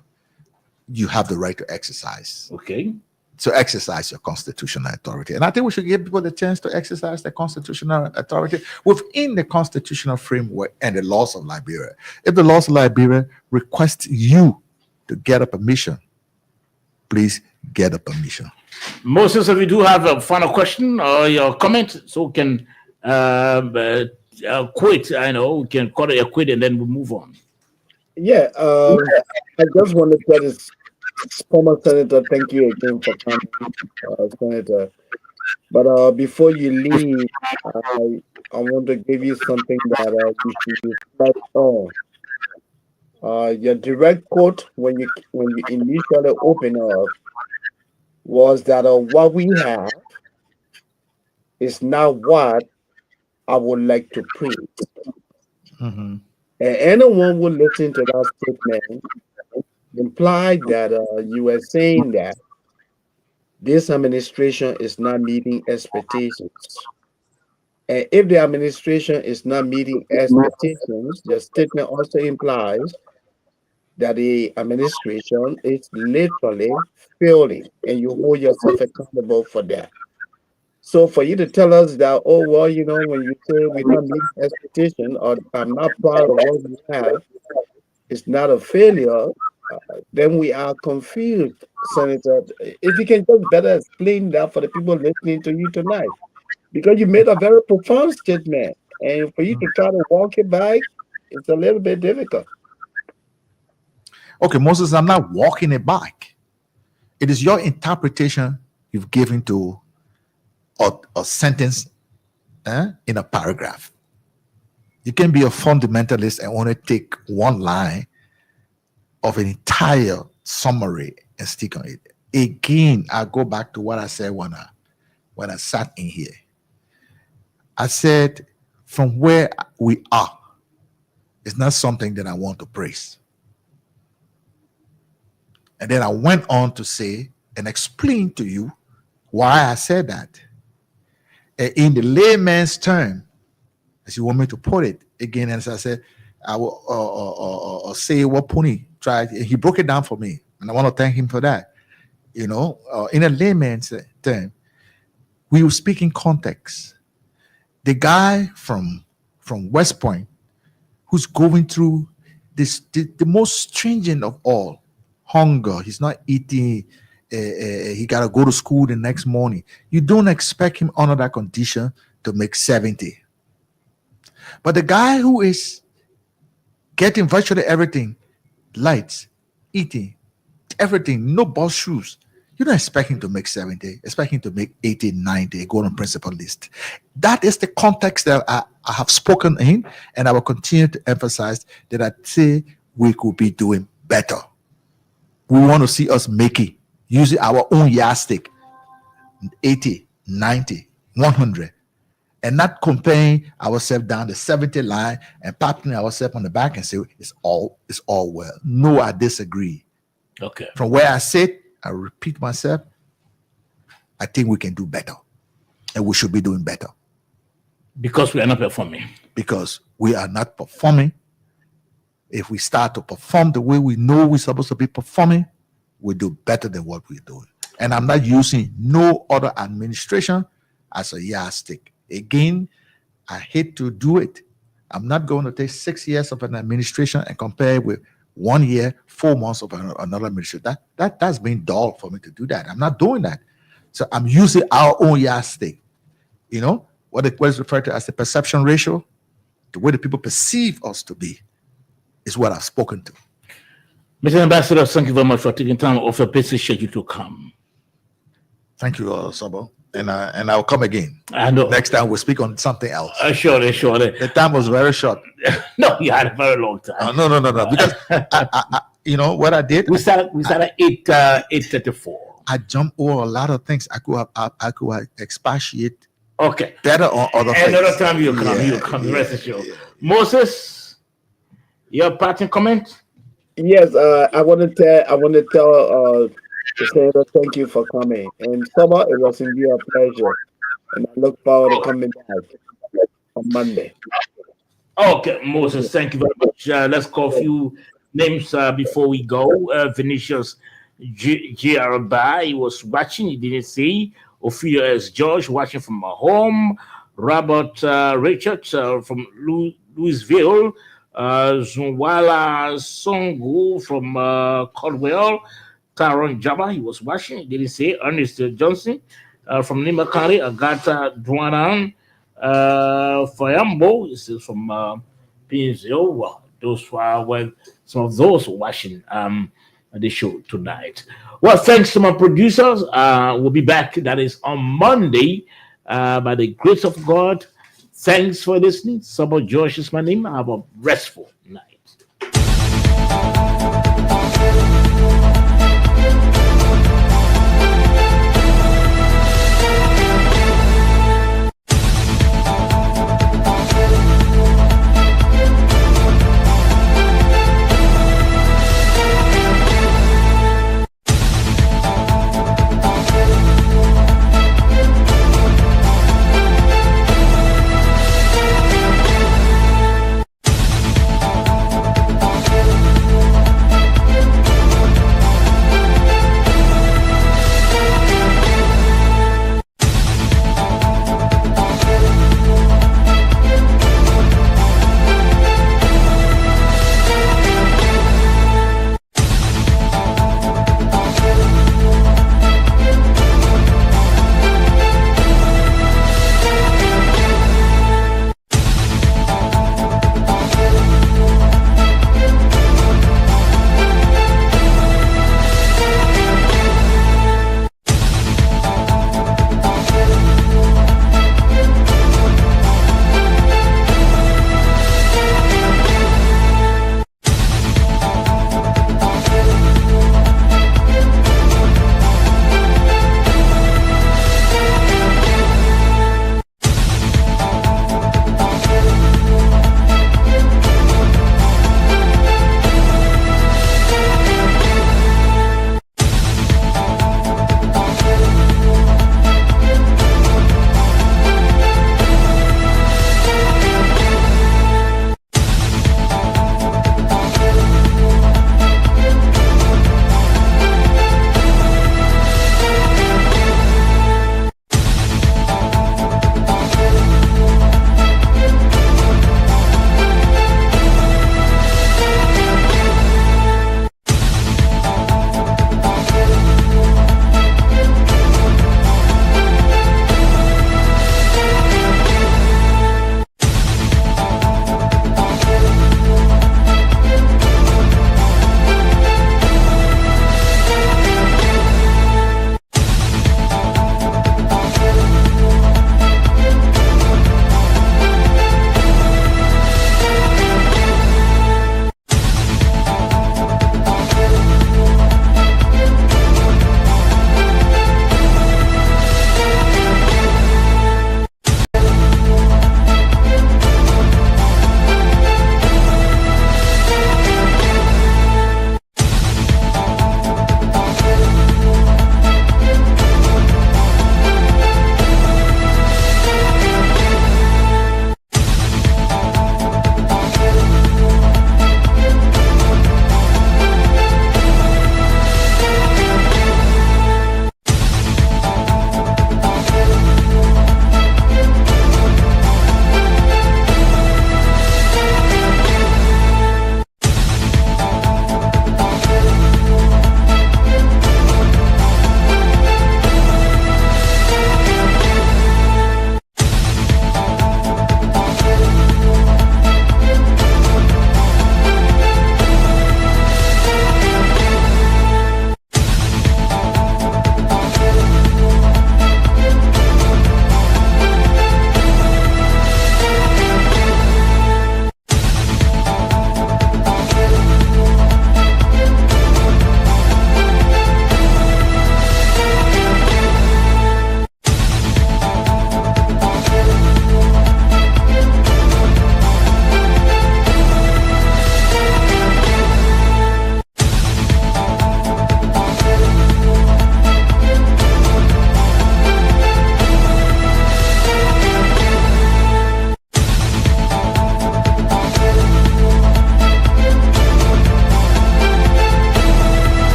you have the right to exercise. Okay. To exercise your constitutional authority. And I think we should give people the chance to exercise their constitutional authority within the constitutional framework and the laws of Liberia. If the laws of Liberia request you to get a permission, please get a permission. Moses, if you do have a final question or your comment, so we can quit. I know we can call it a quit and then we move on. Yeah, I just want to tell this former senator, thank you again for coming, Senator. But before you leave, I want to give you something that you should reflect on. Your direct quote when you initially opened up was that what we have is not what I would like to preach. And anyone who listen to that statement implied that you were saying that this administration is not meeting expectations. And if the administration is not meeting expectations, the statement also implies that the administration is literally failing, and you hold yourself accountable for that. So for you to tell us that, oh well, when you say we're not meeting expectation, or I'm not proud of what we have, it's not a failure, then we are confused, Senator. If you can just better explain that for the people listening to you tonight, because you made a very profound statement, and for you to try to walk it back, it's a little bit difficult. Okay, Moses, I'm not walking it back. It is your interpretation you've given to a sentence in a paragraph. You can be a fundamentalist and only take one line of an entire summary and stick on it. Again, I go back to what I said when I sat in here. I said, from where we are, it's not something that I want to praise. And then I went on to say and explain to you why I said that. In the layman's term, as you want me to put it, again, as I said, I will say what Pony tried. He broke it down for me, and I want to thank him for that. In a layman's term, we will speak in context. The guy from West Point who's going through this, the most stringent of all, hunger. He's not eating. He got to go to school the next morning. You don't expect him under that condition to make 70. But the guy who is getting virtually everything, lights, eating, everything, no bus shoes, you don't expect him to make 70, expect him to make 80, 90, go on principal list. That is the context that I have spoken in, and I will continue to emphasize that I say we could be doing better. We want to see us making, using our own yardstick, 80, 90, 100, and not comparing ourselves down the 70 line and patting ourselves on the back and say it's all well. No, I disagree. Okay. From where I sit, I repeat myself, I think we can do better, and we should be doing better. Because we are not performing. Because we are not performing. If we start to perform the way we know we're supposed to be performing, we do better than what we're doing. And I'm not using no other administration as a yardstick. Again, I hate to do it. I'm not going to take 6 years of an administration and compare it with 1 year, 4 months of another administration. That's been dull for me to do that. I'm not doing that. So I'm using our own yardstick. What is referred to as the perception ratio, the way the people perceive us to be, is what I've spoken to. Mr. Ambassador, thank you very much for taking time off your busy schedule to come. Thank you, Sabo. And I'll come again. I know. Next time we'll speak on something else. Surely. The time was very short. No, you had a very long time. No. Because I what I did. We started at 8:34. I jumped over a lot of things. I could have expatiate. Okay. Better on other things. Another time you'll come. Rest assured. Moses, your parting comment? Yes, I want to tell the Senator, thank you for coming. And Saba, it was indeed a pleasure. And I look forward to coming back on Monday. Okay, Moses, thank you very much. Let's call a few names before we go. Vinicius G.R.B. He was watching, he didn't see. Ophelia S. George watching from home. Robert Richards from Louisville. Zunwala Songu from Caldwell. Taron Jabba, he was watching, he didn't say. Ernest Johnson from Nimakari. Agatha Dwanan Fayambo, this is from Pinzio. Well, those were some of those watching the show tonight. Well, thanks to my producers. We'll be back, that is on Monday, by the grace of God. Thanks for listening. Sabo Josh is my name. Have a restful night.